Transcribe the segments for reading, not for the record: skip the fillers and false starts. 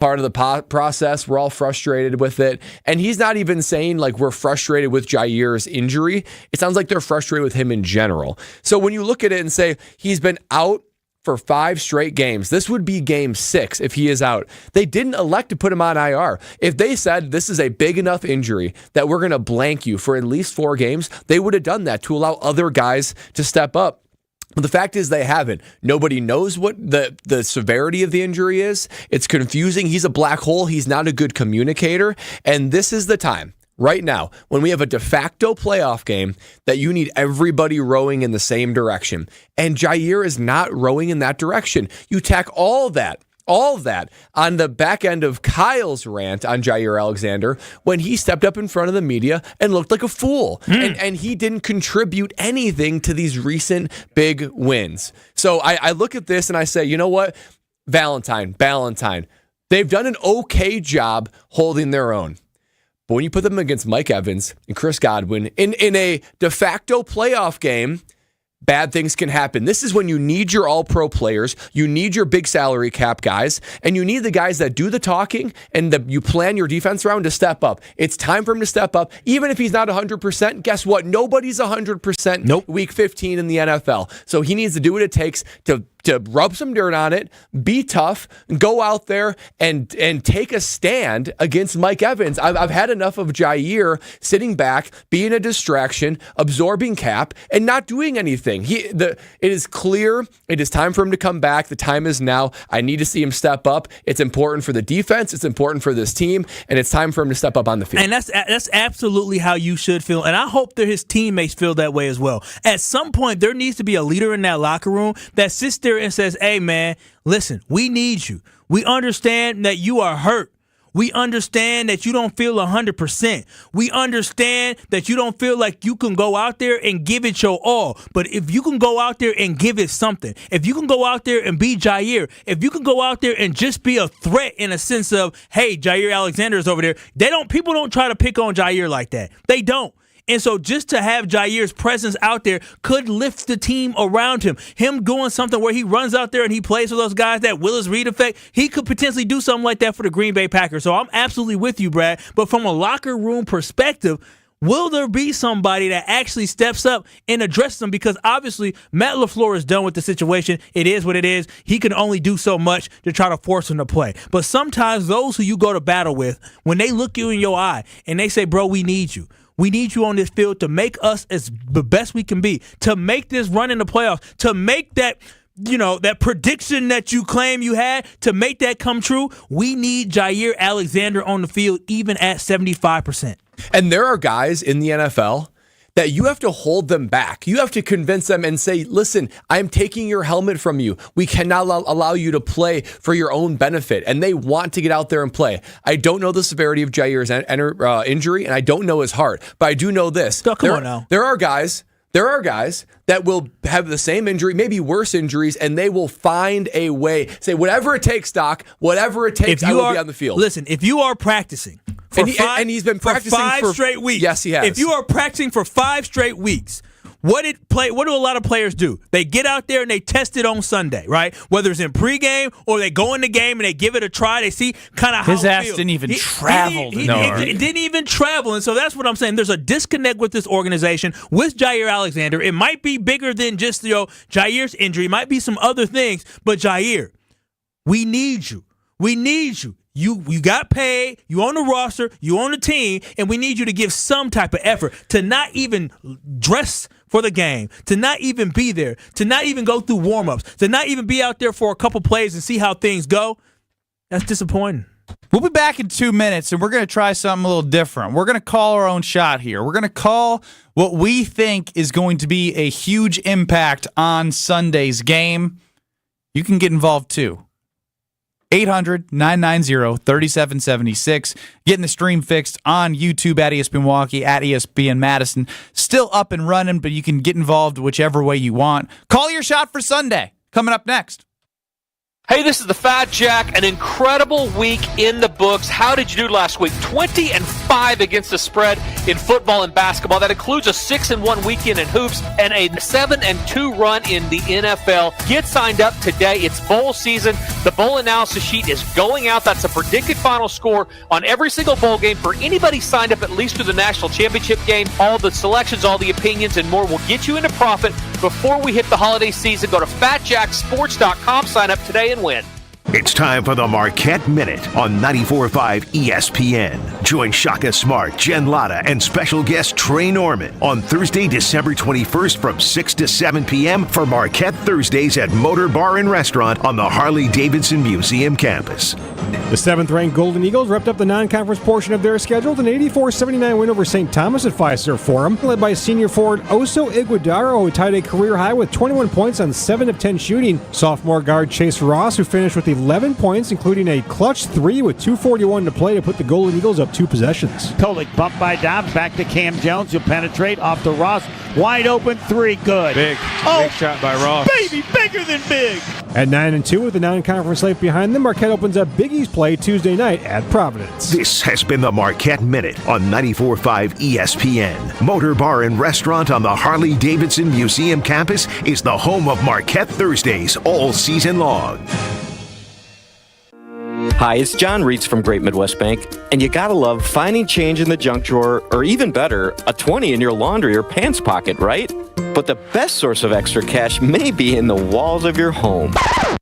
part of the process. We're all frustrated with it. And he's not even saying like we're frustrated with Jair's injury. It sounds like they're frustrated with him in general. So when you look at it and say he's been out for 5 straight games, this would be game 6 if he is out. They didn't elect to put him on IR. If they said this is a big enough injury that we're going to blank you for at least 4 games, they would have done that to allow other guys to step up. But the fact is they haven't. Nobody knows what the severity of the injury is. It's confusing. He's a black hole. He's not a good communicator. And this is the time, right now, when we have a de facto playoff game, that you need everybody rowing in the same direction. And Jair is not rowing in that direction. You tack all of that on the back end of Kyle's rant on Jair Alexander when he stepped up in front of the media and looked like a fool. And he didn't contribute anything to these recent big wins. So I look at this and I say, you know what? Ballantyne. They've done an okay job holding their own. But when you put them against Mike Evans and Chris Godwin in a de facto playoff game, bad things can happen. This is when you need your all-pro players, you need your big salary cap guys, and you need the guys that do the talking and you plan your defense around to step up. It's time for him to step up. Even if he's not 100%, guess what? Nobody's 100% week 15 in the NFL. So he needs to do what it takes to rub some dirt on it, be tough, go out there and take a stand against Mike Evans. I've had enough of Jair sitting back, being a distraction, absorbing cap, and not doing anything. It is clear it is time for him to come back. The time is now. I need to see him step up. It's important for the defense. It's important for this team, and it's time for him to step up on the field. And that's absolutely how you should feel, and I hope that his teammates feel that way as well. At some point, there needs to be a leader in that locker room that sits there and says, hey, man, listen, we need you. We understand that you are hurt. We understand that you don't feel 100%. We understand that you don't feel like you can go out there and give it your all. But if you can go out there and give it something, if you can go out there and be Jair, if you can go out there and just be a threat in a sense of, hey, Jair Alexander is over there. People don't try to pick on Jair like that. They don't. And so just to have Jair's presence out there could lift the team around him. Him doing something where he runs out there and he plays with those guys, that Willis Reed effect, he could potentially do something like that for the Green Bay Packers. So I'm absolutely with you, Brad. But from a locker room perspective, will there be somebody that actually steps up and addresses them? Because obviously Matt LaFleur is done with the situation. It is what it is. He can only do so much to try to force him to play. But sometimes those who you go to battle with, when they look you in your eye and they say, bro, we need you. We need you on this field to make us as the best we can be, to make this run in the playoffs, to make that, that prediction that you claim you had, to make that come true. We need Jair Alexander on the field even at 75%. And there are guys in the NFL that you have to hold them back. You have to convince them and say, listen, I'm taking your helmet from you. We cannot allow you to play for your own benefit. And they want to get out there and play. I don't know the severity of Jair's injury, and I don't know his heart. But I do know this. Come on now. There are guys that will have the same injury, maybe worse injuries, and they will find a way. Say, whatever it takes, Doc, whatever it takes, I will be on the field. Listen, if you are practicing and he's been practicing for 5 straight weeks. Yes, he has. If you are practicing for 5 straight weeks, what do a lot of players do? They get out there and they test it on Sunday, right? Whether it's in pregame or they go in the game and they give it a try. They see kind of how his ass didn't even travel. It didn't even travel. And so that's what I'm saying. There's a disconnect with this organization, with Jair Alexander. It might be bigger than just Jair's injury. It might be some other things. But Jair, we need you. We need you. You got paid, you on the roster, you on the team, and we need you to give some type of effort to not even dress for the game, to not even be there, to not even go through warm-ups, to not even be out there for a couple plays and see how things go. That's disappointing. We'll be back in 2 minutes, and we're going to try something a little different. We're going to call our own shot here. We're going to call what we think is going to be a huge impact on Sunday's game. You can get involved, too. 800-990-3776. Getting the stream fixed on YouTube at ESPN Milwaukee, at ESPN Madison. Still up and running, but you can get involved whichever way you want. Call your shot for Sunday. Coming up next. Hey, this is the Fat Jack. An incredible week in the books. How did you do last week? 20-5 against the spread. in football and basketball. That includes a 6-1 weekend in hoops and a 7-2 run in the NFL. Get signed up today. It's bowl season. The bowl analysis sheet is going out. That's a predicted final score on every single bowl game for anybody signed up at least to the national championship game. All the selections, all the opinions, and more will get you into profit before we hit the holiday season. Go to FatJackSports.com, sign up today and win. It's time for the Marquette Minute on 94.5 ESPN. Join Shaka Smart, Jen Latta, and special guest Trey Norman on Thursday, December 21st from 6 to 7 p.m. for Marquette Thursdays at Motor Bar and Restaurant on the Harley-Davidson Museum campus. The 7th-ranked Golden Eagles wrapped up the non-conference portion of their schedule with an 84-79 win over St. Thomas at Fiserv Forum, led by senior forward Oso Iguodaro, who tied a career high with 21 points on 7 of 10 shooting. Sophomore guard Chase Ross, who finished with 11 points, including a clutch 3 with 2:41 to play to put the Golden Eagles up 2 possessions. Kolik bumped by Dobbs, back to Cam Jones, who'll penetrate off to Ross. Wide open 3, good. Big shot by Ross. Baby, bigger than big. At 9-2 with the non-conference slate behind them, Marquette opens up Big East play Tuesday night at Providence. This has been the Marquette Minute on 94.5 ESPN. Motor Bar and Restaurant on the Harley-Davidson Museum campus is the home of Marquette Thursdays all season long. Hi, it's John Reitz from Great Midwest Bank, and you gotta love finding change in the junk drawer, or even better, a 20 in your laundry or pants pocket, right? But the best source of extra cash may be in the walls of your home.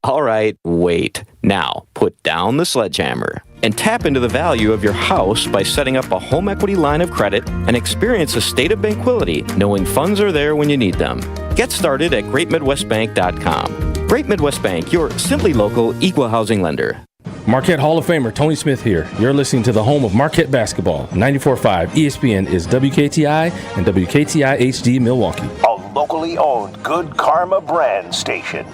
All right, wait. Now, put down the sledgehammer and tap into the value of your house by setting up a home equity line of credit and experience a state of tranquility, knowing funds are there when you need them. Get started at greatmidwestbank.com. Great Midwest Bank, your simply local equal housing lender. Marquette Hall of Famer Tony Smith here. You're listening to the home of Marquette basketball. 94.5 ESPN is WKTI and WKTI HD Milwaukee. A locally owned Good Karma brand station.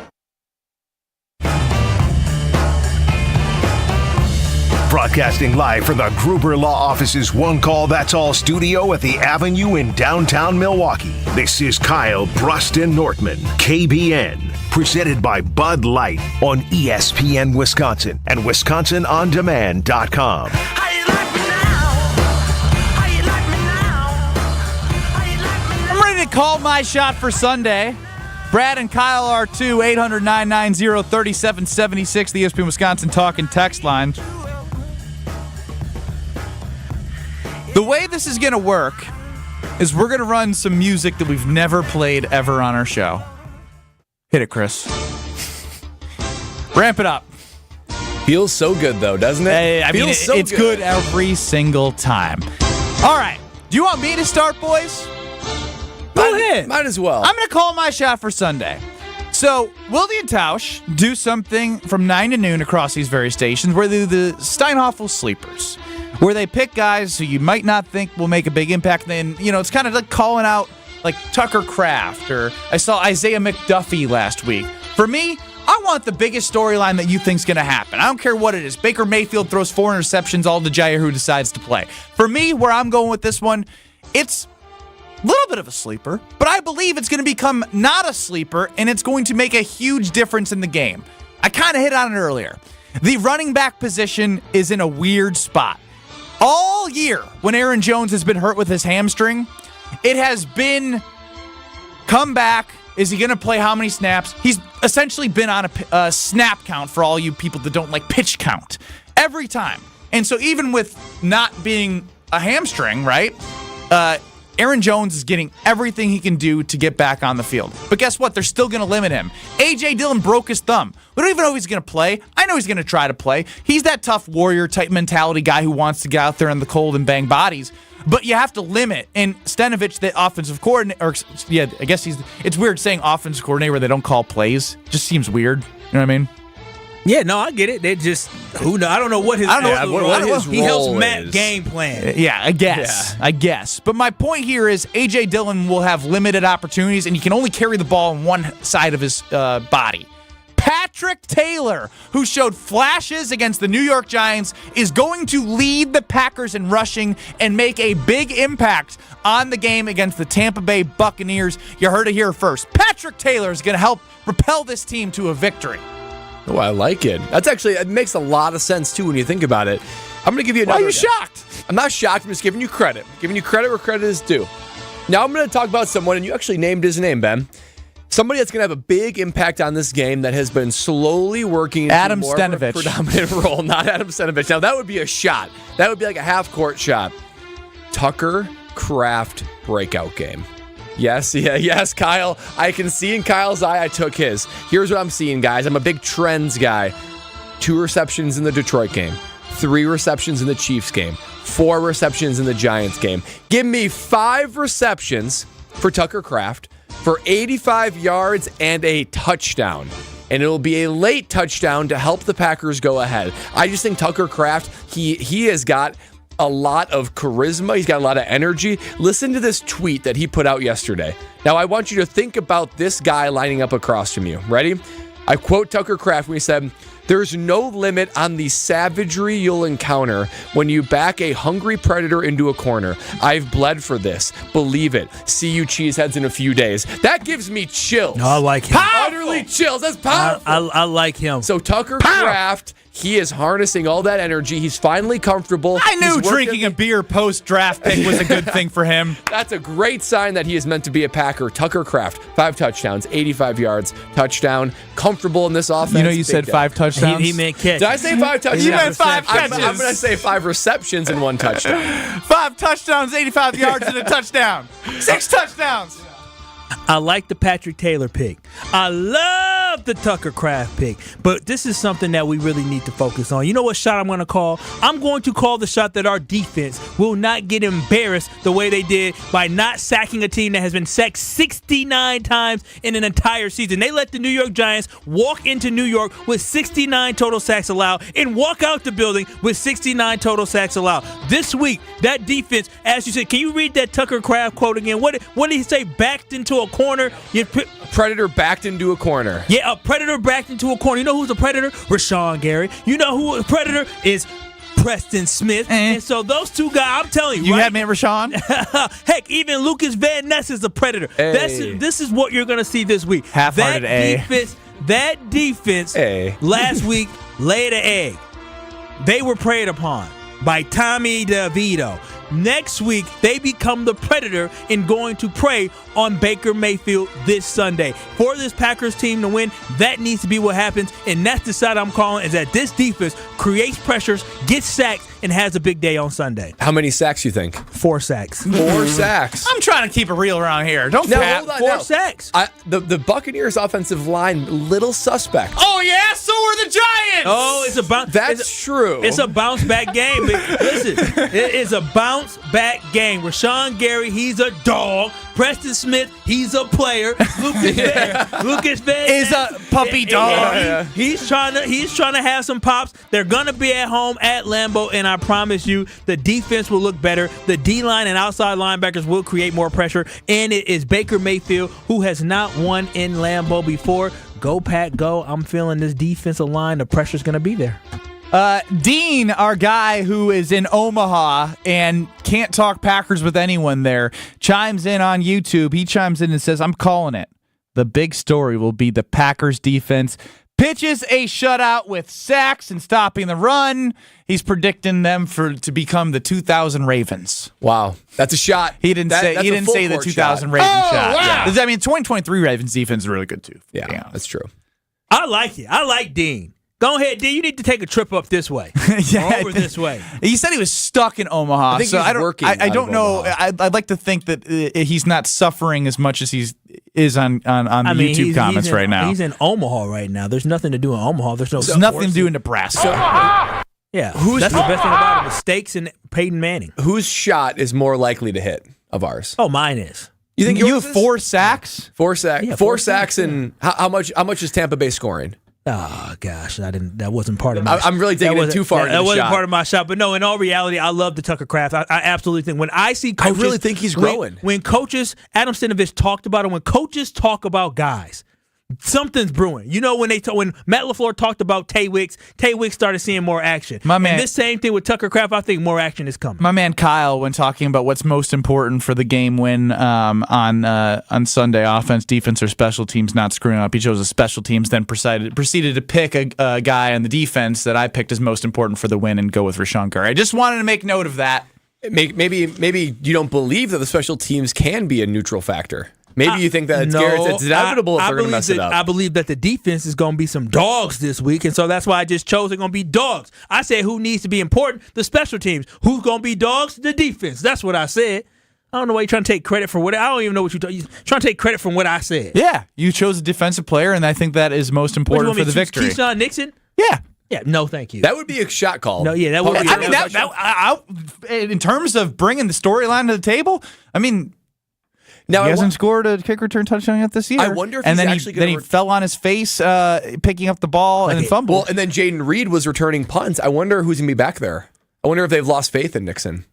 Broadcasting live from the Gruber Law Office's One Call That's All studio at the Avenue in downtown Milwaukee. This is Kyle, Brust, and Nortman, KBN. Presented by Bud Light on ESPN Wisconsin and WisconsinOnDemand.com. I'm ready to call my shot for Sunday. Brad and Kyle are too. 800-990-3776, the ESPN Wisconsin talk and text line. The way this is going to work is we're going to run some music that we've never played ever on our show. Hit it, Chris. Ramp it up. Feels so good, though, doesn't it? It's good every single time. All right. Do you want me to start, boys? Go ahead. Might as well. I'm going to call my shot for Sunday. So, Wilde and Tausch do something from 9 to noon across these various stations where they do the Steinhoffel Sleepers, where they pick guys who you might not think will make a big impact. Then, it's kind of like calling out like Tucker Kraft, or I saw Isaiah McDuffie last week. For me, I want the biggest storyline that you think's going to happen. I don't care what it is. Baker Mayfield throws 4 interceptions all to Jair, who decides to play. For me, where I'm going with this one, it's a little bit of a sleeper, but I believe it's going to become not a sleeper, and it's going to make a huge difference in the game. I kind of hit on it earlier. The running back position is in a weird spot. All year, when Aaron Jones has been hurt with his hamstring, it has been come back. Is he going to play how many snaps? He's essentially been on a snap count for all you people that don't like pitch count every time. And so even with not being a hamstring, right, Aaron Jones is getting everything he can do to get back on the field. But guess what? They're still going to limit him. A.J. Dillon broke his thumb. We don't even know if he's going to play. I know he's going to try to play. He's that tough warrior-type mentality guy who wants to get out there in the cold and bang bodies. But you have to limit. And Stenovich, the offensive coordinator, I guess it's weird saying offensive coordinator where they don't call plays. Just seems weird. You know what I mean? Yeah, no, I get it. They just I don't know what his he helps Matt game plan. Yeah, I guess. But my point here is A.J. Dillon will have limited opportunities, and he can only carry the ball on one side of his body. Patrick Taylor, who showed flashes against the New York Giants, is going to lead the Packers in rushing and make a big impact on the game against the Tampa Bay Buccaneers. You heard it here first. Patrick Taylor is going to help propel this team to a victory. Oh, I like it. It makes a lot of sense, too, when you think about it. I'm going to give you Why another. are you shocked? I'm not shocked. I'm just giving you credit. Giving you credit where credit is due. Now I'm going to talk about someone, and you actually named his name, Ben. Somebody that's going to have a big impact on this game that has been slowly working into Adam more of a Stenavich. predominant role. Not Adam Stenavich. Now, that would be a shot. That would be like a half-court shot. Tucker Kraft breakout game. Yes, Kyle. I can see in Kyle's eye I took his. Here's what I'm seeing, guys. I'm a big trends guy. 2 receptions in the Detroit game. 3 receptions in the Chiefs game. 4 receptions in the Giants game. Give me 5 receptions for Tucker Kraft for 85 yards and a touchdown. And it'll be a late touchdown to help the Packers go ahead. I just think Tucker Kraft, he has got a lot of charisma. He's got a lot of energy. Listen to this tweet that he put out yesterday. Now, I want you to think about this guy lining up across from you. Ready? I quote Tucker Kraft when he said, "There's no limit on the savagery you'll encounter when you back a hungry predator into a corner. I've bled for this. Believe it. See you cheeseheads in a few days." That gives me chills. No, I like him. Utterly chills. That's powerful. I like him. So Tucker Kraft, he is harnessing all that energy. He's finally comfortable. I knew He's drinking a beer post-draft pick was a good thing for him. That's a great sign that he is meant to be a Packer. Tucker Kraft, 5 touchdowns, 85 yards, touchdown, comfortable in this offense. You know you said 5 touchdowns? He meant catch. Did I say 5 touchdowns? You meant 5 I'm catches. going to say 5 receptions and 1 touchdown. 5 touchdowns, 85 yards, and a touchdown. 6 touchdowns. I like the Patrick Taylor pick. I love the Tucker Kraft pick. But this is something that we really need to focus on. You know what shot I'm going to call? I'm going to call the shot that our defense will not get embarrassed the way they did by not sacking a team that has been sacked 69 times in an entire season. They let the New York Giants walk into New York with 69 total sacks allowed and walk out the building with 69 total sacks allowed. This week, that defense, as you said, can you read that Tucker Kraft quote again? What did he say? Backed into a corner. Predator backed into a corner. Yeah, a predator backed into a corner. You know who's a predator? Rashawn Gary. You know who a predator is? Preston Smith. And so those two guys, I'm telling you, You right? had me at Rashawn? Heck, even Lucas Van Ness is a predator. Hey. This is what you're going to see this week. Half-hearted That defense Hey. last week laid an egg. They were preyed upon by Tommy DeVito. Next week, they become the predator in going to prey on Baker Mayfield this Sunday. For this Packers team to win, that needs to be what happens, and that's the shot I'm calling, is that this defense creates pressures, gets sacks, and has a big day on Sunday. How many sacks you think? 4 sacks. 4 sacks. I'm trying to keep it real around here. Don't No, pat. hold on. 4 no. sacks. The Buccaneers offensive line, little suspect. Oh, yeah? So are the Giants! Oh, it's a bounce. That's true. It's a bounce back game. But listen, it is a bounce back game. Rashawn Gary, he's a dog. Preston Smith, he's a player. Lucas Van Is a puppy dog. He's trying to have some pops. They're gonna be at home at Lambeau, and I promise you, the defense will look better. The D-line and outside linebackers will create more pressure, and it is Baker Mayfield, who has not won in Lambeau before. Go Pack, go! I'm feeling this defensive line. The pressure's gonna be there. Dean, our guy who is in Omaha and can't talk Packers with anyone there, chimes in on YouTube. He chimes in and says, "I'm calling it. The big story will be the Packers defense pitches a shutout with sacks and stopping the run." He's predicting them to become the 2000 Ravens. Wow, that's a shot. He didn't say the 2000 Ravens shot. wow. Yeah. I mean, 2023 Ravens defense is really good too. Yeah, that's true. I like it. I like Dean. Go ahead, Dean. You need to take a trip up this way. Or over this way. He said he was stuck in Omaha. I think he's working I don't out of know. Omaha. I'd like to think that he's not suffering as much as is on the YouTube comments right now. He's in Omaha right now. There's nothing to do in Omaha. There's nothing to do in Nebraska. Yeah, that's the best thing about it. The stakes and Peyton Manning. Whose shot is more likely to hit of ours? Oh, mine is. You think you yours have is? 4 sacks? 4 sacks. Yeah, 4 4 sacks, and how much is Tampa Bay scoring? Oh gosh, that wasn't part of my. I'm really taking it too far. That wasn't shot. part of my shot. But no, in all reality, I love the Tucker Kraft. I absolutely think when I see coaches, I really think he's growing. When coaches, Adam Stenavich talked about it. When coaches talk about guys something's brewing. You know, when Matt LaFleur talked about Tay Wicks started seeing more action. My man, and this same thing with Tucker Kraft, I think more action is coming. My man Kyle, when talking about what's most important for the game win on Sunday, offense, defense, or special teams not screwing up, he chose the special teams, then proceeded to pick a guy on the defense that I picked as most important for the win and go with Rashawn Gary. I just wanted to make note of that. Maybe you don't believe that the special teams can be a neutral factor. Maybe you think that it's inevitable if they're going to mess it up. I believe that the defense is going to be some dogs this week, and so that's why I just chose they're going to be dogs. I said who needs to be important? The special teams. Who's going to be dogs? The defense. That's what I said. I don't know why you're trying to take credit for what I don't even know what you're trying to take credit from what I said. Yeah, you chose a defensive player, and I think that is most important for the victory. Keyshawn Nixon? Yeah. Yeah, no, thank you. That would be a shot call. No, yeah, that would be. I mean, that in terms of bringing the storyline to the table, I mean, now he hasn't scored a kick return touchdown yet this year. I wonder if he's actually going to. Then he fell on his face picking up the ball and fumbled. Well, and then Jaden Reed was returning punts. I wonder who's going to be back there. I wonder if they've lost faith in Nixon.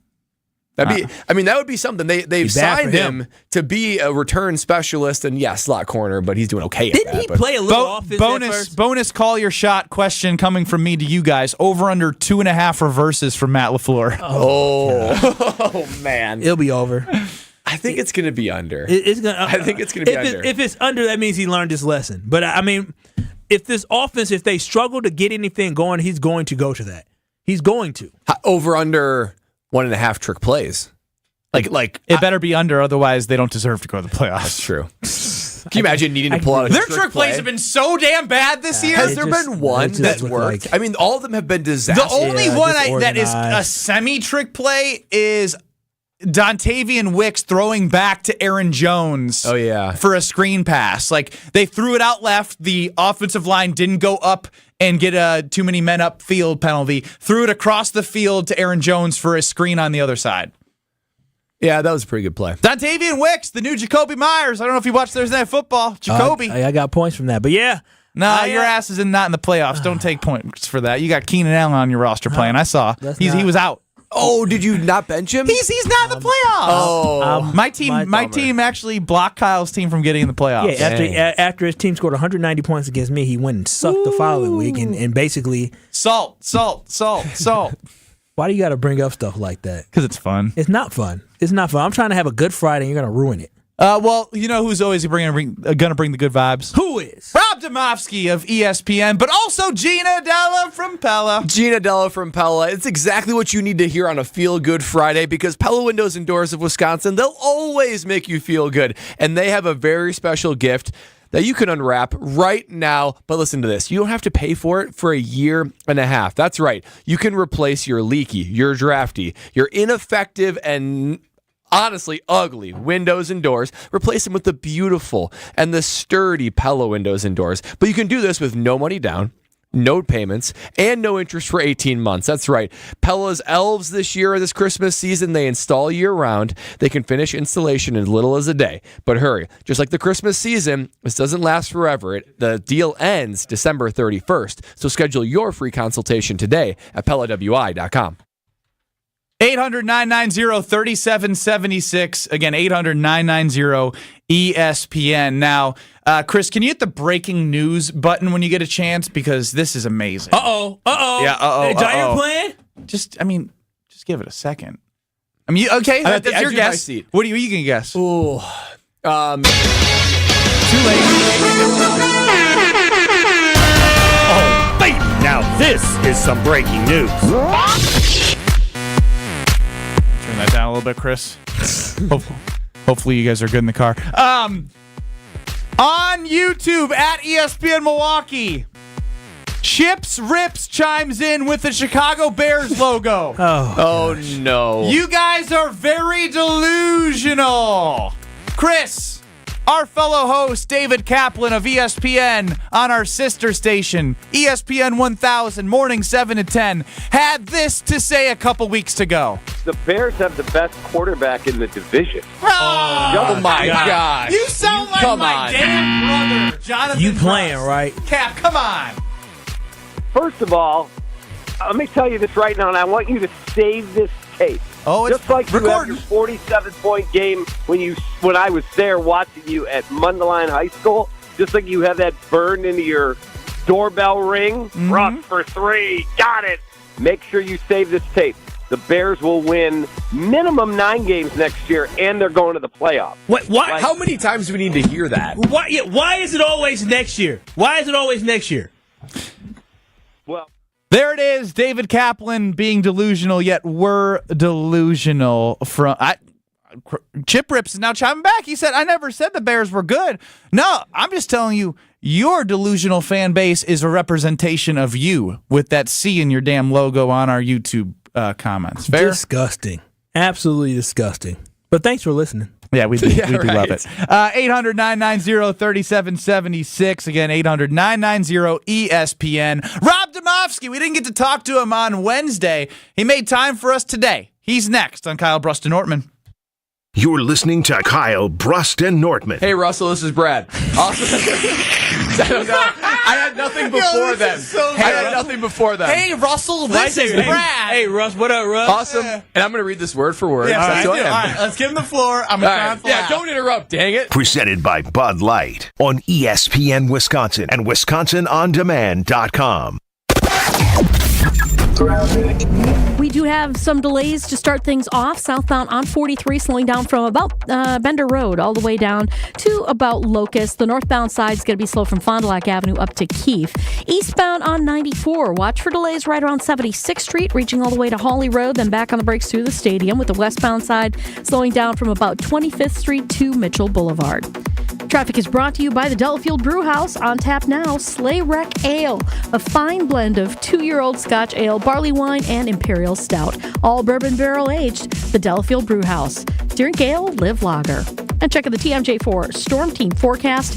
That would be something. They've signed him to be a return specialist and slot corner, but he's doing okay. Didn't he play a little offense? Bonus call your shot question coming from me to you guys. Over under 2.5 reverses from Matt LaFleur. Oh man, it'll be over. I think it's going to be under. I think it's going to be under. If it's under, that means he learned his lesson. But I mean, if this offense, if they struggle to get anything going, he's going to go to that. He's going to over under 1.5 trick plays. Like it better be under, otherwise they don't deserve to go to the playoffs. That's true. Can you imagine needing to pull out a their trick plays have been so damn bad this year? Has there been one that worked? I mean, all of them have been disastrous. The only one that is a semi-trick play is Dontavian Wicks throwing back to Aaron Jones for a screen pass. Like, they threw it out left. The offensive line didn't go up and get a too many men up field penalty. Threw it across the field to Aaron Jones for a screen on the other side. Yeah, that was a pretty good play. Dontavian Wicks, the new Jacoby Myers. I don't know if you watched Thursday Night Football. Jacoby. I got points from that. But yeah. No, your ass is not in the playoffs. Don't take points for that. You got Keenan Allen on your roster playing. I saw. He was out. Oh, did you not bench him? He's not in the playoffs. My team actually blocked Kyle's team from getting in the playoffs. Yeah, after his team scored 190 points against me, he went and sucked the following week and basically salt. Why do you got to bring up stuff like that? Because it's fun. It's not fun. I'm trying to have a good Friday, and you're going to ruin it. Well, you know who's always going to bring the good vibes? Who is? Rob Domofsky of ESPN, but also Gina Della from Pella. Gina Della from Pella. It's exactly what you need to hear on a feel-good Friday because Pella Windows and Doors of Wisconsin, they'll always make you feel good. And they have a very special gift that you can unwrap right now. But listen to this. You don't have to pay for it for 1.5 years. That's right. You can replace your leaky, your drafty, your ineffective and honestly ugly windows and doors. Replace them with the beautiful and the sturdy Pella windows and doors. But you can do this with no money down, no payments, and no interest for 18 months. That's right. Pella's elves this Christmas season, they install year-round. They can finish installation in as little as a day. But hurry. Just like the Christmas season, this doesn't last forever. The deal ends December 31st. So schedule your free consultation today at PellaWI.com. 800-990-3776. Again, 800-990-ESPN. Now, Chris, can you hit the breaking news button when you get a chance? Because this is amazing. Uh-oh. Yeah, uh-oh. Giant playing? Just give it a second. I mean, okay, that's your guess. What are you going to guess? Ooh. Too late. Oh, baby. Now this is some breaking news. Turn that down a little bit, Chris. Hopefully you guys are good in the car. On YouTube at ESPN Milwaukee, Chips Rips chimes in with the Chicago Bears logo. Oh no. You guys are very delusional. Chris, our fellow host, David Kaplan of ESPN on our sister station, ESPN 1000, morning 7 to 10, had this to say a couple weeks ago. The Bears have the best quarterback in the division. Oh my God. You sound like my damn brother, Jonathan. You playing, Brust. right? Cap, come on. First of all, let me tell you this right now, and I want you to save this tape. Oh, it's just like you had your 47-point game when I was there watching you at Mundelein High School. just like you have that burned into your doorbell ring. Brust for 3. Got it. Make sure you save this tape. The Bears will win minimum 9 games next year, and they're going to the playoffs. What? How many times do we need to hear that? Why is it always next year? Why is it always next year? Well, there it is, David Kaplan being delusional, yet we're delusional. Chip Rips is now chiming back. He said, I never said the Bears were good. No, I'm just telling you, your delusional fan base is a representation of you with that C in your damn logo on our YouTube comments. Fair? Disgusting. Absolutely disgusting. But thanks for listening. Yeah, we do. Yeah, we do love it. 800-990-3776. Again, 800-990-ESPN. Rob Domofsky, we didn't get to talk to him on Wednesday. He made time for us today. He's next on Kyle, Brust, and Nortman. You're listening to Kyle, Brust, and Nortman. Hey, Russell, this is Brad. Awesome. I had nothing before them. I had nothing before them. Hey, Russell, this is Brad. Hey, Russ, what up, Russ? Awesome. And I'm going to read this word for word. Yeah, That's who I am. all right, let's give him the floor. I'm going to Yeah, don't interrupt, dang it. Presented by Bud Light on ESPN Wisconsin and WisconsinOnDemand.com. We do have some delays to start things off. Southbound on 43 slowing down from about Bender Road all the way down to about Locust. The northbound side is going to be slow from Fond du Lac Avenue up to Keefe. Eastbound on 94, watch for delays right around 76th Street, reaching all the way to Hawley Road, then back on the brakes through the stadium, with the westbound side slowing down from about 25th Street to Mitchell Boulevard. Traffic is brought to you by the Delafield Brew House. On tap now, Sleigh Wreck Ale, a fine blend of 2-year-old Scotch ale, barley wine, and imperial stout, all bourbon barrel aged. The Delafield Brew House. Drink ale, live lager. And check out the TMJ4 Storm Team forecast.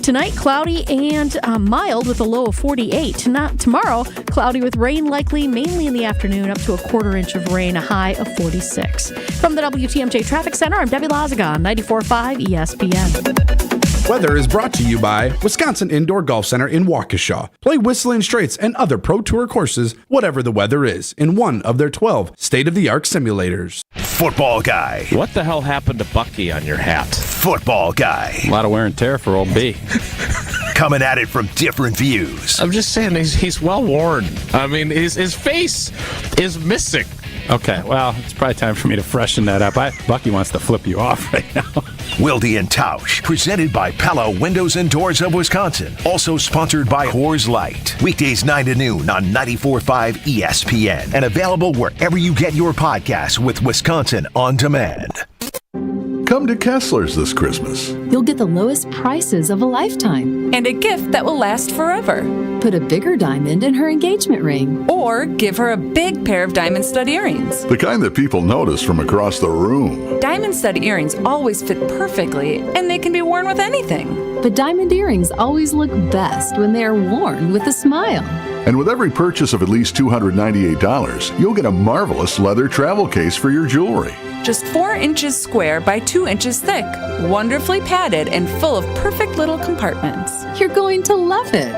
Tonight, cloudy and mild with a low of 48. Tomorrow, cloudy with rain likely, mainly in the afternoon, up to a quarter inch of rain, a high of 46. From the WTMJ Traffic Center, I'm Debbie Lazaga on 94.5 ESPN. Weather is brought to you by Wisconsin Indoor Golf Center in Waukesha. Play Whistling Straits and other Pro Tour courses, whatever the weather is, in one of their 12 state-of-the-art simulators. Football guy. What the hell happened to Bucky on your hat? Football guy. A lot of wear and tear for old B. Coming at it from different views. I'm just saying he's well worn. I mean, his face is missing. Okay, well, it's probably time for me to freshen that up. Bucky wants to flip you off right now. Wilde and Tausch, presented by Pella Windows and Doors of Wisconsin. Also sponsored by Coors Light. Weekdays 9 to noon on 94.5 ESPN. And available wherever you get your podcasts with Wisconsin On Demand. Come to Kessler's this Christmas. You'll get the lowest prices of a lifetime. And a gift that will last forever. Put a bigger diamond in her engagement ring. Or give her a big pair of diamond stud earrings. The kind that people notice from across the room. Diamond stud earrings always fit perfectly, and they can be worn with anything. But diamond earrings always look best when they are worn with a smile. And with every purchase of at least $298, you'll get a marvelous leather travel case for your jewelry. Just 4 inches square by 2 inches thick, wonderfully padded and full of perfect little compartments. You're going to love it.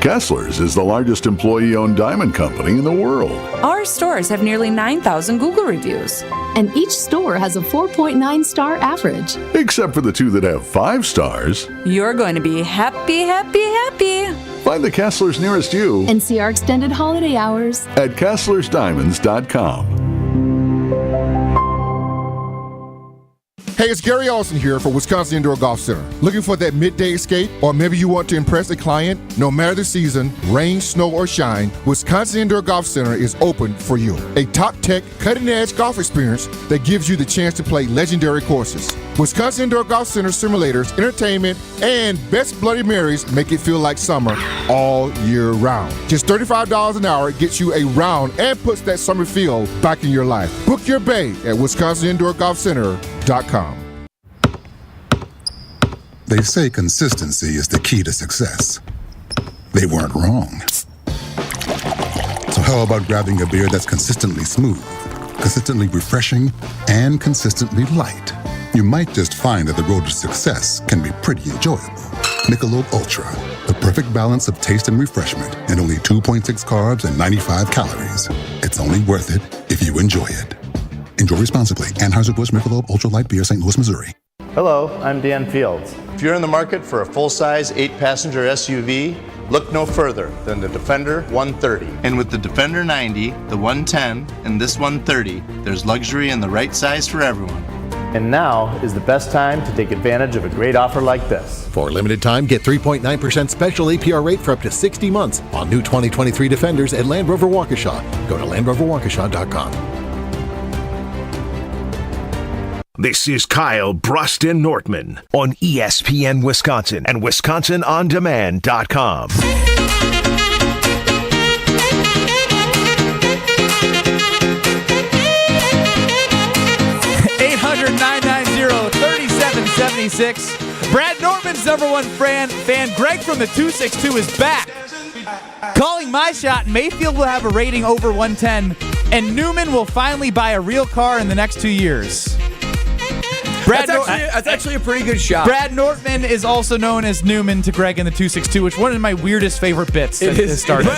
Kessler's is the largest employee-owned diamond company in the world. Our stores have nearly 9,000 Google reviews. And each store has a 4.9 star average. Except for the 2 that have 5 stars. You're going to be happy, happy, happy. Find the Kessler's nearest you. And see our extended holiday hours at KesslersDiamonds.com. Hey, it's Gary Olson here for Wisconsin Indoor Golf Center. Looking for that midday escape? Or maybe you want to impress a client? No matter the season, rain, snow, or shine, Wisconsin Indoor Golf Center is open for you. A top-tech, cutting-edge golf experience that gives you the chance to play legendary courses. Wisconsin Indoor Golf Center simulators, entertainment, and best Bloody Marys make it feel like summer all year round. Just $35 an hour gets you a round and puts that summer feel back in your life. Book your bay at WisconsinIndoorGolfCenter.com. They say consistency is the key to success. They weren't wrong. So how about grabbing a beer that's consistently smooth, consistently refreshing, and consistently light? You might just find that the road to success can be pretty enjoyable. Michelob Ultra, the perfect balance of taste and refreshment, and only 2.6 carbs and 95 calories. It's only worth it if you enjoy it. Enjoy responsibly. Anheuser-Busch Michelob Ultra Light Beer, St. Louis, Missouri. Hello, I'm Dan Fields. If you're in the market for a full-size 8-passenger SUV, look no further than the Defender 130. And with the Defender 90, the 110, and this 130, there's luxury in the right size for everyone. And now is the best time to take advantage of a great offer like this. For a limited time, get 3.9% special APR rate for up to 60 months on new 2023 Defenders at Land Rover Waukesha. Go to LandRoverWaukesha.com. This is Kyle, Brust, and Nortman on ESPN Wisconsin and WisconsinOnDemand.com. 800-990-3776. Brad Nortman's number one fan, Greg from the 262 is back. Calling my shot, Mayfield will have a rating over 110, and Newman will finally buy a real car in the next 2 years. That's actually a pretty good shot. Brad Nortman is also known as Newman to Greg in the 262, which is one of my weirdest favorite bits that has started.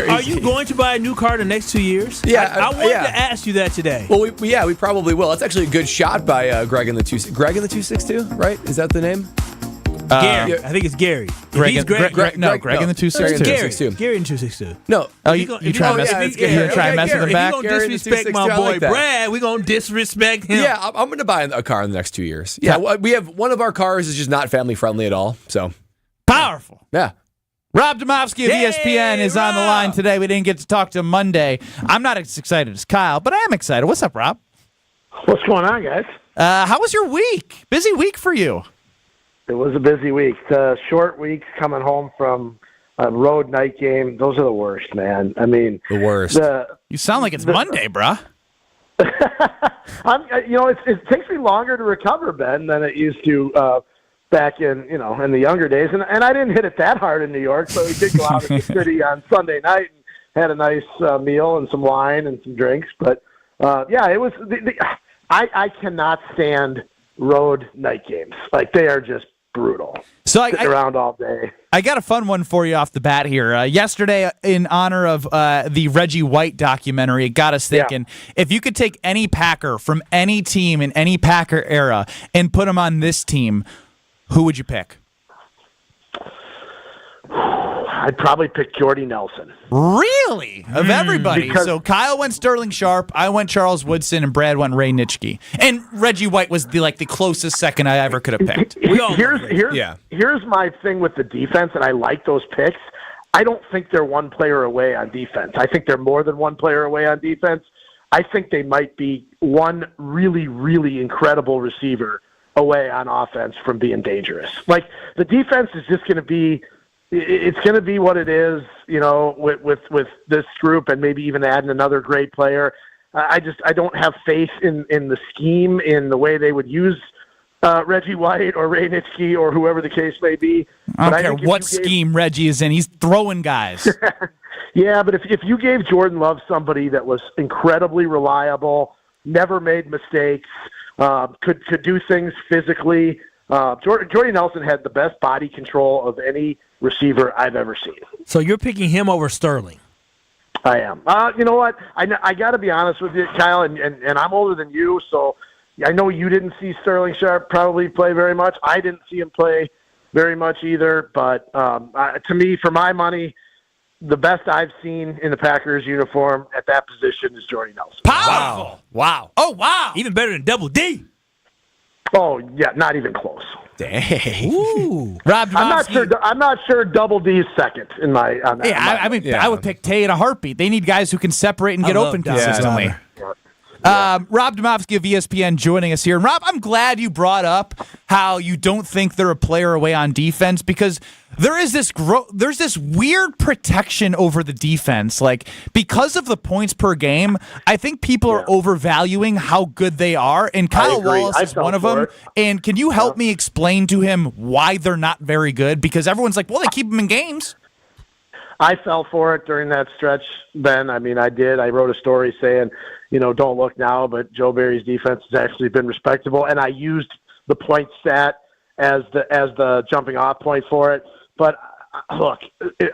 Are you going to buy a new car the next 2 years? Yeah, I wanted to ask you that today. Well, we probably will. That's actually a good shot by Greg in the 262, right? Is that the name? Gary. I think it's Gary. Greg in the 262. Gary in the 262. No. You try and mess with him back? If you're going to disrespect my boy Brad, we're going to disrespect him. Yeah, I'm going to buy a car in the next 2 years. Yeah, we have one of our cars is just not family friendly at all. So powerful. Yeah. Rob Domofsky of ESPN is on the line today. We didn't get to talk to him Monday. I'm not as excited as Kyle, but I am excited. What's up, Rob? What's going on, guys? How was your week? Busy week for you. It was a busy week. The short weeks coming home from a road night game, those are the worst, man. I mean, the worst. You sound like it's Monday, bruh. It takes me longer to recover, Ben, than it used to back in the younger days. And I didn't hit it that hard in New York, but we did go out to the city on Sunday night and had a nice meal and some wine and some drinks. But it was. I cannot stand road night games. Like, they are just brutal. So sitting around all day. I got a fun one for you off the bat here. Yesterday, in honor of the Reggie White documentary, it got us thinking, if you could take any Packer from any team in any Packer era and put him on this team, who would you pick? I'd probably pick Jordy Nelson. Really? Of everybody. So Kyle went Sterling Sharp, I went Charles Woodson, and Brad went Ray Nitschke. And Reggie White was the closest second I ever could have picked. Here's my thing with the defense, and I like those picks. I don't think they're one player away on defense. I think they're more than one player away on defense. I think they might be one really, really incredible receiver away on offense from being dangerous. Like, the defense is just going to be – it's going to be what it is, with this group, and maybe even adding another great player. I don't have faith in the scheme, in the way they would use Reggie White or Ray Nitschke or whoever the case may be. I don't care what scheme Reggie is in. He's throwing guys. Yeah, but if you gave Jordan Love somebody that was incredibly reliable, never made mistakes, could do things physically, Jordy Nelson had the best body control of any receiver I've ever seen. So you're picking him over Sterling? I am. You know what? I got to be honest with you, Kyle, and I'm older than you, so I know you didn't see Sterling Sharp probably play very much. I didn't see him play very much either, but to me, for my money, the best I've seen in the Packers uniform at that position is Jordy Nelson. Powerful! Wow. Oh, wow. Even better than Double D. Oh, yeah, not even close. Dang. Ooh. Rob Domofsky. I'm not sure Double D is second in my. I would pick Tay in a heartbeat. They need guys who can separate and get open consistently. Rob Domofsky of ESPN joining us here. And Rob, I'm glad you brought up how you don't think they're a player away on defense, because there's this weird protection over the defense. Like, because of the points per game, I think people are overvaluing how good they are. And Kyle Wallace is one of them. And can you help me explain to him why they're not very good? Because everyone's like, well, they keep them in games. I fell for it during that stretch, Ben. I mean, I did. I wrote a story saying, don't look now, but Joe Barry's defense has actually been respectable. And I used the point stat as the jumping off point for it. But look,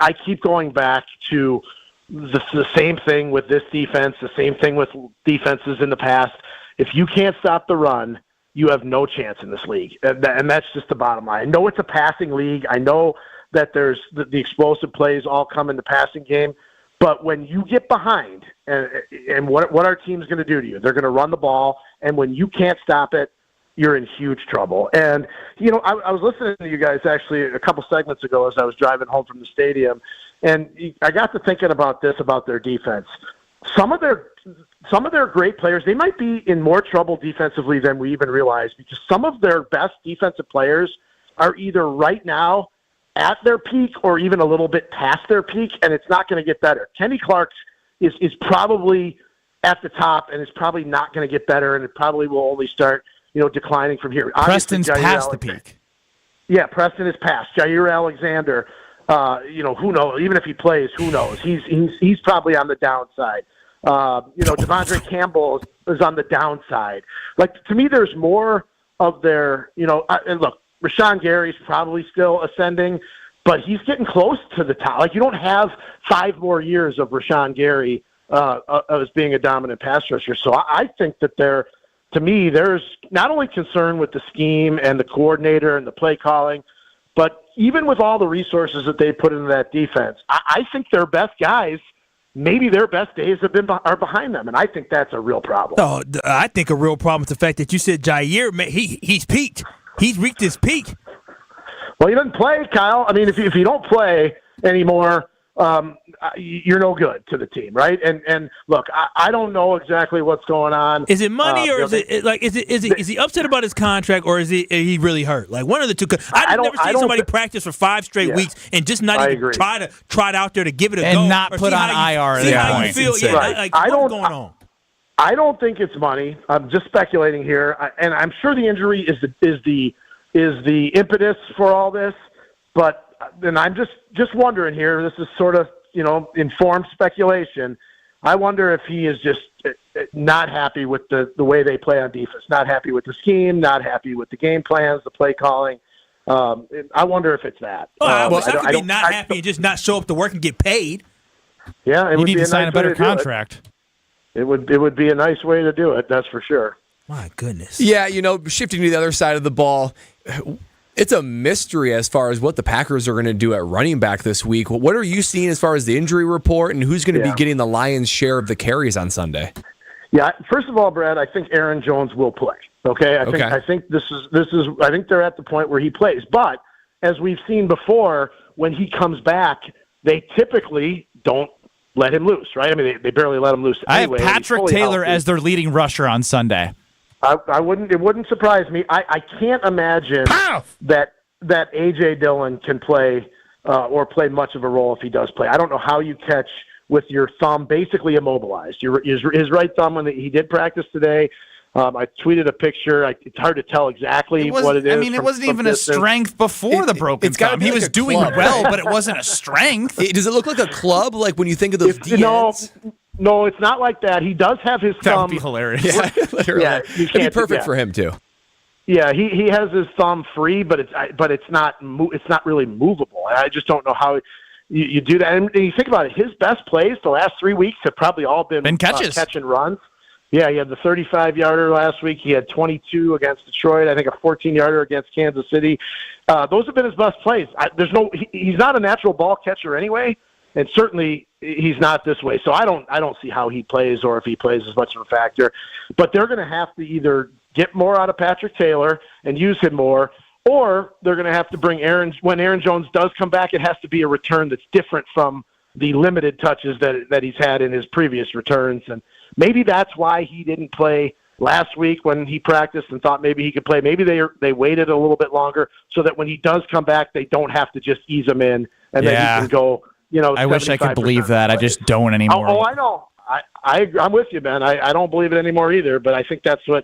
I keep going back to the same thing with this defense, the same thing with defenses in the past. If you can't stop the run, you have no chance in this league. And that's just the bottom line. I know it's a passing league. I know that there's the explosive plays all come in the passing game. But when you get behind, and what our team's going to do to you, they're going to run the ball, and when you can't stop it, you're in huge trouble. And, I was listening to you guys actually a couple segments ago as I was driving home from the stadium, and I got to thinking about their defense. Some of their great players, they might be in more trouble defensively than we even realize, because some of their best defensive players are either right now at their peak or even a little bit past their peak, and it's not going to get better. Kenny Clark is probably at the top, and it's probably not going to get better, and it probably will only start declining from here. Preston's past the peak. Yeah, Preston is past. Jair Alexander, who knows? Even if he plays, who knows? He's probably on the downside. Devondre Campbell is on the downside. Like, to me, there's more of their, and look, Rashawn Gary's probably still ascending, but he's getting close to the top. Like, you don't have 5 more years of Rashawn Gary as being a dominant pass rusher. So I think that there's not only concern with the scheme and the coordinator and the play calling, but even with all the resources that they put into that defense, I think their best guys, maybe their best days are behind them, and I think that's a real problem. Oh, I think a real problem is the fact that you said Jair, he's peaked. He's reached his peak. Well, he doesn't play, Kyle. I mean, if you don't play anymore, you're no good to the team, right? And look, I don't know exactly what's going on. Is it money, or is he upset about his contract, or is he really hurt? Like, one of the two. I've never seen somebody practice for 5 straight weeks and just not even try it out there to give it a go and not put on IR. See how you feel. Yeah, right. what's going on? I don't think it's money. I'm just speculating here, and I'm sure the injury is the impetus for all this. But then I'm just wondering here. This is sort of informed speculation. I wonder if he is just not happy with the way they play on defense, not happy with the scheme, not happy with the game plans, the play calling. I wonder if it's that. Well, I could be not happy and just not show up to work and get paid. Yeah, you need to sign a better contract. It would be a nice way to do it, that's for sure. My goodness. Yeah, shifting to the other side of the ball, it's a mystery as far as what the Packers are going to do at running back this week. What are you seeing as far as the injury report, and who's going to be getting the lion's share of the carries on Sunday? Yeah, first of all, Brad, I think Aaron Jones will play. Okay, I think I think they're at the point where he plays. But as we've seen before, when he comes back, they typically don't let him loose, right? I mean, they barely let him loose anyway. I have Patrick Taylor as their leading rusher on Sunday. I wouldn't. It wouldn't surprise me. I can't imagine that A.J. Dillon can play or play much of a role if he does play. I don't know how you catch with your thumb basically immobilized. His right thumb, when he did practice today, I tweeted a picture. It's hard to tell exactly what it is. I mean, it wasn't even a strength before the broken thumb. He was doing well, but it wasn't a strength. Does it look like a club? Like when you think of those DNs? No, it's not like that. He does have his thumb. That would be hilarious. Yeah, literally. Yeah, it'd be perfect for him too. Yeah, he has his thumb free, but it's not really movable. I just don't know how you do that. And you think about it, his best plays the last 3 weeks have probably all been catches, catch and runs. Yeah, he had the 35-yarder last week. He had 22 against Detroit. I think a 14-yarder against Kansas City. Those have been his best plays. He's not a natural ball catcher anyway, and certainly he's not this way. So I don't see how he plays or if he plays as much of a factor. But they're going to have to either get more out of Patrick Taylor and use him more, or they're going to have to bring when Aaron Jones does come back, it has to be a return that's different from the limited touches that he's had in his previous returns. And maybe that's why he didn't play last week when he practiced and thought maybe he could play. Maybe they waited a little bit longer so that when he does come back, they don't have to just ease him in and then he can go, I wish I could believe that. I just don't anymore. Oh, I know. I'm with you, man. I don't believe it anymore either, but I think that's the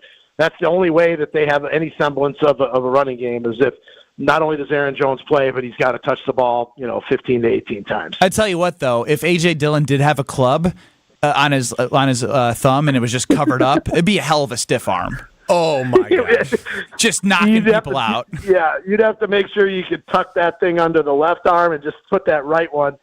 only way that they have any semblance of a running game is if not only does Aaron Jones play, but he's got to touch the ball, 15 to 18 times. I tell you what, though, if A.J. Dillon did have a club on his thumb and it was just covered up, it'd be a hell of a stiff arm. Oh, my gosh. Just knocking people out. Yeah, you'd have to make sure you could tuck that thing under the left arm and just put that right one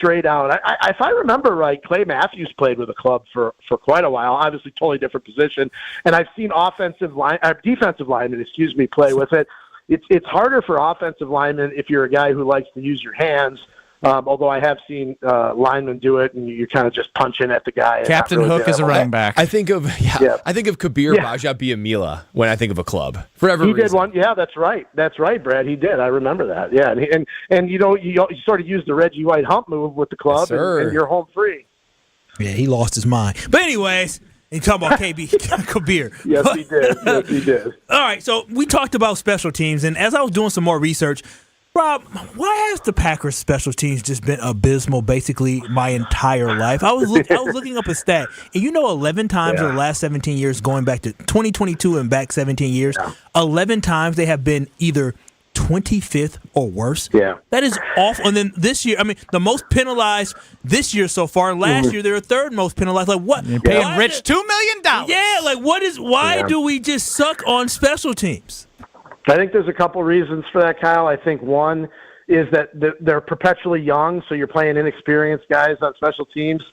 straight out. If I remember right, Clay Matthews played with a club for quite a while. Obviously, totally different position. And I've seen defensive linemen, play with it. It's harder for offensive linemen if you're a guy who likes to use your hands. Although I have seen linemen do it, and you're kind of just punching at the guy. Captain Hook is a running back. I think of Kabir Baja-Biamila when I think of a club. For whatever reason. He did one. Yeah, that's right. That's right, Brad. He did. I remember that. Yeah, and you sort of use the Reggie White hump move with the club, yes, and you're home free. Yeah, he lost his mind. But anyways, you talking about Kabir. Yes, he did. Yes, he did. All right, so we talked about special teams, and as I was doing some more research, Rob, why has the Packers special teams just been abysmal basically my entire life? I was looking up a stat, and 11 times in the last 17 years, going back to 2022 and back 17 years, 11 times they have been either 25th or worse. Yeah. That is awful. And then this year, the most penalized this year so far. Last year, they were third most penalized. Like, what? You're paying Rich $2 million. Yeah, like, why do we just suck on special teams? I think there's a couple reasons for that, Kyle. I think one is that they're perpetually young, so you're playing inexperienced guys on special teams,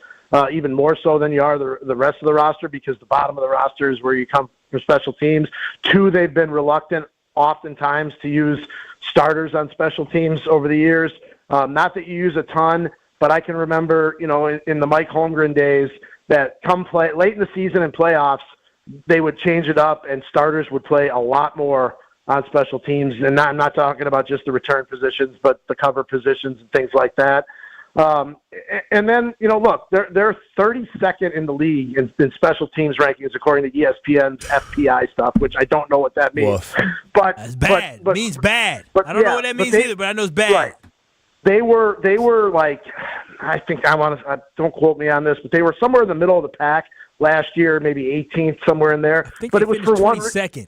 even more so than you are the rest of the roster, because the bottom of the roster is where you come for special teams. Two, they've been reluctant oftentimes to use starters on special teams over the years. Not that you use a ton, but I can remember, in the Mike Holmgren days, that come play late in the season and playoffs, they would change it up and starters would play a lot more on special teams. And I'm not talking about just the return positions, but the cover positions and things like that. And then, look, they're 32nd in the league in special teams rankings according to ESPN's FPI stuff, which I don't know what that means. But that's bad. It means bad. I don't know what that means either, but I know it's bad. Right. They were like, I think don't quote me on this, but they were somewhere in the middle of the pack last year, maybe 18th, somewhere in there. But it was for 22nd.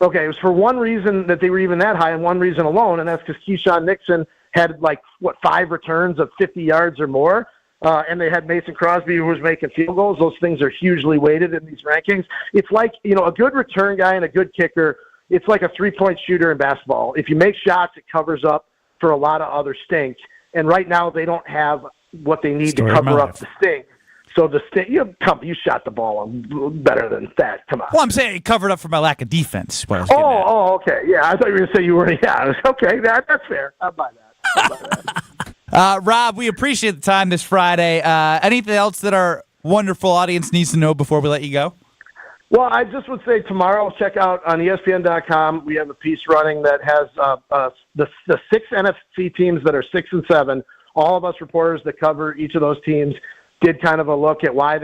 Okay, it was for one reason that they were even that high, and one reason alone, and that's because Keyshawn Nixon had 5 returns of 50 yards or more, and they had Mason Crosby who was making field goals. Those things are hugely weighted in these rankings. It's like, a good return guy and a good kicker, it's like a three-point shooter in basketball. If you make shots, it covers up for a lot of other stink, and right now they don't have what they need to cover up the stink. So you shot the ball better than that. Come on. Well, I'm saying it covered up for my lack of defense. Okay. Yeah, I thought you were going to say you were. Yeah, okay. That's fair. I'll buy that. Rob, we appreciate the time this Friday. Anything else that our wonderful audience needs to know before we let you go? Well, I just would say tomorrow, check out on ESPN.com. We have a piece running that has the 6 NFC teams that are 6 and 7. All of us reporters that cover each of those teams did kind of a look at why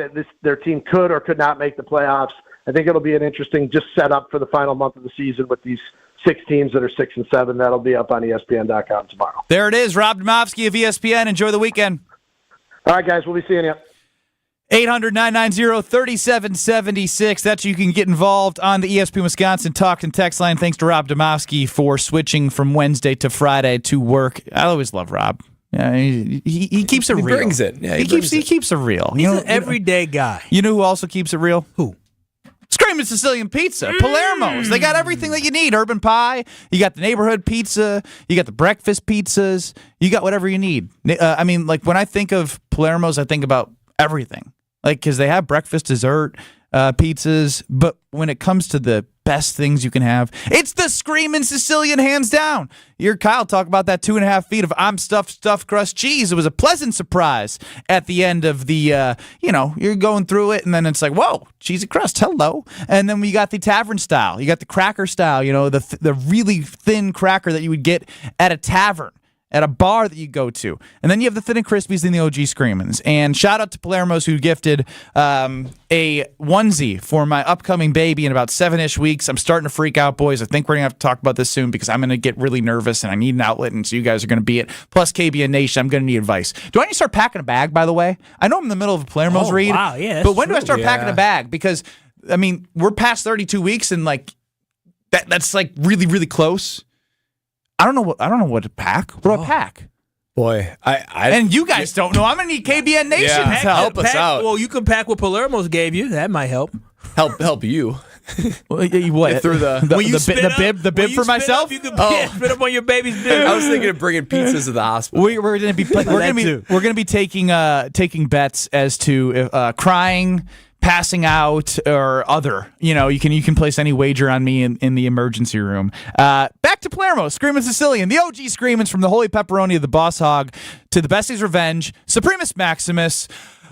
their team could or could not make the playoffs. I think it'll be an interesting just setup for the final month of the season with these 6 teams that are 6 and 7. That'll be up on ESPN.com tomorrow. There it is. Rob Demovsky of ESPN. Enjoy the weekend. All right, guys. We'll be seeing you. 800-990-3776. That's you can get involved on the ESPN Wisconsin talk and text line. Thanks to Rob Demovsky for switching from Wednesday to Friday to work. I always love Rob. Yeah, he keeps it real. He brings it. Yeah, he keeps it real. He's an everyday guy. You know who also keeps it real? Who? Screaming Sicilian Pizza. Palermo's. They got everything that you need. Urban pie. You got the neighborhood pizza. You got the breakfast pizzas. You got whatever you need. When I think of Palermo's, I think about everything. Because they have breakfast, dessert, pizzas. But when it comes to the best things you can have, it's the Screamin' Sicilian, hands down. You heard Kyle talk about that 2.5 feet of I'm stuffed crust cheese. It was a pleasant surprise at the end of the, you're going through it, and then it's like, whoa, cheesy crust, hello. And then we got the tavern style. You got the cracker style, the really thin cracker that you would get at a tavern, at a bar that you go to. And then you have the Thin and Crispies and the OG Screamins. And shout out to Palermo's, who gifted a onesie for my upcoming baby in about 7-ish weeks. I'm starting to freak out, boys. I think we're going to have to talk about this soon because I'm going to get really nervous and I need an outlet, and so you guys are going to be it. Plus KBN Nation, I'm going to need advice. Do I need to start packing a bag, by the way? I know I'm in the middle of a Palermo's read. Wow, yeah, but when do I start packing a bag? Because, we're past 32 weeks and, that's, really, really close. I don't know what to pack. What do I pack? Boy, I and you guys don't know. I'm gonna need KBN Nation's help. Help us out. Well, you can pack what Palermo's gave you. That might help. Help you. What? Through the bib for myself? You can spit up on your baby's bib. I was thinking of bringing pizzas to the hospital. We're going to be taking bets as to crying, passing out, or other. You can place any wager on me in the emergency room. Back to Palermo, Screamin' Sicilian, the OG Screamins, from the Holy Pepperoni of the Boss Hog to the Bestie's Revenge, Supremus Maximus,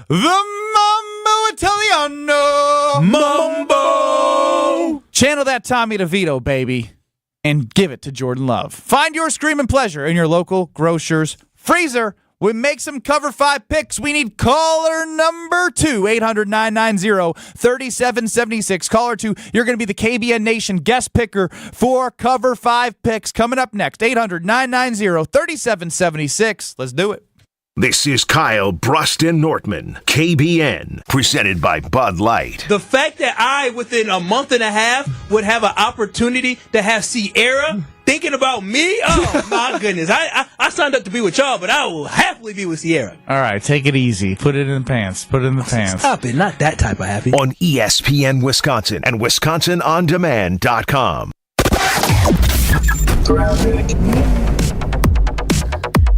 the Mambo Italiano. Mambo! Channel that Tommy DeVito, baby, and give it to Jordan Love. Find your screaming pleasure in your local grocer's freezer. We make some cover 5 picks. We need caller number 2, 800-990-3776. Caller 2, you're going to be the KBN Nation guest picker for cover 5 picks. Coming up next, 800-990-3776. Let's do it. This is Kyle, Brust, and Nortman, KBN, presented by Bud Light. The fact that I, within a month and a half, would have an opportunity to have Sierra thinking about me, oh, my goodness. I signed up to be with y'all, but I will happily be with Sierra. All right, take it easy. Put it in the pants. Stop it. Not that type of happy. On ESPN Wisconsin and WisconsinOnDemand.com.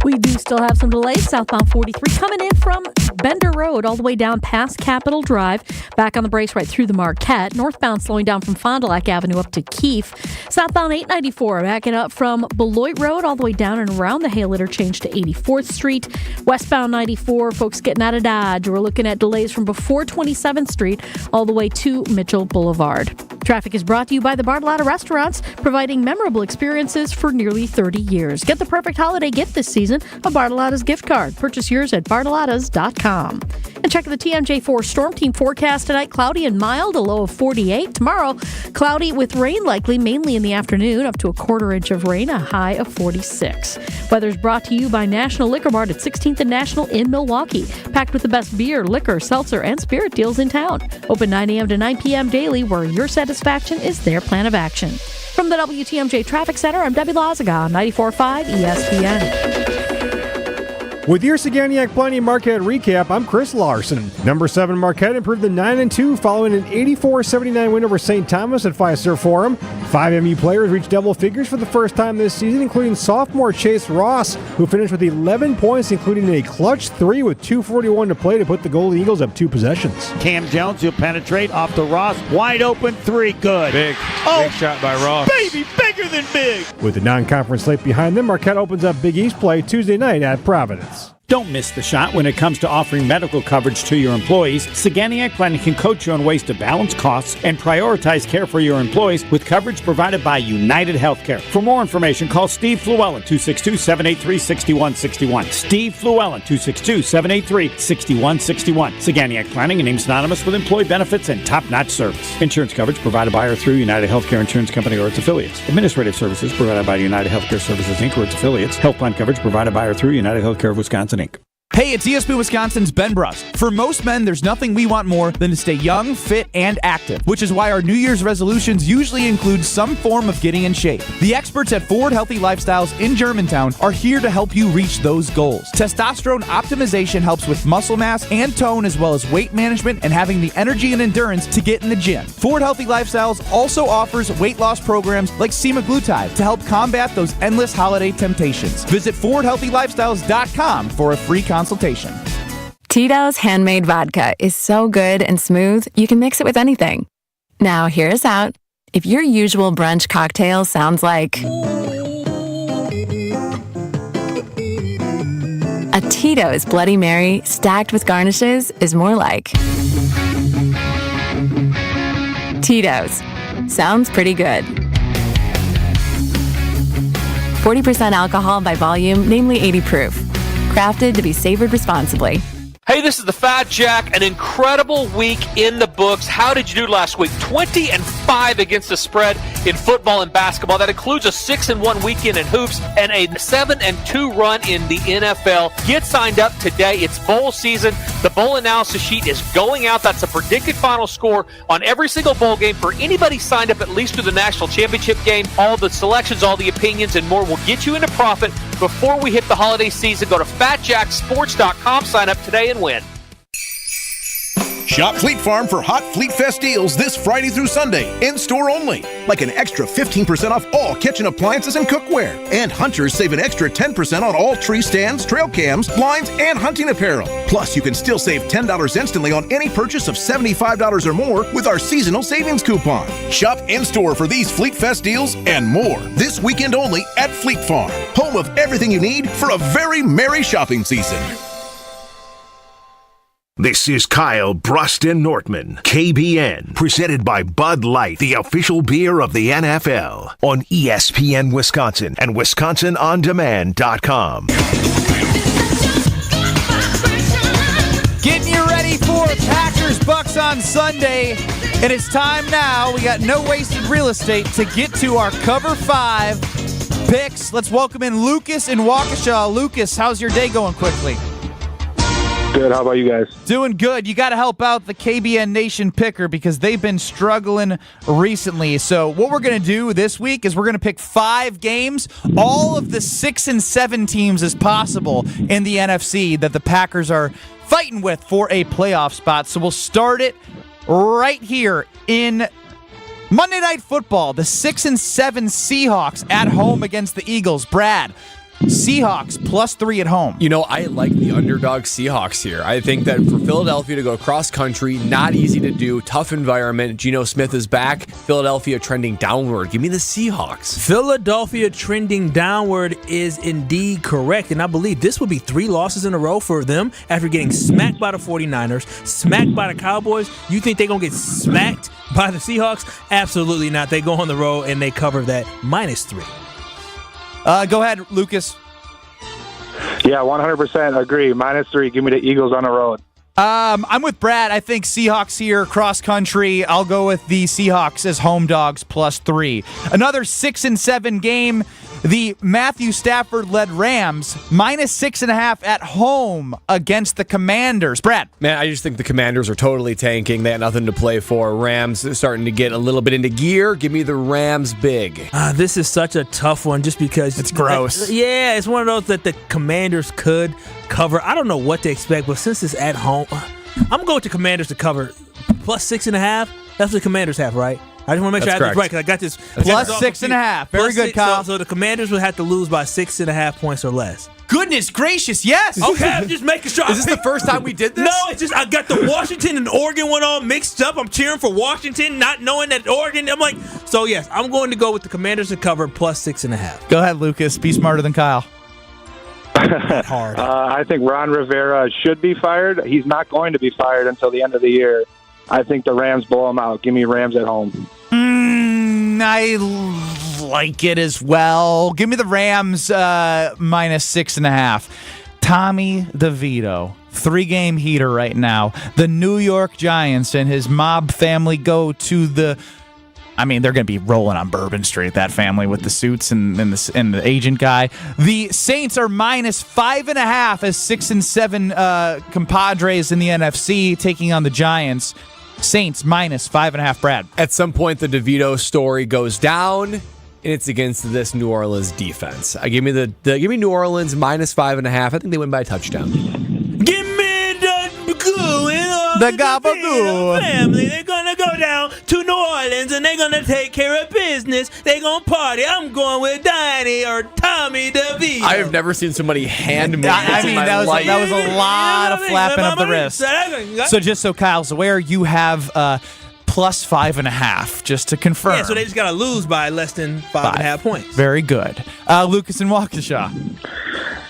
We do still have some delays. Southbound 43 coming in from Bender Road all the way down past Capitol Drive. Back on the brakes right through the Marquette. Northbound slowing down from Fond du Lac Avenue up to Keefe. Southbound 894 backing up from Beloit Road all the way down and around the Hale interchange to 84th Street. Westbound 94, folks getting out of Dodge. We're looking at delays from before 27th Street all the way to Mitchell Boulevard. Traffic is brought to you by the Bartolotta Restaurants, providing memorable experiences for nearly 30 years. Get the perfect holiday gift this season, a Bartolotta's gift card. Purchase yours at bartolottas.com. And check the TMJ4 Storm Team forecast tonight. Cloudy and mild, a low of 48. Tomorrow, cloudy with rain likely, mainly in the afternoon, up to a quarter inch of rain, a high of 46. Weather's brought to you by National Liquor Mart at 16th and National in Milwaukee. Packed with the best beer, liquor, seltzer, and spirit deals in town. Open 9 a.m. to 9 p.m. daily, where your satisfaction is their plan of action. From the WTMJ Traffic Center, I'm Debbie Lazaga on 94.5 ESPN. With your Saganiac Planning Marquette recap, I'm Chris Larson. Number 7 Marquette improved to 9-2 following an 84-79 win over St. Thomas at Fiserv Forum. 5 MU players reached double figures for the first time this season, including sophomore Chase Ross, who finished with 11 points, including a clutch 3 with 2:41 to play to put the Golden Eagles up 2 possessions. Cam Jones, he'll penetrate off to Ross. Wide open 3, good. Big shot by Ross. Baby, bigger than big. With the non-conference slate behind them, Marquette opens up Big East play Tuesday night at Providence. Don't miss the shot when it comes to offering medical coverage to your employees. Saganiac Planning can coach you on ways to balance costs and prioritize care for your employees with coverage provided by United Healthcare. For more information, call Steve Fluellen, 262-783-6161. Steve Fluellen, 262-783-6161. Saganiac Planning, a name synonymous with employee benefits and top-notch service. Insurance coverage provided by or through United Healthcare Insurance Company or its affiliates. Administrative services provided by United Healthcare Services, Inc. or its affiliates. Health plan coverage provided by or through United Healthcare of Wisconsin, Inc. Hey, it's ESPN Wisconsin's Ben Brust. For most men, there's nothing we want more than to stay young, fit, and active, which is why our New Year's resolutions usually include some form of getting in shape. The experts at Forward Healthy Lifestyles in Germantown are here to help you reach those goals. Testosterone optimization helps with muscle mass and tone, as well as weight management and having the energy and endurance to get in the gym. Forward Healthy Lifestyles also offers weight loss programs like semaglutide to help combat those endless holiday temptations. Visit forwardhealthylifestyles.com for a free consultation. Tito's handmade vodka is so good and smooth, you can mix it with anything. Now, hear us out. If your usual brunch cocktail sounds like a Tito's Bloody Mary stacked with garnishes is more like Tito's. Sounds pretty good. 40% alcohol by volume, namely 80 proof. Crafted to be savored responsibly. Hey, this is the Fat Jack. An incredible week in the books. How did you do last week? 20-5 against the spread in football and basketball. That includes a 6-1 weekend in hoops and a 7-2 run in the NFL. Get signed up today. It's bowl season. The bowl analysis sheet is going out. That's a predicted final score on every single bowl game for anybody signed up at least through the national championship game. All the selections, all the opinions, and more will get you into profit before we hit the holiday season. Go to FatJackSports.com. Sign up today and win. Shop Fleet Farm for hot Fleet Fest deals this Friday through Sunday, in-store only. Like an extra 15% off all kitchen appliances and cookware. And hunters save an extra 10% on all tree stands, trail cams, blinds, and hunting apparel. Plus, you can still save $10 instantly on any purchase of $75 or more with our seasonal savings coupon. Shop in-store for these Fleet Fest deals and more this weekend only at Fleet Farm, home of everything you need for a very merry shopping season. This is Kyle, Brust, and Nortman, KBN, presented by Bud Light, the official beer of the NFL, on ESPN Wisconsin and WisconsinOnDemand.com. Getting you ready for Packers-Bucks on Sunday. And it's time now. We got no wasted real estate to get to our Cover 5 picks. Let's welcome in Lucas in Waukesha. Lucas, how's your day going quickly? Good. How about you guys? Doing good. You got to help out the KBN Nation picker because they've been struggling recently. So what we're going to do this week is we're going to pick 5 games, all of the 6 and 7 teams as possible in the NFC that the Packers are fighting with for a playoff spot. So we'll start it right here in Monday Night Football. The 6 and 7 Seahawks at home against the Eagles. Brad, Seahawks +3 at home. You know, I like the underdog Seahawks here. I think that for Philadelphia to go cross country, not easy to do, tough environment. Geno Smith is back. Philadelphia trending downward. Give me the Seahawks. Philadelphia trending downward is indeed correct, and I believe this would be 3 losses in a row for them after getting smacked by the 49ers, smacked by the Cowboys. You think they're going to get smacked by the Seahawks? Absolutely not. They go on the road and they cover that -3. Go ahead, Lucas. Yeah, 100% agree. -3. Give me the Eagles on the road. I'm with Brad. I think Seahawks here, cross country. I'll go with the Seahawks as home dogs +3. Another 6 and 7 game. The Matthew Stafford-led Rams -6.5 at home against the Commanders. Brad. Man, I just think the Commanders are totally tanking. They had nothing to play for. Rams starting to get a little bit into gear. Give me the Rams big. This is such a tough one just because it's gross. Yeah, it's one of those that the Commanders could cover. I don't know what to expect, but since it's at home, I'm going with the Commanders to cover +6.5. That's what the Commanders have, right? I just want to make sure I have this right because I got this. +6.5. Very good, Kyle. So the Commanders would have to lose by 6.5 points or less. Goodness gracious, yes. Okay, I'm just making sure. Is this the first time we did this? No, it's just I got the Washington and Oregon one all mixed up. I'm cheering for Washington, not knowing that Oregon. I'm like, so yes, I'm going to go with the Commanders to cover +6.5. Go ahead, Lucas. Be smarter than Kyle. Hard. I think Ron Rivera should be fired. He's not going to be fired until the end of the year. I think the Rams blow him out. Give me Rams at home. I like it as well. Give me the Rams -6.5. Tommy DeVito, 3-game heater right now. The New York Giants and his mob family go to the... I mean, they're going to be rolling on Bourbon Street, that family with the suits and the agent guy. The Saints are -5.5 as 6 and 7 compadres in the NFC taking on the Giants. Saints -5.5, Brad. At some point, the DeVito story goes down, and it's against this New Orleans defense. Give me New Orleans -5.5. I think they win by a touchdown. Give me the Gabagool family. They're gonna go down to New Orleans and they're gonna take care of business. They're gonna party. I'm going with Donnie or Tommy DeVito. I have never seen somebody hand move. I mean, that was a lot of flapping of the wrist. So just so Kyle's aware, you have +5.5, just to confirm. Yeah, so they just got to lose by less than 5.5 points. Very good. Lucas and Waukesha.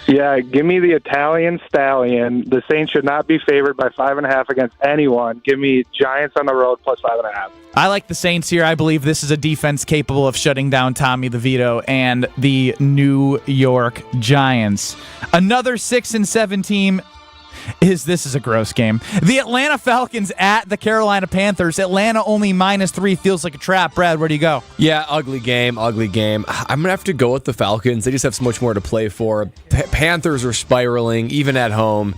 Yeah, give me the Italian Stallion. The Saints should not be favored by 5.5 against anyone. Give me Giants on the road +5.5. I like the Saints here. I believe this is a defense capable of shutting down Tommy DeVito and the New York Giants. Another 6 and 7 team. This is a gross game. The Atlanta Falcons at the Carolina Panthers. Atlanta only -3 feels like a trap. Brad, where do you go? Yeah, ugly game. I'm going to have to go with the Falcons. They just have so much more to play for. Panthers are spiraling, even at home.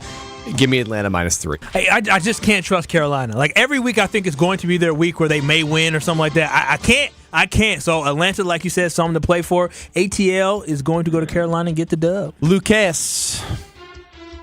Give me Atlanta -3. Hey, I just can't trust Carolina. Like, every week I think it's going to be their week where they may win or something like that. I can't. So Atlanta, like you said, something to play for. ATL is going to go to Carolina and get the dub. Lucas.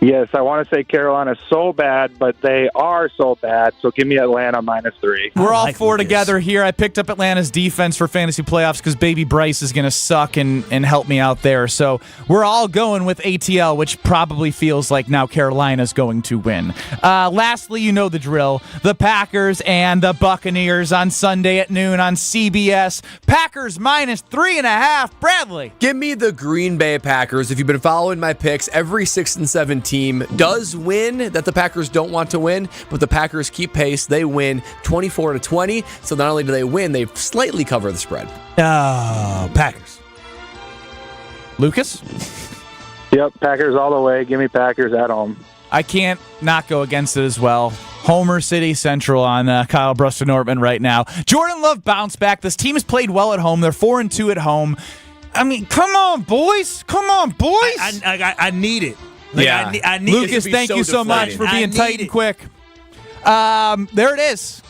Yes, I want to say Carolina's so bad, but they are so bad. So give me Atlanta -3. We're all four together here. I picked up Atlanta's defense for fantasy playoffs because Baby Bryce is going to suck and help me out there. So we're all going with ATL, which probably feels like now Carolina's going to win. Lastly, you know the drill. The Packers and the Buccaneers on Sunday at noon on CBS. Packers -3.5. Bradley. Give me the Green Bay Packers. If you've been following my picks, every 6 and 7 team does win that the Packers don't want to win, but the Packers keep pace. They win 24-20. So not only do they win, they slightly cover the spread. Packers. Lucas? Yep, Packers all the way. Give me Packers at home. I can't not go against it as well. Homer City Central on Kyle Brust and Nortman right now. Jordan Love bounced back. This team has played well at home. They're 4-2 at home. I mean, come on, boys. I need it. I need Lucas, thank you so much for being tight and quick. There it is.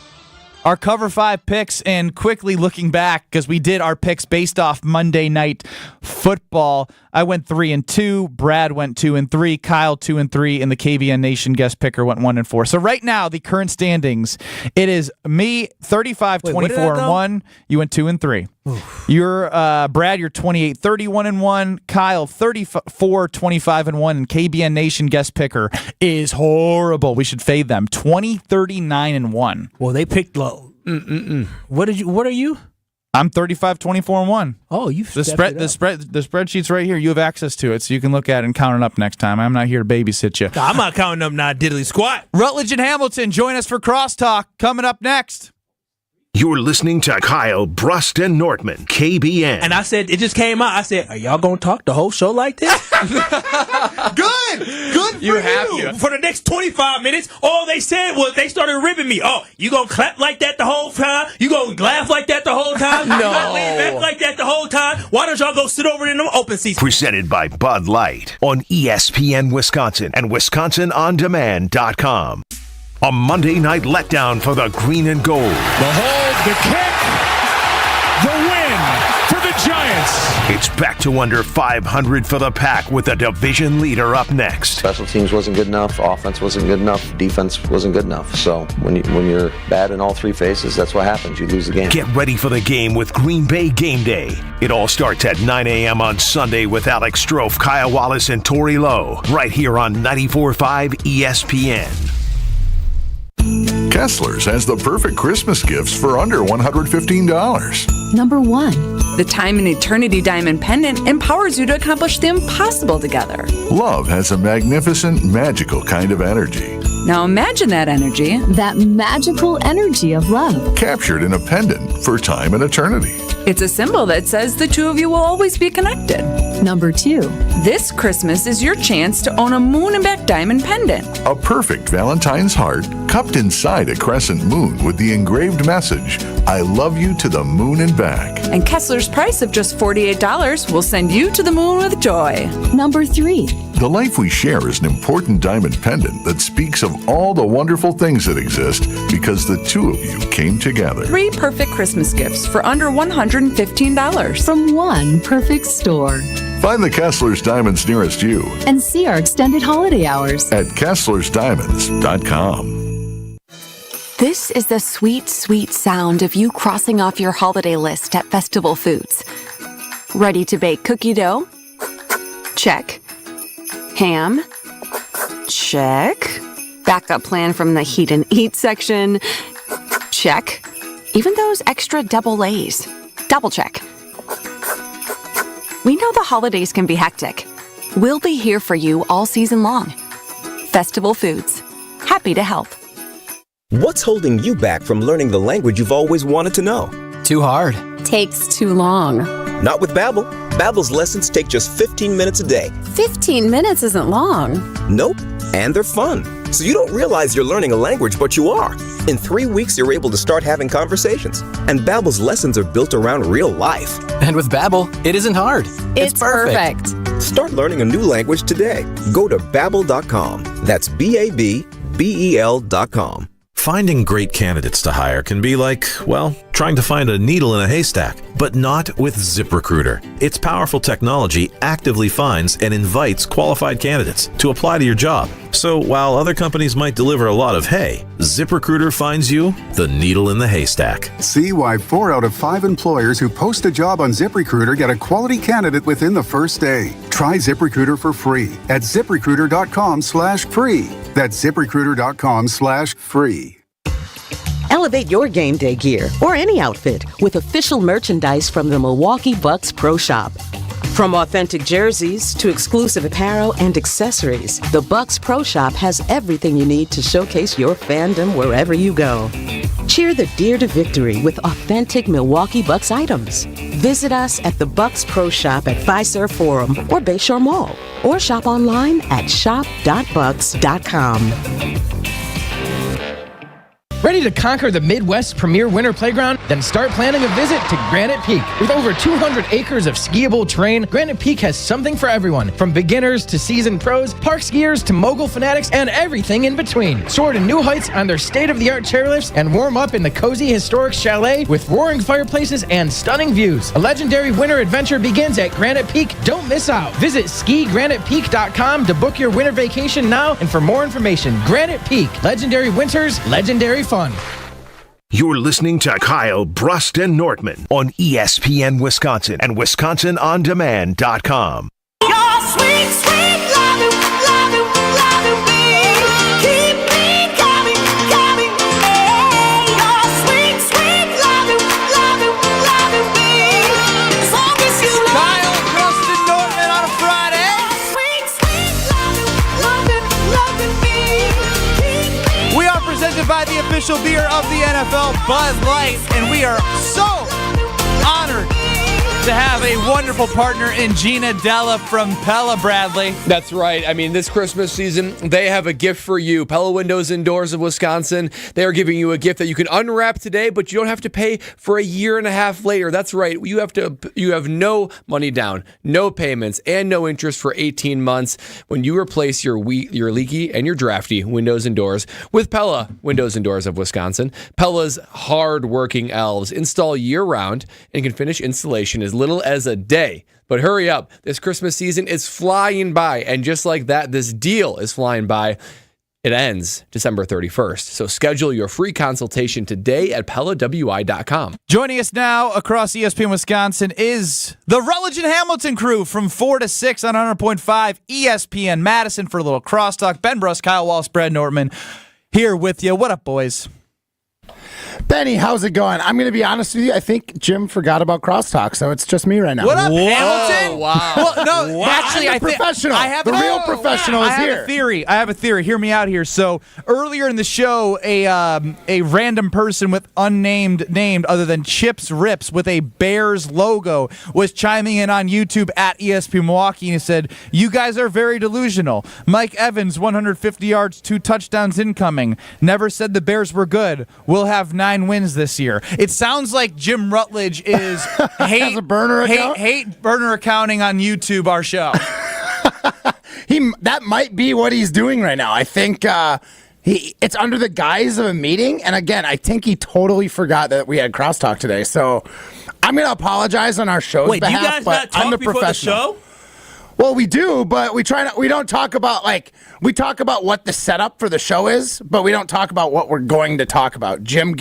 Our Cover 5 picks, and quickly looking back, because we did our picks based off Monday Night Football. I went 3-2. Brad went 2-3. Kyle 2-3, and the KVN Nation guest picker went 1-4. So right now, the current standings, it is me 35-24-1. You went 2-3. You're Brad. You're 28-31-1. Kyle 34-25-1, and KBN Nation guest picker is horrible. We should fade them 20-39-1. Well, they picked low. What are you? I'm 35-24-1. Oh, you the spreadsheet's right here. You have access to it, so you can look at it and count it up next time. I'm not here to babysit you. I'm not counting up now, diddly squat. Rutledge and Hamilton, join us for Crosstalk coming up next. You're listening to Kyle, Brust, and Nortman, KBN. And I said, it just came out. I said, are y'all going to talk the whole show like this? Good for you. For the next 25 minutes, all they said was they started ribbing me. Oh, you going to clap like that the whole time? You going to laugh like that the whole time? No. You going to lay back like that the whole time? Why don't y'all go sit over in them open seats? Presented by Bud Light on ESPN Wisconsin and WisconsinOnDemand.com. A Monday night letdown for the green and gold. The hold, the kick, the win for the Giants. It's back to under 500 for the Pack with the division leader up next. Special teams wasn't good enough. Offense wasn't good enough. Defense wasn't good enough. So when you're bad in all three phases, that's what happens. You lose the game. Get ready for the game with Green Bay Game Day. It all starts at 9 a.m. on Sunday with Alex Strofe, Kyle Wallace, and Tori Lowe. Right here on 94.5 ESPN. Kessler's has the perfect Christmas gifts for under $115. Number 1. The Time and Eternity Diamond Pendant empowers you to accomplish the impossible together. Love has a magnificent, magical kind of energy. Now imagine that energy. That magical energy of love. Captured in a pendant for time and eternity. It's a symbol that says the two of you will always be connected. Number 2. This Christmas is your chance to own a moon and back diamond pendant. A perfect Valentine's heart cupped inside a crescent moon with the engraved message, I love you to the moon and back. And Kessler's price of just $48 will send you to the moon with joy. Number 3. The life we share is an important diamond pendant that speaks of all the wonderful things that exist because the two of you came together. 3 perfect Christmas gifts for under $115 from one perfect store. Find the Kessler's Diamonds nearest you And see our extended holiday hours at Kessler'sDiamonds.com. This is the sweet, sweet sound of you crossing off your holiday list at Festival Foods. Ready to bake cookie dough? Check. Ham? Check. Backup plan from the heat and eat section? Check. Even those extra double A's? Double check. We know the holidays can be hectic. We'll be here for you all season long. Festival Foods. Happy to help. What's holding you back from learning the language you've always wanted to know? Too hard. Takes too long. Not with Babbel. Babbel's lessons take just 15 minutes a day. 15 minutes isn't long. Nope. And they're fun. So you don't realize you're learning a language, but you are. In 3 weeks, you're able to start having conversations. And Babbel's lessons are built around real life. And with Babbel, it isn't hard. It's perfect. Start learning a new language today. Go to Babbel.com. That's Babbel.com. Finding great candidates to hire can be like, well, trying to find a needle in a haystack, but not with ZipRecruiter. Its powerful technology actively finds and invites qualified candidates to apply to your job. So while other companies might deliver a lot of hay, ZipRecruiter finds you the needle in the haystack. See why 4 out of 5 employers who post a job on ZipRecruiter get a quality candidate within the first day. Try ZipRecruiter for free at ZipRecruiter.com/free. That's ZipRecruiter.com/free. Elevate your game day gear or any outfit with official merchandise from the Milwaukee Bucks Pro Shop. From authentic jerseys to exclusive apparel and accessories, the Bucks Pro Shop has everything you need to showcase your fandom wherever you go. Cheer the Deer to victory with authentic Milwaukee Bucks items. Visit us at the Bucks Pro Shop at Fiserv Forum or Bayshore Mall, or shop online at shop.bucks.com. Ready to conquer the Midwest's premier winter playground? Then start planning a visit to Granite Peak. With over 200 acres of skiable terrain, Granite Peak has something for everyone, from beginners to seasoned pros, park skiers to mogul fanatics, and everything in between. Soar to new heights on their state-of-the-art chairlifts and warm up in the cozy historic chalet with roaring fireplaces and stunning views. A legendary winter adventure begins at Granite Peak. Don't miss out. Visit skigranitepeak.com to book your winter vacation now, and for more information, Granite Peak. Legendary winters, legendary fun. You're listening to Kyle, Brust, and Nortman on ESPN Wisconsin and WisconsinOnDemand.com. Your sweet, sweet loving, loving, loving me. Keep me coming, coming. Hey, your sweet, sweet loving, loving, loving me. As long as you love Kyle, Brust, and Nortman on a Friday. Sweet, sweet loving, loving me. We are presented by the official beer of the NFL, Bud Light, and we are so honored to have a wonderful partner in Gina Della from Pella, Bradley. That's right. I mean, this Christmas season, they have a gift for you. Pella Windows and Doors of Wisconsin. They are giving you a gift that you can unwrap today, but you don't have to pay for a year and a half later. That's right. You have no money down, no payments, and no interest for 18 months when you replace your leaky and your drafty windows and doors with Pella Windows and Doors of Wisconsin. Pella's hard-working elves install year-round and can finish installation as little as a day. But hurry up. This Christmas season is flying by. And just like that, this deal is flying by. It ends December 31st. So schedule your free consultation today at PellaWI.com. Joining us now across ESPN Wisconsin is the Rutledge and Hamilton crew from 4 to 6 on 100.5 ESPN Madison for a little crosstalk. Ben Brust, Kyle Wallace, Brad Nortman here with you. What up, boys? Benny, how's it going? I'm going to be honest with you. I think Jim forgot about crosstalk, so it's just me right now. What up, Hamilton? Wow. Well, no, Wow. actually, I'm the professional. The real professional is here. I have a theory. Hear me out here. So earlier in the show, a random person with unnamed named other than Chips Rips with a Bears logo was chiming in on YouTube at ESP Milwaukee and said, "You guys are very delusional. Mike Evans, 150 yards, 2 touchdowns incoming. Never said the Bears were good. We'll have 9 wins this year." It sounds like Jim Rutledge is hate burner accounting on YouTube our show. That might be what he's doing right now. I think it's under the guise of a meeting, and again, I think he totally forgot that we had crosstalk today. So I'm going to apologize on our show's behalf. Wait, you guys but not talk I'm the before professional. the show? Well, we do, but we don't talk about we talk about what the setup for the show is, but we don't talk about what we're going to talk about. Jim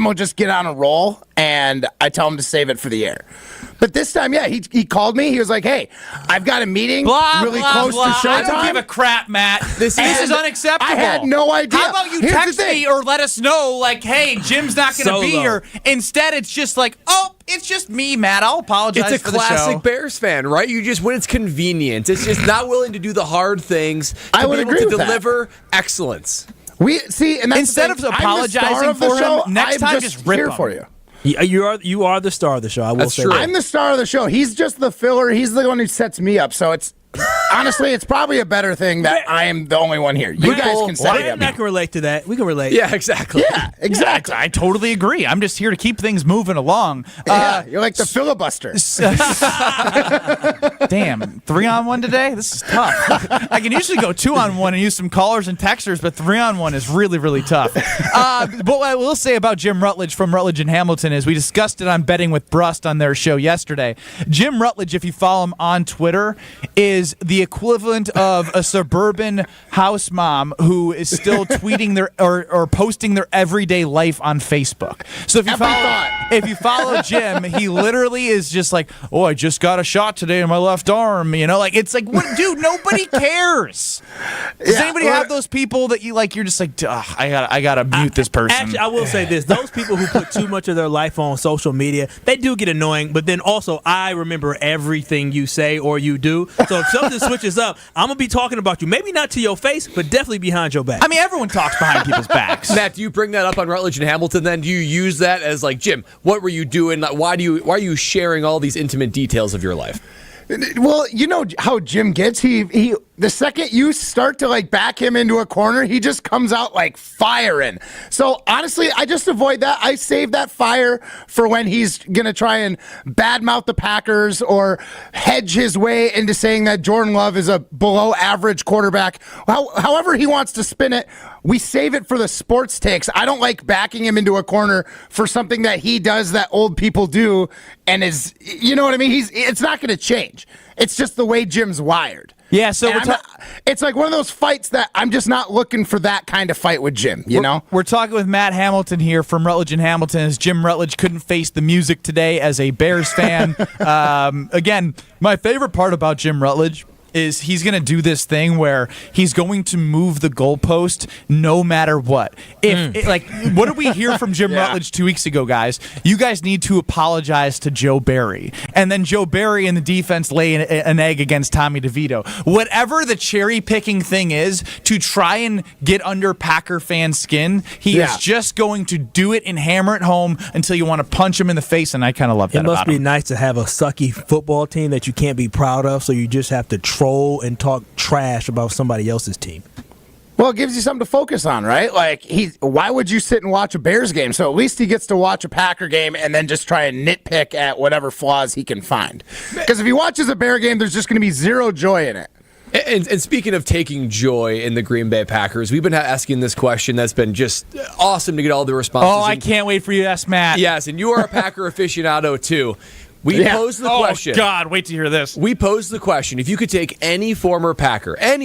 will just get on a roll, and I tell him to save it for the air. But this time, yeah, he called me. He was like, "Hey, I've got a meeting really close to showtime." I don't give a crap, Matt. This is unacceptable. I had no idea. How about you text me or let us know, like, "Hey, Jim's not going to be here." Instead, it's just like, "Oh, it's just me, Matt. I'll apologize It's a for the show." classic Bears fan, right? You just, when it's convenient, it's just not willing to do the hard things I to would be able agree to with that. deliver excellence. We see, and that's Instead the of thing. apologizing for him, next time just rip here him. for you. You are the star of the show. I will say that. I'm the star of the show. He's just the filler. He's the one who sets me up. So honestly, it's probably a better thing that I am the only one here. You guys can say Brandon, I can relate to that. We can relate. Yeah, exactly. Yeah, exactly. I totally agree. I'm just here to keep things moving along. You're like the filibuster. Damn, 3-on-1 today? This is tough. I can usually go 2-on-1 and use some callers and texters, but 3-on-1 is really, really tough. But what I will say about Jim Rutledge from Rutledge and Hamilton is we discussed it on Betting with Brust on their show yesterday. Jim Rutledge, if you follow him on Twitter, is the equivalent of a suburban house mom who is still tweeting their or posting their everyday life on Facebook. So if you follow Jim, he literally is just like, oh, I just got a shot today in my left arm. You know, like it's like, what, dude? Nobody cares. Does anybody have those people that you like? You're just like, I gotta mute this person. Actually, I will say this: those people who put too much of their life on social media, they do get annoying. But then also, I remember everything you say or you do. So if something switches up, I'm gonna be talking about you. Maybe not to your face, but definitely behind your back. I mean, everyone talks behind people's backs. Matt, do you bring that up on Rutledge and Hamilton? Then do you use that as like, Jim, what were you doing? Why are you sharing all these intimate details of your life? Well, you know how Jim gets. He the second you start to like back him into a corner, he just comes out like firing. So honestly, I just avoid that. I save that fire for when he's gonna try and badmouth the Packers or hedge his way into saying that Jordan Love is a below average quarterback. However he wants to spin it, we save it for the sports takes. I don't like backing him into a corner for something that he does that old people do and is, you know what I mean? It's not gonna change. It's just the way Jim's wired. Yeah, so it's like one of those fights that I'm just not looking for that kind of fight with Jim, you know? We're talking with Matt Hamilton here from Rutledge and Hamilton as Jim Rutledge couldn't face the music today as a Bears fan. Again, my favorite part about Jim Rutledge is he's going to do this thing where he's going to move the goalpost no matter what. What did we hear from Jim Rutledge 2 weeks ago, guys? You guys need to apologize to Joe Barry. And then Joe Barry and the defense lay an egg against Tommy DeVito. Whatever the cherry-picking thing is to try and get under Packer fans' skin, he is just going to do it and hammer it home until you want to punch him in the face, and I kind of love that It must about be him. nice to have a sucky football team that you can't be proud of, so you just have to troll and talk trash about somebody else's team. Well, it gives you something to focus on, right? Like, why would you sit and watch a Bears game? So at least he gets to watch a Packer game and then just try and nitpick at whatever flaws he can find. Because if he watches a Bear game, there's just going to be zero joy in it. And speaking of taking joy in the Green Bay Packers, we've been asking this question that's been just awesome to get all the responses. Oh, I can't wait for you to ask Matt. Yes, and you are a Packer aficionado, too. We posed the question. Oh, God, wait to hear this. We posed the question, if you could take any former Packer, and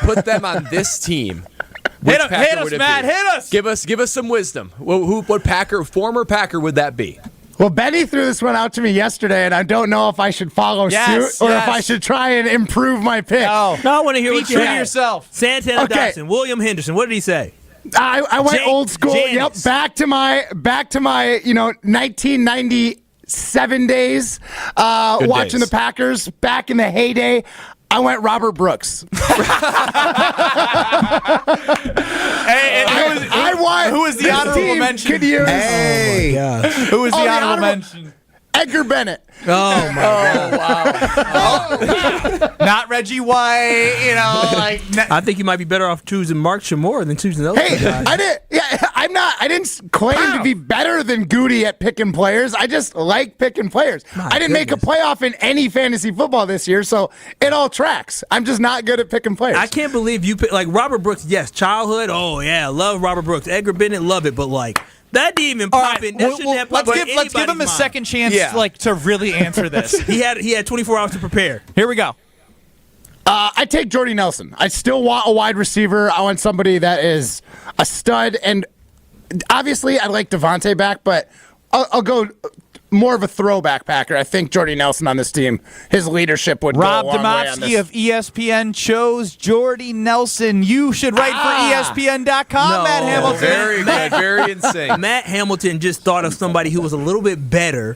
put them on this team, which hit Packer us, would it Matt, be? hit us! Give us some wisdom. What former Packer would that be? Well, Benny threw this one out to me yesterday, and I don't know if I should follow suit or if I should try and improve my pick. No, I want to hear Be what you true to had. yourself. Santana Okay. Dotson, William Henderson. What did he say? I went old school. Janis. Yep, back to my 1997 days watching the Packers back in the heyday. I went Robert Brooks. Who was the honorable mention? Could use. Hey. Oh, Who was the honorable mention? Edgar Bennett. Oh, my God. Not Reggie White, I think you might be better off choosing Mark Shamor than choosing those Hey, guys. I didn't claim to be better than Goody at picking players. I just like picking players. I didn't make a playoff in any fantasy football this year, so it all tracks. I'm just not good at picking players. I can't believe you pick, like Robert Brooks. Yes, childhood. Oh yeah, love Robert Brooks. Edgar Bennett, love it. But like that didn't even pop in. That shouldn't have popped Let's give him a second chance, to really answer this. He had 24 hours to prepare. Here we go. I take Jordy Nelson. I still want a wide receiver. I want somebody that is a stud. And obviously, I like Devontae back, but I'll go more of a throwback Packer. I think Jordy Nelson on this team, his leadership would Rob go a long way on Demovsky this. of ESPN chose Jordy Nelson. You should write for ESPN.com, Matt Hamilton. Very good. Very insane. Matt Hamilton just thought of somebody who was a little bit better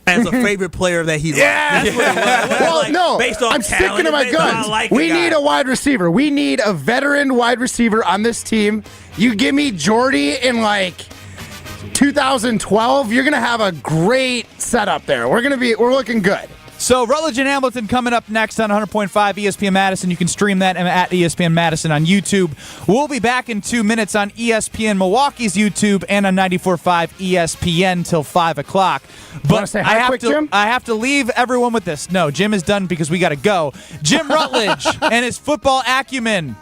as a favorite player that he liked. That's what it was. It wasn't Well, like no, based on I'm talent, sticking to my based on guns. I like We the guy. need a wide receiver. We need a veteran wide receiver on this team. You give me Jordy in 2012, you're gonna have a great setup there. We're looking good. So Rutledge and Hamilton coming up next on 100.5 ESPN Madison. You can stream that at ESPN Madison on YouTube. We'll be back in 2 minutes on ESPN Milwaukee's YouTube and on 94.5 ESPN till 5 o'clock. But say hi quick, Jim? I have to leave everyone with this. No, Jim is done because we got to go. Jim Rutledge and his football acumen.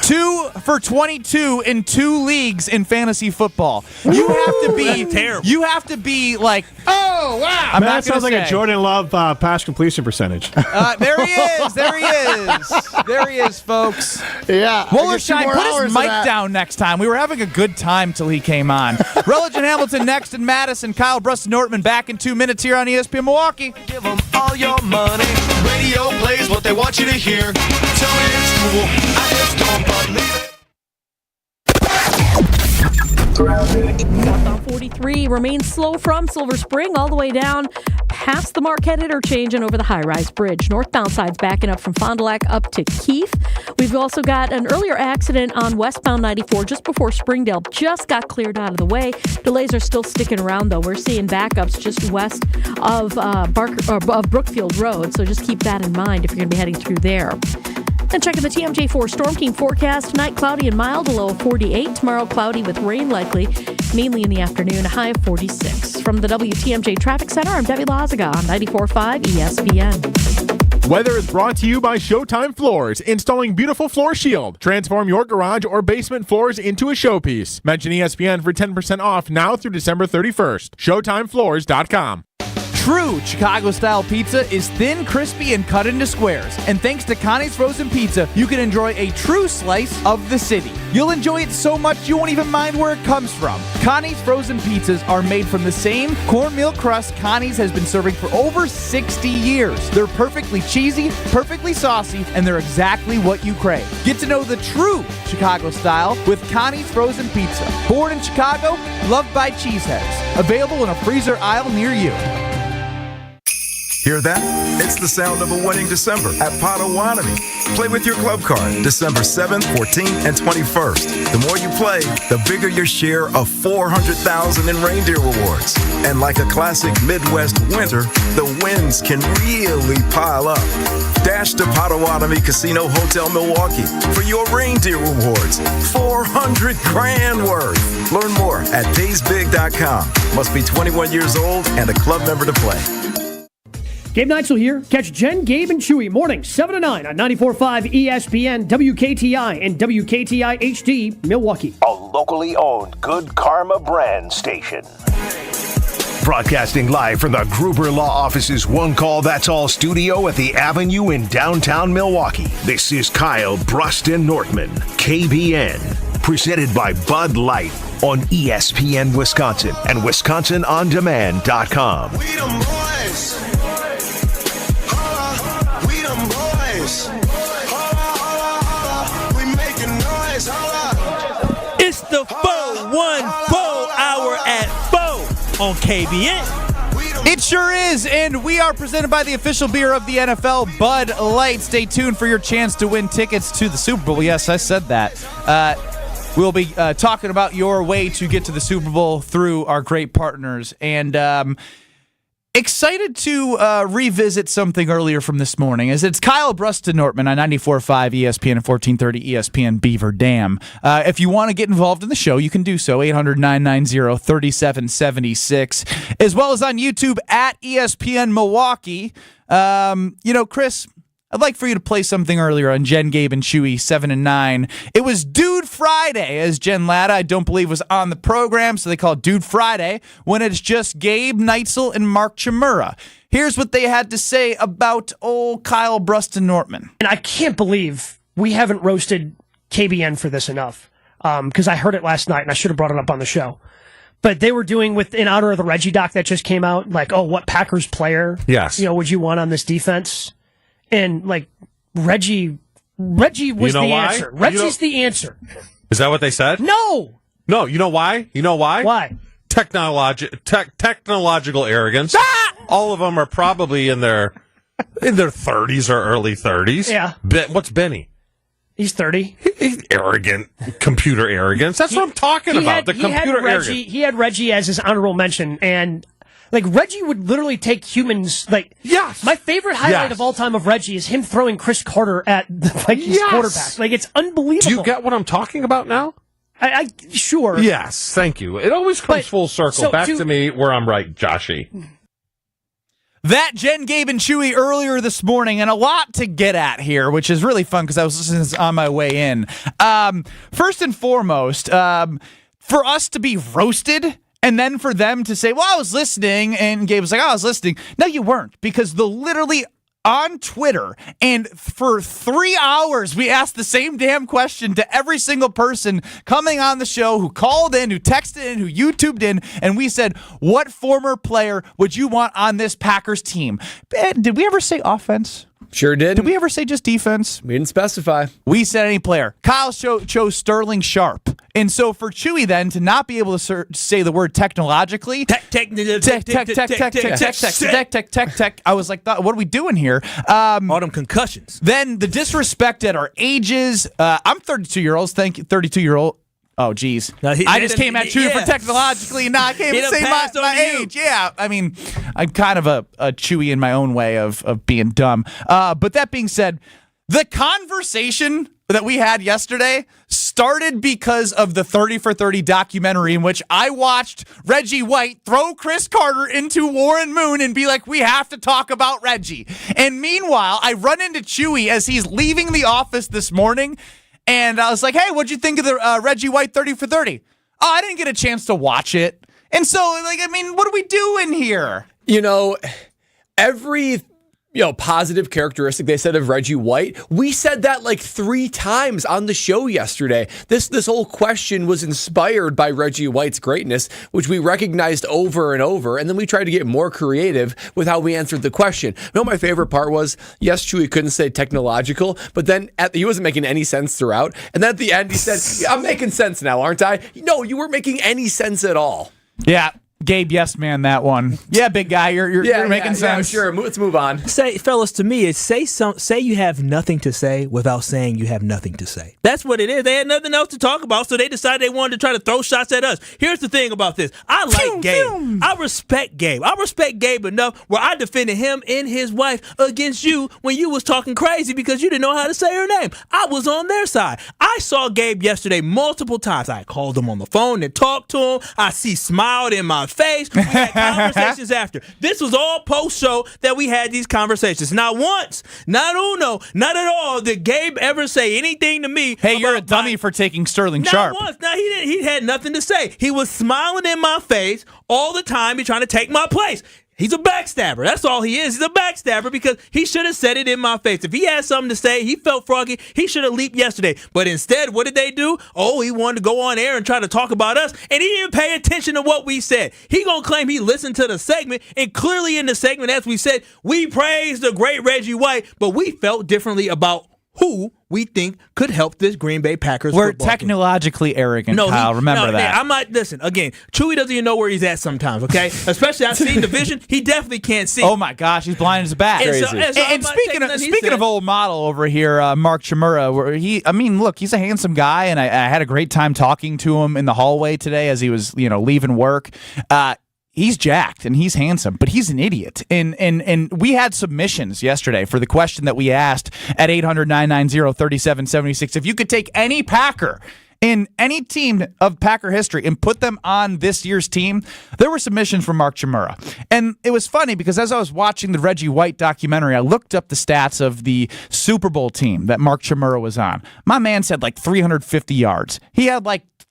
2 for 22 in 2 leagues in fantasy football. You have to be terrible. You have to be like, oh wow! I'm that not sounds like a Jordan Love pass completion percentage. There he is. There he is. There he is, folks. Yeah. Wollersheim, put his mic down next time. We were having a good time till he came on. Rutledge and Hamilton next in Madison. Kyle, Brust, and Nortman back in 2 minutes here on ESPN Milwaukee. Give them all your money. Radio plays what they want you to hear. Tell me it's cool. I just don't believe it. Northbound 43 remains slow from Silver Spring all the way down past the Marquette interchange and over the high-rise bridge. Northbound side's backing up from Fond du Lac up to Keith. We've also got an earlier accident on westbound 94 just before Springdale. Just got cleared out of the way. Delays are still sticking around, though. We're seeing backups just west of Brookfield Road, so just keep that in mind if you're going to be heading through there. And checking the TMJ4 Storm King forecast. Tonight, cloudy and mild, a low of 48. Tomorrow, cloudy with rain likely, mainly in the afternoon, a high of 46. From the WTMJ Traffic Center, I'm Debbie Lazaga on 94.5 ESPN. Weather is brought to you by Showtime Floors, installing beautiful floor shield. Transform your garage or basement floors into a showpiece. Mention ESPN for 10% off now through December 31st. ShowtimeFloors.com. True Chicago-style pizza is thin, crispy, and cut into squares. And thanks to Connie's Frozen Pizza, you can enjoy a true slice of the city. You'll enjoy it so much you won't even mind where it comes from. Connie's Frozen Pizzas are made from the same cornmeal crust Connie's has been serving for over 60 years. They're perfectly cheesy, perfectly saucy, and they're exactly what you crave. Get to know the true Chicago style with Connie's Frozen Pizza. Born in Chicago, loved by cheeseheads. Available in a freezer aisle near you. Hear that? It's the sound of a winning December at Potawatomi. Play with your club card December 7th, 14th, and 21st. The more you play, the bigger your share of $400,000 in reindeer rewards. And like a classic Midwest winter, the wins can really pile up. Dash to Potawatomi Casino Hotel Milwaukee for your reindeer rewards. $400 grand worth. Learn more at paysbig.com. Must be 21 years old and a club member to play. Gabe Neitzel here. Catch Jen, Gabe, and Chewy morning 7 to 9 on 94.5 ESPN, WKTI, and WKTI HD, Milwaukee. A locally owned Good Karma brand station. Broadcasting live from the Gruber Law Office's One Call That's All studio at the Avenue in downtown Milwaukee. This is Kyle, Brust, and Nortman, KBN. Presented by Bud Light on ESPN Wisconsin and WisconsinOnDemand.com. We them boys. We them boys. We making noise. It's the 414 hour at 4 on KBN. It sure is, and we are presented by the official beer of the NFL, Bud Light. Stay tuned for your chance to win tickets to the Super Bowl. Yes, I said that. We'll be talking about your way to get to the Super Bowl through our great partners. And excited to revisit something earlier from this morning, as it's Kyle, Brust, and Nortman on 94.5 ESPN and 1430 ESPN Beaver Dam. If you want to get involved in the show, you can do so, 800-990-3776, as well as on YouTube at ESPN Milwaukee. Chris, I'd like for you to play something earlier on Jen, Gabe, and Chewy, 7 and 9. It was Dude Friday, as Jen Latta, I don't believe, was on the program, so they call it Dude Friday, when it's just Gabe Neitzel and Mark Chmura. Here's what they had to say about old Kyle, Brust, and Nortman. And I can't believe we haven't roasted KBN for this enough, because I heard it last night, and I should have brought it up on the show. But they were doing, in honor of the Reggie doc that just came out, like, what Packers player would you want on this defense? And, Reggie was the answer. Reggie's the answer. Is that what they said? No! No, you know why? You know why? Why? Technological arrogance. Ah! All of them are probably in their 30s or early 30s. Yeah. What's Benny? He's 30. He's arrogant. Computer arrogance. That's what I'm talking about. The computer arrogance. He had Reggie as his honorable mention, and Like, Reggie would literally take humans. Like, yes. My favorite highlight of all time of Reggie is him throwing Chris Carter at the Vikings quarterback. Like, it's unbelievable. Do you get what I'm talking about now? I sure. Yes, thank you. It always comes full circle back to me where I'm right, Joshy. That Jen, Gabe, and Chewy earlier this morning, and a lot to get at here, which is really fun because I was listening to this on my way in. First and foremost, for us to be roasted and then for them to say, well, I was listening, and Gabe was like, oh, I was listening. No, you weren't, because literally on Twitter, and for 3 hours, we asked the same damn question to every single person coming on the show who called in, who texted in, who YouTubed in, and we said, what former player would you want on this Packers team? Did we ever say offense? Sure did. Did we ever say just defense? We didn't specify. We said any player. Kyle chose Sterling Sharp. And so for Chewy then to not be able to say the word technologically, tech, I was like, what are we doing here? All them concussions. Then the disrespect at our ages. I'm 32-year-olds. Thank you, 32-year-old. Oh, geez. No, I just came at you for technologically. No, I can't even say my age. Yeah, I mean, I'm kind of a Chewy in my own way of being dumb. But that being said, the conversation that we had yesterday started because of the 30 for 30 documentary in which I watched Reggie White throw Chris Carter into Warren Moon and be like, we have to talk about Reggie. And meanwhile, I run into Chewy as he's leaving the office this morning, and I was like, hey, what'd you think of the Reggie White 30 for 30? Oh, I didn't get a chance to watch it. And so, what are we doing here? Every positive characteristic they said of Reggie White, we said that like 3 times on the show yesterday. This whole question was inspired by Reggie White's greatness, which we recognized over and over, and then we tried to get more creative with how we answered the question. My favorite part was, yes, Chewy couldn't say technological, but then he wasn't making any sense throughout, and then at the end he said, I'm making sense now, aren't I? No, you weren't making any sense at all. Yeah. Gabe, yes, man, that one. Yeah, big guy, you're making sense. Yeah, sure. Let's move on. Say, fellas, to me, is say you have nothing to say without saying you have nothing to say. That's what it is. They had nothing else to talk about, so they decided they wanted to try to throw shots at us. Here's the thing about this. I like Gabe. I respect Gabe. I respect Gabe enough where I defended him and his wife against you when you was talking crazy because you didn't know how to say her name. I was on their side. I saw Gabe yesterday multiple times. I called him on the phone and talked to him. I smiled in my face. We had conversations after. This was all post-show that we had these conversations. Not once, not uno, not at all did Gabe ever say anything to me. Hey, you're a dummy for taking Sterling Sharp. Not once. No, he didn't. He had nothing to say. He was smiling in my face all the time. He's trying to take my place. He's a backstabber. That's all he is. He's a backstabber because he should have said it in my face. If he had something to say, he felt froggy, he should have leaped yesterday. But instead, what did they do? Oh, he wanted to go on air and try to talk about us, and he didn't pay attention to what we said. He gonna claim he listened to the segment, and clearly in the segment, as we said, we praised the great Reggie White, but we felt differently about who we think could help this Green Bay Packers We're football technologically arrogant, Kyle. Remember that. I'm not, listen, again, Chewy doesn't even know where he's at sometimes, okay? Especially I've seen the vision. He definitely can't see. Oh, my gosh. He's blind as a bat. And speaking of old model over here, Mark Chmura, he's a handsome guy, and I had a great time talking to him in the hallway today as he was, leaving work. He's jacked and he's handsome, but he's an idiot. And we had submissions yesterday for the question that we asked at 800-990-3776. If you could take any Packer in any team of Packer history and put them on this year's team, there were submissions from Mark Chmura. And it was funny because as I was watching the Reggie White documentary, I looked up the stats of the Super Bowl team that Mark Chmura was on. My man said 350 yards. He had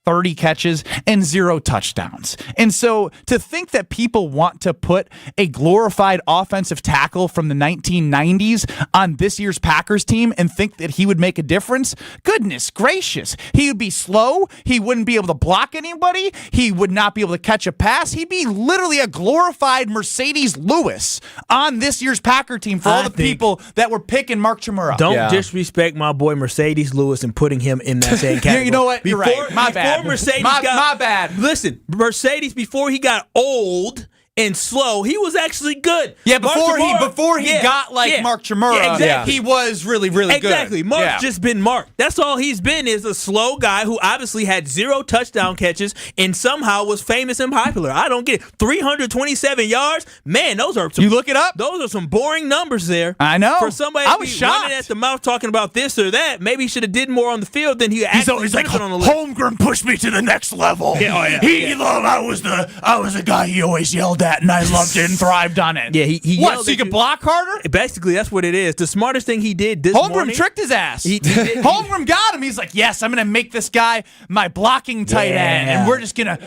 30 catches and 0 touchdowns. And so to think that people want to put a glorified offensive tackle from the 1990s on this year's Packers team and think that he would make a difference, goodness gracious. He would be slow. He wouldn't be able to block anybody. He would not be able to catch a pass. He'd be literally a glorified Mercedes Lewis on this year's Packer team for all the people that were picking Mark Chmura. Don't disrespect my boy Mercedes Lewis and putting him in that same category. You know what? You're right. My bad. Mercedes my bad. Listen, Mercedes, before he got old and slow, he was actually good. Yeah, Mark before he Chmura- got like Mark Chmura, Yeah, exactly. he was really, really good. Exactly. Mark's Yeah. just been Mark. That's all he's been, is a slow guy who obviously had 0 touchdown catches and somehow was famous and popular. I don't get it. 327 yards? Man, those are some, you look it up? Those are some boring numbers there. I know. For somebody I to was be shocked. running at the mouth talking about this or that, maybe he should have did more on the field than he actually He's like, put on the list. Holmgren pushed me to the next level. Yeah, I was the guy he always yelled at, and I loved it and thrived on it. Yeah, he What, yelled so you at can block harder? Basically, that's what it is. The smartest thing he did this Holmgren morning. tricked his ass. He did. Holmgren got him. He's like, yes, I'm gonna make this guy my blocking tight end, and we're just gonna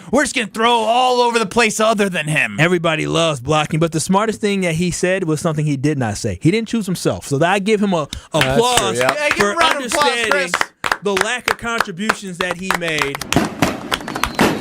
throw all over the place other than him. Everybody loves blocking, but the smartest thing that he said was something he did not say. He didn't choose himself, so I give him a applause Yeah, give him a for round of applause, understanding Chris. the lack of contributions that he made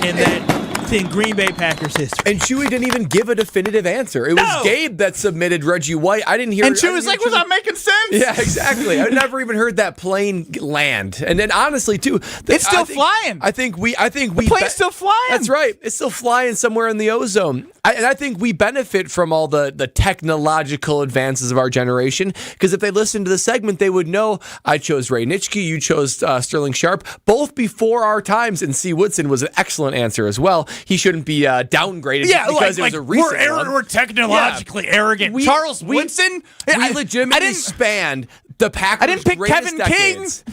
in that in Green Bay Packers history. And Chewy didn't even give a definitive answer. It was Gabe that submitted Reggie White. I didn't hear. And Chewy was like, was that making sense? Yeah, exactly. I never even heard that plane land. And then honestly, too, It's still flying. I think we. The plane's still flying. That's right. It's still flying somewhere in the ozone. And I think we benefit from all the technological advances of our generation, because if they listened to the segment, they would know I chose Ray Nitschke, you chose Sterling Sharp, both before our times, and C. Woodson was an excellent answer as well. He shouldn't be downgraded because it was a recent one. We're technologically arrogant. Charles Woodson? We legitimately spanned the Packers. I didn't pick greatest Kevin decades.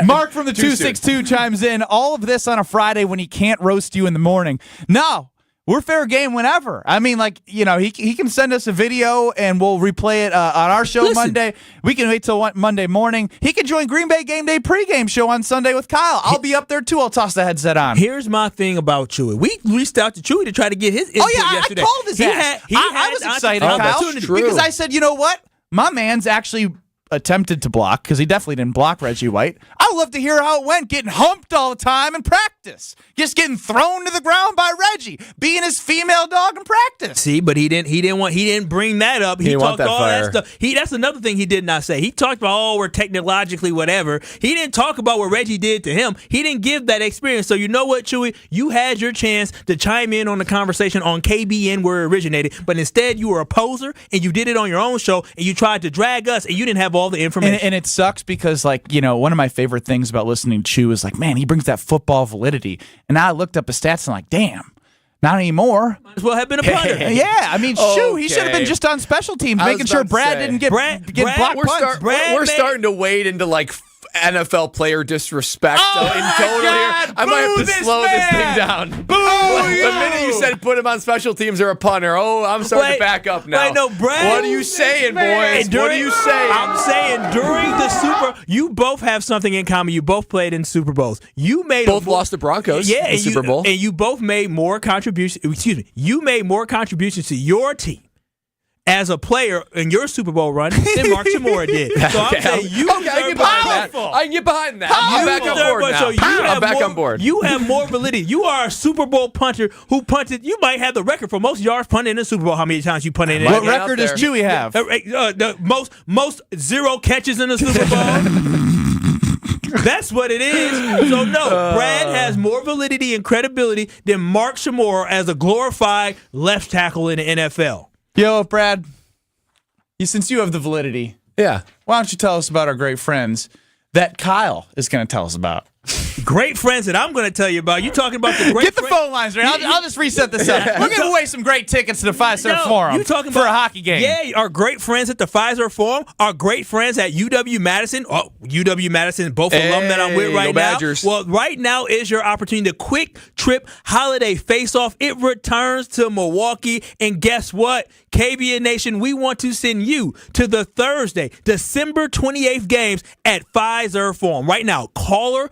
Mark from the Too soon. 262 chimes in. All of this on a Friday when he can't roast you in the morning. No. We're fair game whenever. I mean, like, he can send us a video and we'll replay it on our show Monday. We can wait till Monday morning. He can join Green Bay Game Day pregame show on Sunday with Kyle. I'll be up there too. I'll toss the headset on. Here's my thing about Chewy. We reached out to Chewy to try to get his input yesterday. I called his ass. I was excited, Kyle, because I said, you know what? My man's actually attempted to block, because he definitely didn't block Reggie White. I'd love to hear how it went, getting humped all the time in practice, just getting thrown to the ground by Reggie, being his female dog in practice. See, but he didn't bring that up. He didn't want talked that all fire. that stuff. That's another thing he did not say. He talked about, we're technologically whatever. He didn't talk about what Reggie did to him. He didn't give that experience. So you know what, Chewy? You had your chance to chime in on the conversation on KBN where it originated, but instead you were a poser and you did it on your own show and you tried to drag us and you didn't have all the information. And it sucks because, one of my favorite things about listening to Chew is man, he brings that football validity. And now I looked up his stats and damn, not anymore. Might as well have been a punter. Yeah, I mean, shoot, he should have been just on special teams, making sure Brad didn't get blocked punts. We're starting to wade into NFL player disrespect in total here. I might have to slow this thing down. The minute you said put him on special teams or a punter, I'm starting to back up now. Brad, what are you saying, boys? What are you saying? I'm saying during the Super, you both have something in common. You both played in Super Bowls. You made both lost the Broncos. Yeah, in the Super Bowl, and you both made more contributions. Excuse me, you made more contributions to your team as a player in your Super Bowl run than Mark Chmura did. So I'm saying you I can get behind that. I can get behind that. I'm back on board now. So I'm back on board. You have more validity. You are a Super Bowl punter who punted. You might have the record for most yards punted in the Super Bowl. How many times you punted in? What record does Chewy have? The most 0 catches in the Super Bowl. That's what it is. So no, Brad has more validity and credibility than Mark Chmura as a glorified left tackle in the NFL. Yo, Brad, since you have the validity, why don't you tell us about our great friends that Kyle is going to tell us about? Great friends that I'm going to tell you about. You talking about the great Get the phone lines right. I'll just reset this up. We're giving away some great tickets to the Fiserv Forum for a hockey game. Yeah, our great friends at the Fiserv Forum, our great friends at UW-Madison. Oh, UW-Madison, both alum that I'm with right now. Badgers. Well, right now is your opportunity. The Quick Trip Holiday Face-Off. It returns to Milwaukee. And guess what? KBN Nation, we want to send you to the Thursday, December 28th games at Fiserv Forum. Right now, caller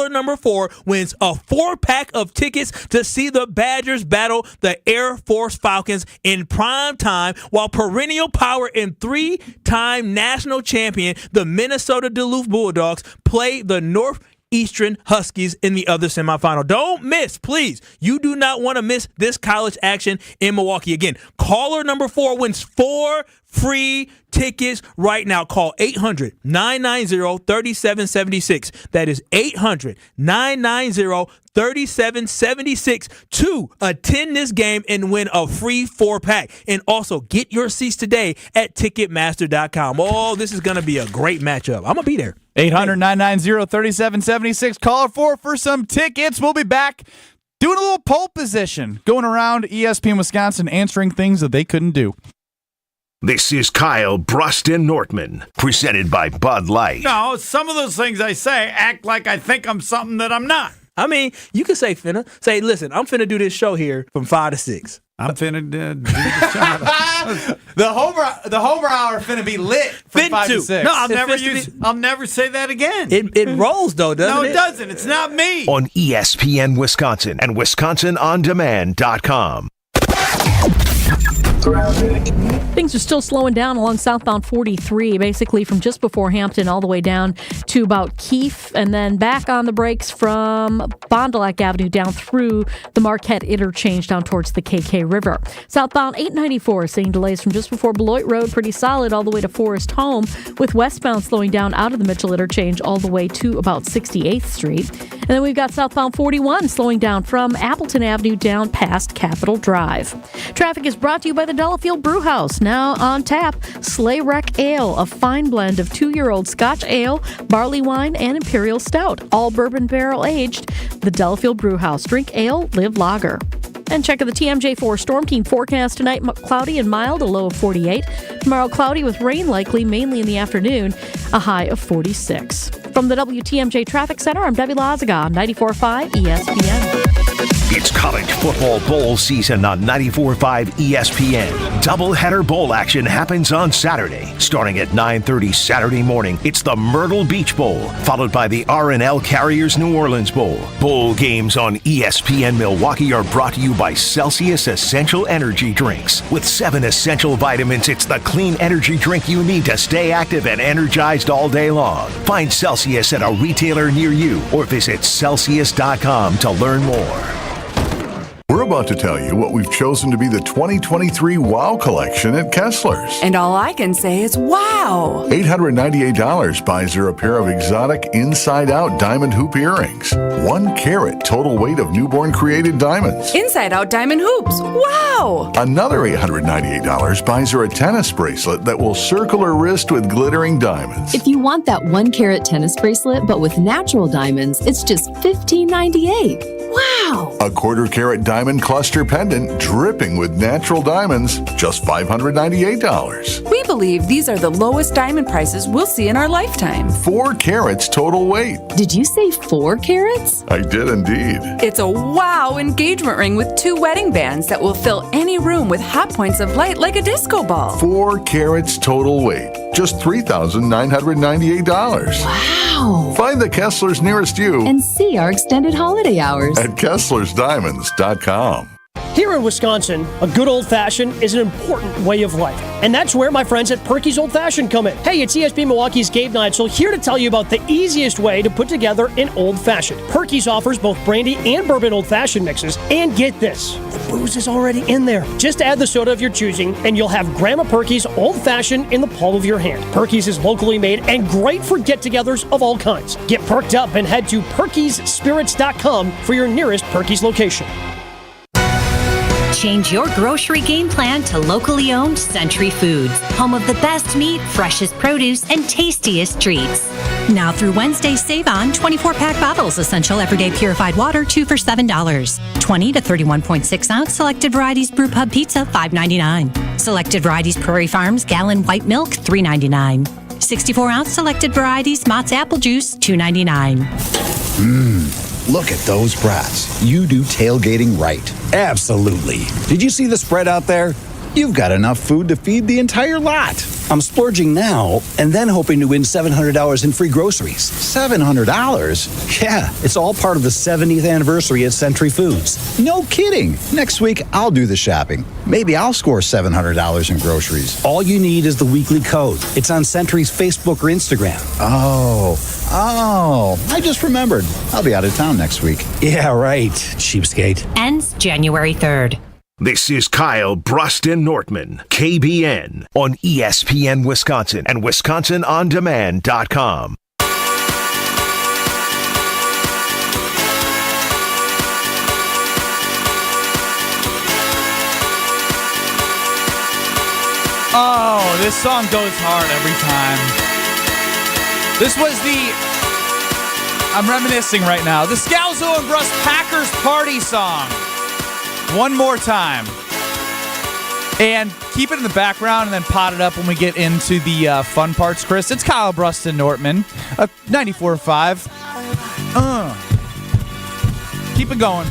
number 4 wins a 4-pack of tickets to see the Badgers battle the Air Force Falcons in prime time, while perennial power and 3-time national champion, the Minnesota Duluth Bulldogs, play the North Eastern Huskies in the other semifinal. Don't miss, please. You do not want to miss this college action in Milwaukee. Again, caller number 4 wins 4 free tickets right now. Call 800-990-3776. That is 800-990-3776 to attend this game and win a free 4-pack. And also get your seats today at Ticketmaster.com. Oh, this is going to be a great matchup. I'm going to be there. 800-990-3776. Caller 4 for some tickets. We'll be back doing a little pole position, going around ESPN Wisconsin, answering things that they couldn't do. This is Kyle, Brust, and Nortman, presented by Bud Light. No, some of those things I say act like I think I'm something that I'm not. I mean, you can say finna. Say, listen, I'm finna do this show here from 5 to 6. I'm finna do the show. The Homer Hour finna be lit from 5 to 6. No, I'll never say that again. It rolls, though, doesn't it? No, it doesn't. It's not me. On ESPN Wisconsin and WisconsinOnDemand.com. Things are still slowing down along southbound 43, basically from just before Hampton all the way down to about Keefe, and then back on the brakes from Fond du Lac Avenue down through the Marquette interchange down towards the KK River. Southbound 894 seeing delays from just before Beloit Road, pretty solid all the way to Forest Home, with westbound slowing down out of the Mitchell interchange all the way to about 68th Street. And then we've got southbound 41 slowing down from Appleton Avenue down past Capitol Drive. Traffic is brought to you by the Delafield Brew House. Now on tap, Sleigh Wreck Ale, a fine blend of 2-year-old Scotch ale, barley wine, and imperial stout, all bourbon barrel aged. The Delafield Brew House. Drink ale, live lager. And check out the TMJ4 Storm Team forecast tonight. Cloudy and mild, a low of 48. Tomorrow, cloudy with rain likely, mainly in the afternoon, a high of 46. From the WTMJ Traffic Center, I'm Debbie Lazaga on 94.5 ESPN. It's college football bowl season on 94.5 ESPN. Doubleheader bowl action happens on Saturday. Starting at 9:30 Saturday morning, it's the Myrtle Beach Bowl, followed by the R&L Carriers New Orleans Bowl. Bowl games on ESPN Milwaukee are brought to you by Celsius Essential Energy Drinks. With 7 essential vitamins, it's the clean energy drink you need to stay active and energized all day long. Find Celsius at a retailer near you or visit Celsius.com to learn more. We're about to tell you what we've chosen to be the 2023 WOW Collection at Kessler's. And all I can say is wow. $898 buys her a pair of exotic inside-out diamond hoop earrings. 1 carat total weight of newborn created diamonds. Inside out diamond hoops. Wow. Another $898 buys her a tennis bracelet that will circle her wrist with glittering diamonds. If you want that 1 carat tennis bracelet but with natural diamonds, it's just $15.98. Wow. A 1/4 carat diamond cluster pendant dripping with natural diamonds, just $598. We believe these are the lowest diamond prices we'll see in our lifetime. 4 carats total weight. Did you say 4 carats? I did indeed. It's a wow engagement ring with 2 wedding bands that will fill any room with hot points of light like a disco ball. 4 carats total weight, just $3,998. Wow. Find the Kessler's nearest you And see our extended holiday hours at KesslersDiamonds.com. Here in Wisconsin, a good old-fashioned is an important way of life. And that's where my friends at Perky's Old Fashioned come in. Hey, it's ESPN Milwaukee's Gabe Neitzel here to tell you about the easiest way to put together an old-fashioned. Perky's offers both brandy and bourbon old-fashioned mixes. And get this, the booze is already in there. Just add the soda of your choosing, and you'll have Grandma Perky's old-fashioned in the palm of your hand. Perky's is locally made and great for get-togethers of all kinds. Get perked up and head to perkysspirits.com for your nearest Perky's location. Change your grocery game plan to locally owned Century Foods, home of the best meat, freshest produce, and tastiest treats. Now through Wednesday, save on 24-pack bottles, Essential Everyday Purified Water, 2 for $7. 20 to 31.6 ounce Selected Varieties Brew Pub Pizza, $5.99. Selected Varieties Prairie Farms Gallon White Milk, $3.99. 64-ounce Selected Varieties Mott's Apple Juice, $2.99. Look at those brats. You do tailgating right. Absolutely. Did you see the spread out there? You've got enough food to feed the entire lot. I'm splurging now and then hoping to win $700 in free groceries. $700? Yeah, it's all part of the 70th anniversary at Century Foods. No kidding. Next week, I'll do the shopping. Maybe I'll score $700 in groceries. All you need is the weekly code. It's on Century's Facebook or Instagram. Oh, Oh, I just remembered. I'll be out of town next week. Yeah, right, cheapskate. Ends January 3rd. This is Kyle, Brust, and Nortman, KBN, on ESPN Wisconsin and WisconsinOnDemand.com. Oh, this song goes hard every time. This was I'm reminiscing right now, the Scalzo and Brust Packers party song. One more time. And keep it in the background and then pot it up when we get into the fun parts, Chris. It's Kyle, Brust, and Nortman, 94.5. Keep it going.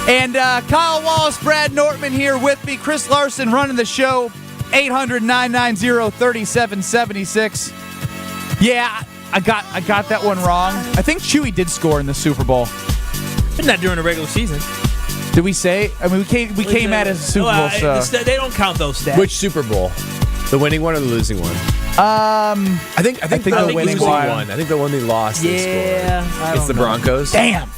And Kyle Wallace, Brad Nortman here with me. Chris Larson running the show. 800-990-3776. Yeah, I got that one wrong. I think Chewy did score in the Super Bowl. But not during the regular season. Did we say? I mean, we came at it as a Super Bowl, so. They don't count those stats. Which Super Bowl? The winning one or the losing one? I think the winning one. I think the one they lost. Yeah, it's the Broncos. Damn.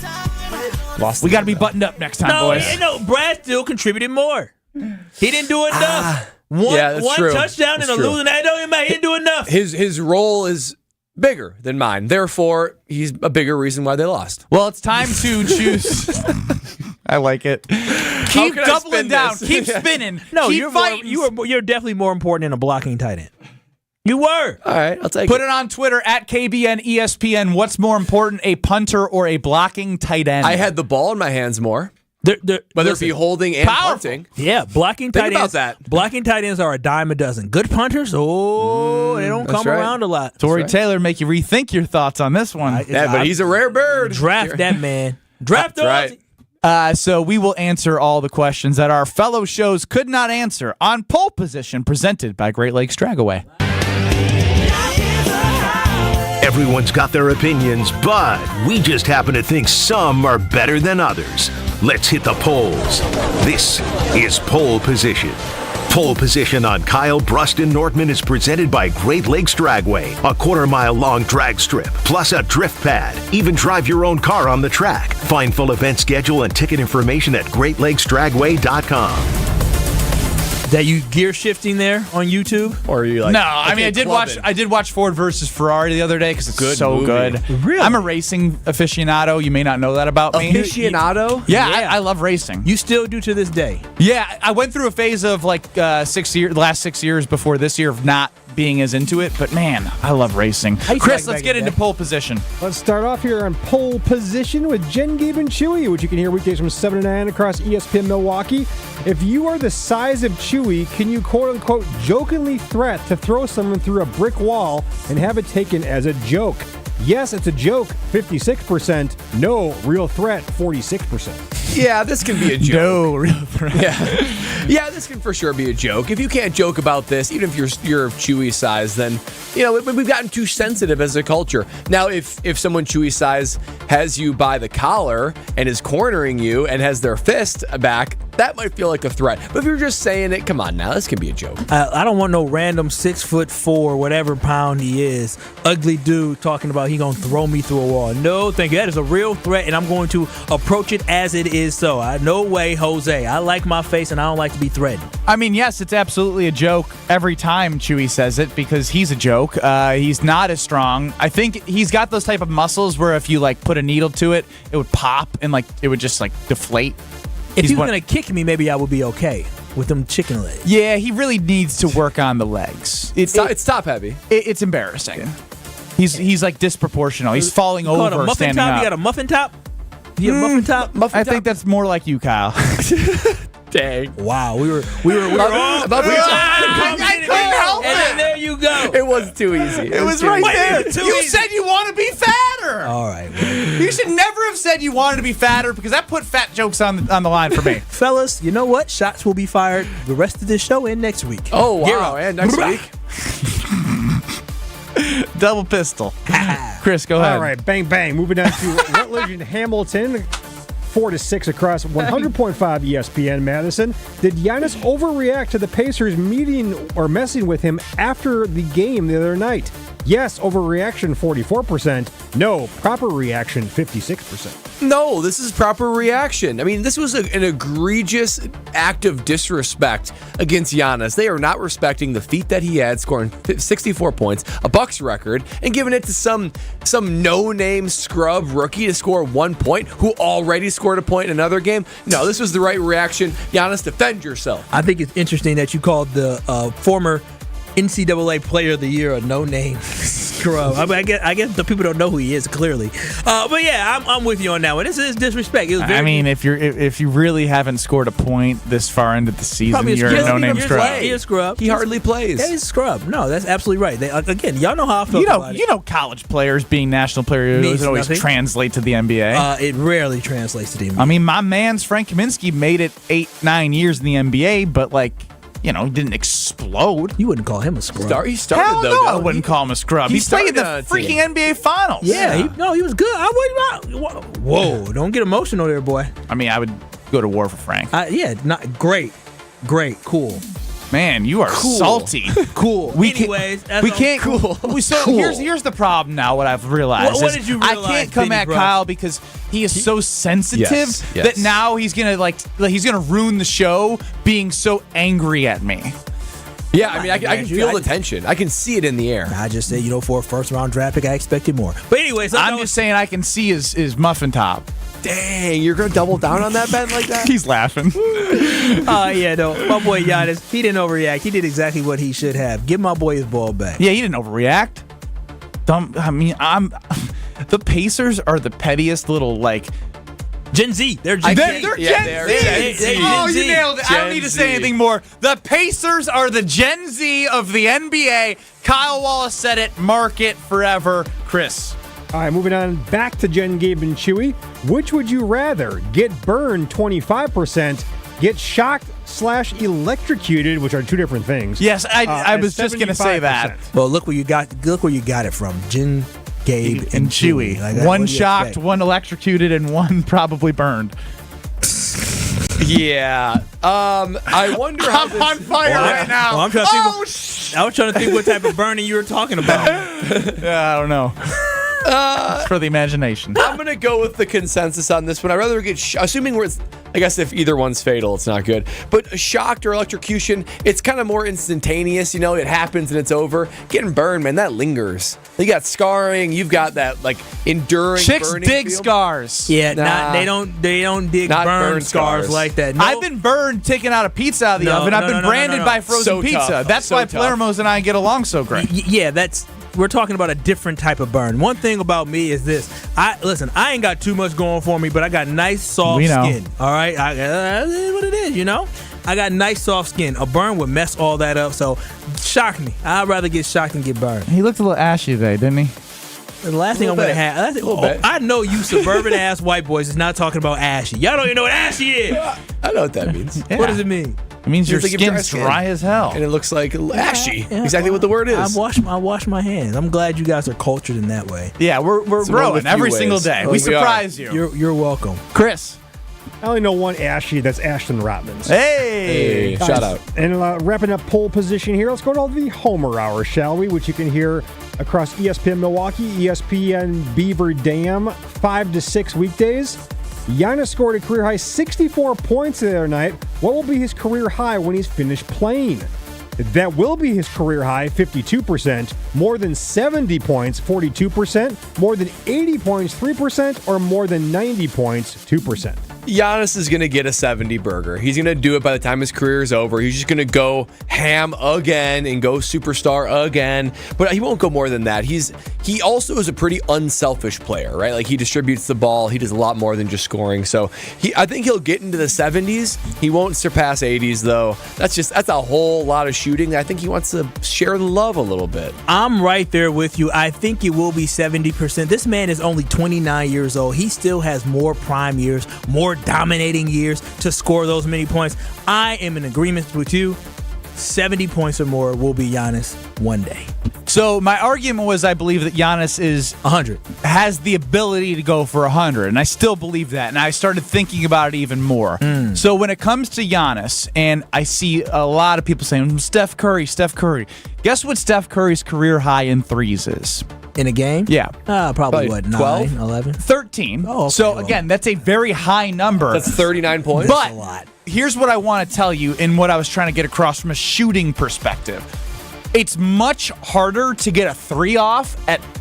We got to be buttoned up next time, boys. No, Brad still contributed more. He didn't do enough. One true. touchdown and a losing. That don't even matter. He didn't do enough. His role is bigger than mine. Therefore, he's a bigger reason why they lost. Well, it's time to choose. I like it. Keep doubling down. Keep spinning. No, Keep fighting. You're definitely more important than a blocking tight end. You were. All right, I'll take Put it on Twitter at KBN ESPN. What's more important, a punter or a blocking tight end? I had the ball in my hands more. Whether it be holding and punting. Yeah, blocking tight ends. Think about that. Blocking tight ends are a dime a dozen. Good punters, they don't come around a lot. Tory Taylor make you rethink your thoughts on this one. But he's a rare bird. Draft that man. Draft those. Right. So we will answer all the questions that our fellow shows could not answer on Pole Position, presented by Great Lakes Dragaway. Everyone's got their opinions, but we just happen to think some are better than others. Let's hit the polls. This is Pole Position. Pole Position on Kyle, Brust, and Nortman is presented by Great Lakes Dragway, a quarter-mile-long drag strip, plus a drift pad. Even drive your own car on the track. Find full event schedule and ticket information at GreatLakesDragway.com. That you gear shifting there on YouTube, or are you like? No, I mean I did watch Ford versus Ferrari the other day because it's so good. Really? I'm a racing aficionado. You may not know that about me. Aficionado? Yeah. I love racing. You still do to this day. Yeah, I went through a phase of like the last 6 years before this year of not being as into it, but man, I love racing. Chris, let's get into Pole Position. Let's start off here on Pole Position with Jen, Gabe, and Chewy, which you can hear weekdays from 7 to 9 across ESPN Milwaukee. If you are the size of Chewy, can you quote-unquote jokingly threat to throw someone through a brick wall and have it taken as a joke? Yes, it's a joke, 56%. No, real threat, 46%. Yeah, this can be a joke. No, real threat. Yeah, this can for sure be a joke. If you can't joke about this, even if you're Chewy size, then we've gotten too sensitive as a culture. Now, if someone Chewy size has you by the collar and is cornering you and has their fist back, that might feel like a threat. But if you're just saying it, come on now, this can be a joke. I don't want no random 6'4", whatever pound he is, ugly dude talking about he gonna throw me through a wall. No, thank you. That is a real threat, and I'm going to approach it as it is. So, no way, Jose. I like my face, and I don't like to be threatened. I mean, yes, it's absolutely a joke every time Chewy says it because he's a joke. He's not as strong. I think he's got those type of muscles where if you like put a needle to it, it would pop and like it would just like deflate. If he was going to kick me, maybe I would be okay with them chicken legs. Yeah, he really needs to work on the legs. It's top heavy. It's embarrassing. He's like disproportional. He's falling over standing up. You got a muffin top? You got a muffin top? I think that's more like you, Kyle. Dang. Wow, we were all about to I couldn't help it. And then there you go. It was too easy. It was right there. You said you want to be fatter. All right. Well. You should never have said you wanted to be fatter because that put fat jokes on the line for me. Fellas, you know what? Shots will be fired the rest of this show and next week. Oh, wow. And next week. Double pistol. Chris, go ahead. All right, bang, bang. Moving on to Rutledge and Hamilton. 4-6 across 100.5 ESPN Madison. Did Giannis overreact to the Pacers meeting or messing with him after the game the other night? Yes, overreaction 44%. No, proper reaction 56%. No, this is proper reaction. I mean, this was an egregious act of disrespect against Giannis. They are not respecting the feat that he had, scoring 64 points, a Bucks record, and giving it to some no-name scrub rookie to score 1 point who already scored a point in another game. No, this was the right reaction. Giannis, defend yourself. I think it's interesting that you called the former NCAA Player of the Year a no-name scrub. I mean, I guess the people don't know who he is clearly. But yeah, I'm with you on that one. This is disrespect. It was very, I mean, if you really haven't scored a point this far into the season, you're a no-name scrub. He's a scrub. He hardly plays. Yeah, he's a scrub. No, that's absolutely right. Again, y'all know how I feel about it. You know, college players being national players doesn't always translate to the NBA. It rarely translates to the NBA. I mean, my man's Frank Kaminsky made it 8-9 years in the NBA, but he didn't explode. You wouldn't call him a scrub. He started Hell though. no, I wouldn't call him a scrub. He played in the freaking NBA Finals. Yeah, he was good. I wouldn't. Whoa, don't get emotional there, boy. I mean, I would go to war for Frank. Not great, cool. Man, you are salty. Cool. Anyways, we can't. Cool. So here's the problem now. What I've realized. What did you realize? I can't come at Kyle because he is so sensitive that now he's gonna ruin the show being so angry at me. Yeah, I mean, I can feel the tension. I can see it in the air. I just said, for a first-round draft pick, I expected more. But anyways, I'm just saying I can see his muffin top. Dang, you're going to double down on that, Ben, like that? He's laughing. Yeah, no. My boy Giannis, he didn't overreact. He did exactly what he should have. Give my boy his ball back. Yeah, he didn't overreact. The Pacers are the pettiest little, Gen Z. They're Gen Z. They're Gen Z. Oh, you nailed it. I don't need to say anything more. The Pacers are the Gen Z of the NBA. Kyle Wallace said it. Mark it forever. Chris. All right, moving on back to Jen, Gabe, and Chewy. Which would you rather? Get burned 25%, get shocked/electrocuted, which are two different things. Yes, I was just going to say that. Well, look where you got it from. Jen, Gabe, and Chewy. One shocked, one electrocuted, and one probably burned. Yeah. I wonder how I'm on fire right now. Well, I was trying to think what type of burning you were talking about. Yeah, I don't know. It's for the imagination. I'm going to go with the consensus on this one. I'd rather get, assuming I guess if either one's fatal, it's not good. But shocked or electrocution, it's kind of more instantaneous. It happens and it's over. Getting burned, man, that lingers. You got scarring. You've got that enduring. Chicks burning dig feel. Scars. Yeah, they don't dig burn scars like that. No. I've been burned taking out a pizza out of the oven. I've been branded by frozen pizza. Tough. That's why Palermo's and I get along so great. Yeah, we're talking about a different type of burn. One thing about me is this. I ain't got too much going for me, but I got nice, soft skin. All right? That's what it is, I got nice, soft skin. A burn would mess all that up, so shock me. I'd rather get shocked than get burned. He looked a little ashy today, didn't he? The last thing I'm going to have. I know you suburban-ass white boys is not talking about ashy. Y'all don't even know what ashy is. I know what that means. Yeah. What does it mean? It means your skin's dry as hell. And it looks like ashy. Yeah. Exactly what the word is. I wash my hands. I'm glad you guys are cultured in that way. Yeah, we're growing every single day. We surprise you. You're welcome. Chris. I only know one Ashy. That's Ashton Rotmans. Hey, shout out. And wrapping up pole position here, let's go to the Homer Hour, shall we? Which you can hear across ESPN Milwaukee, ESPN Beaver Dam, 5 to 6 weekdays. Giannis scored a career-high 64 points the other night. What will be his career high when he's finished playing? That will be his career high, 52%, more than 70 points, 42%, more than 80 points, 3%, or more than 90 points, 2%. Giannis is going to get a 70 burger. He's going to do it by the time his career is over. He's just going to go ham again and go superstar again. But he won't go more than that. He also is a pretty unselfish player, right? He distributes the ball. He does a lot more than just scoring. So I think he'll get into the 70s. He won't surpass 80s, though. That's a whole lot of shooting. I think he wants to share the love a little bit. I'm right there with you. I think it will be 70%. This man is only 29 years old. He still has more prime years, more dominating years to score those many points. I am in agreement with you. 70 points or more will be Giannis one day. So my argument was I believe that Giannis is 100. Has the ability to go for 100, and I still believe that. And I started thinking about it even more. So when it comes to Giannis, and I see a lot of people saying Steph Curry. Guess what Steph Curry's career high in threes is? In a game? Yeah. Probably what, 12? 9, 11? 13. Oh, okay, so well. again, that's a very high number. That's 39 points. But That's a lot. here's what I want to tell you and what I was trying to get across from a shooting perspective. It's much harder to get a 3 off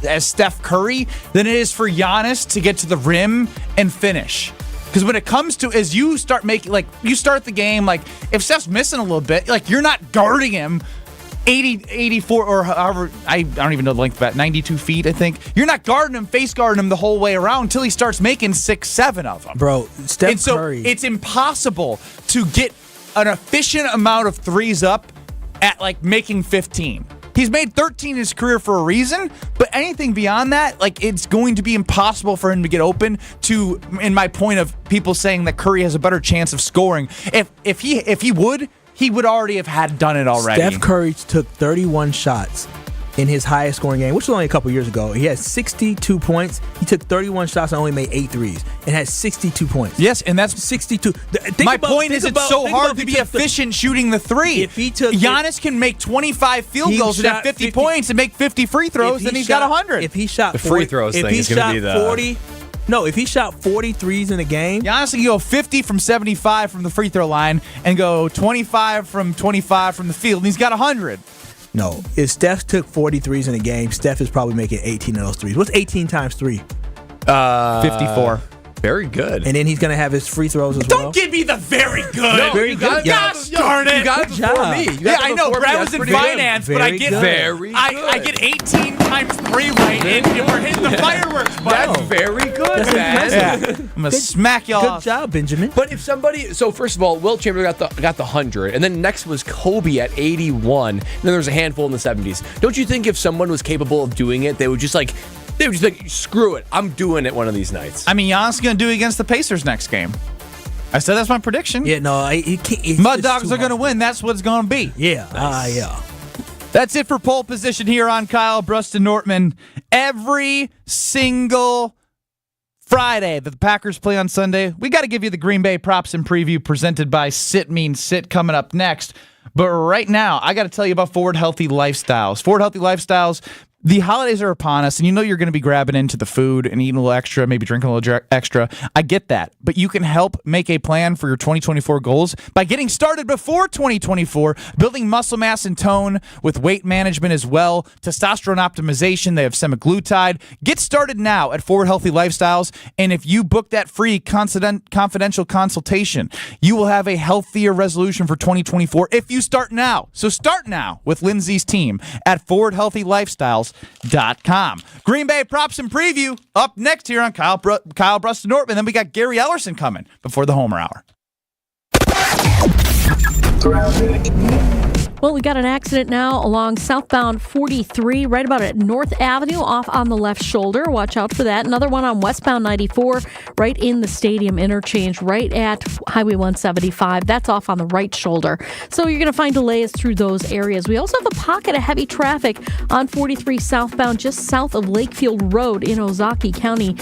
as Steph Curry than it is for Giannis to get to the rim and finish. Because when it comes to, as you start making, like, you start the game, like, if Steph's missing a little bit, like, you're not guarding him 84, or however, I don't even know the length of that, 92 feet, I think. You're not guarding him, face guarding him the whole way around until he starts making 6, 7 of them. Bro, Steph And so Curry. it's impossible to get an efficient amount of threes up at, like, making 15. He's made 13 in his career for a reason, but anything beyond that, like, it's going to be impossible for him to get open to, in my point of people saying that Curry has a better chance of scoring. If he would already have done it already. Steph Curry took 31 shots in his highest scoring game, which was only a couple years ago. He had 62 points. He took 31 shots and only made 8 threes and had 62 points. Yes, and that's 62. My point is it's so hard to be efficient shooting the 3. If he took Giannis can make 25 field goals and have 50 points and make 50 free throws, then he's got 100. If he shot The free throws thing is going to be the 40, no, if he shot 40 threes in a game, Giannis can go 50 from 75 from the free throw line and go 25 from 25 from the field, and he's got 100. no. If Steph took 40 threes in a game, Steph is probably making 18 of those threes. What's 18 times 3? 54. Very good. And then he's going to have his free throws as well. Don't give me the very good. No, very you got good. Gosh darn it. You got it Good before job. me. You Yeah, got it I know. before me. Brad That's was in pretty good. finance, but I Very get good. Very I good. get 18 times 3 right, and we're hitting the fireworks. That's very good, That's man. impressive. I'm gonna smack y'all Good off. job, Benjamin. But if somebody, so first of all, Wilt Chamberlain got the 100, and then next was Kobe at 81, and then there was a handful in the 70s. Don't you think if someone was capable of doing it, they would just like, screw it, I'm doing it one of these nights. I mean, Giannis is gonna do it against the Pacers next game. I said that's my prediction. Yeah, no, he can't. It's Mud just Dogs too are going to hard. win. That's what it's going to be. Yeah, yeah. That's it for pole position here on Kyle, Brust, and Nortman. Every single Friday that the Packers play on Sunday, we got to give you the Green Bay props and preview presented by Sit Means Sit coming up next. But right now, I got to tell you about Forward Healthy Lifestyles. Forward Healthy Lifestyles, the holidays are upon us, and you know you're going to be grabbing into the food and eating a little extra, maybe drinking a little extra. I get that. But you can help make a plan for your 2024 goals by getting started before 2024, building muscle mass and tone with weight management as well, testosterone optimization. They have semaglutide. Get started now at Forward Healthy Lifestyles, and if you book that free confidential consultation, you will have a healthier resolution for 2024 if you start now. So start now with Lindsay's team at ForwardHealthyLifestyles.com. Green Bay props and preview up next here on Kyle, Brust, and Nortman. Then we got Gary Ellerson coming before the Homer Hour. Well, we got an accident now along southbound 43, right about at North Avenue, off on the left shoulder. Watch out for that. Another one on westbound 94, right in the stadium interchange, right at Highway 175. That's off on the right shoulder. So you're going to find delays through those areas. We also have a pocket of heavy traffic on 43 southbound, just south of Lakefield Road in Ozaukee County.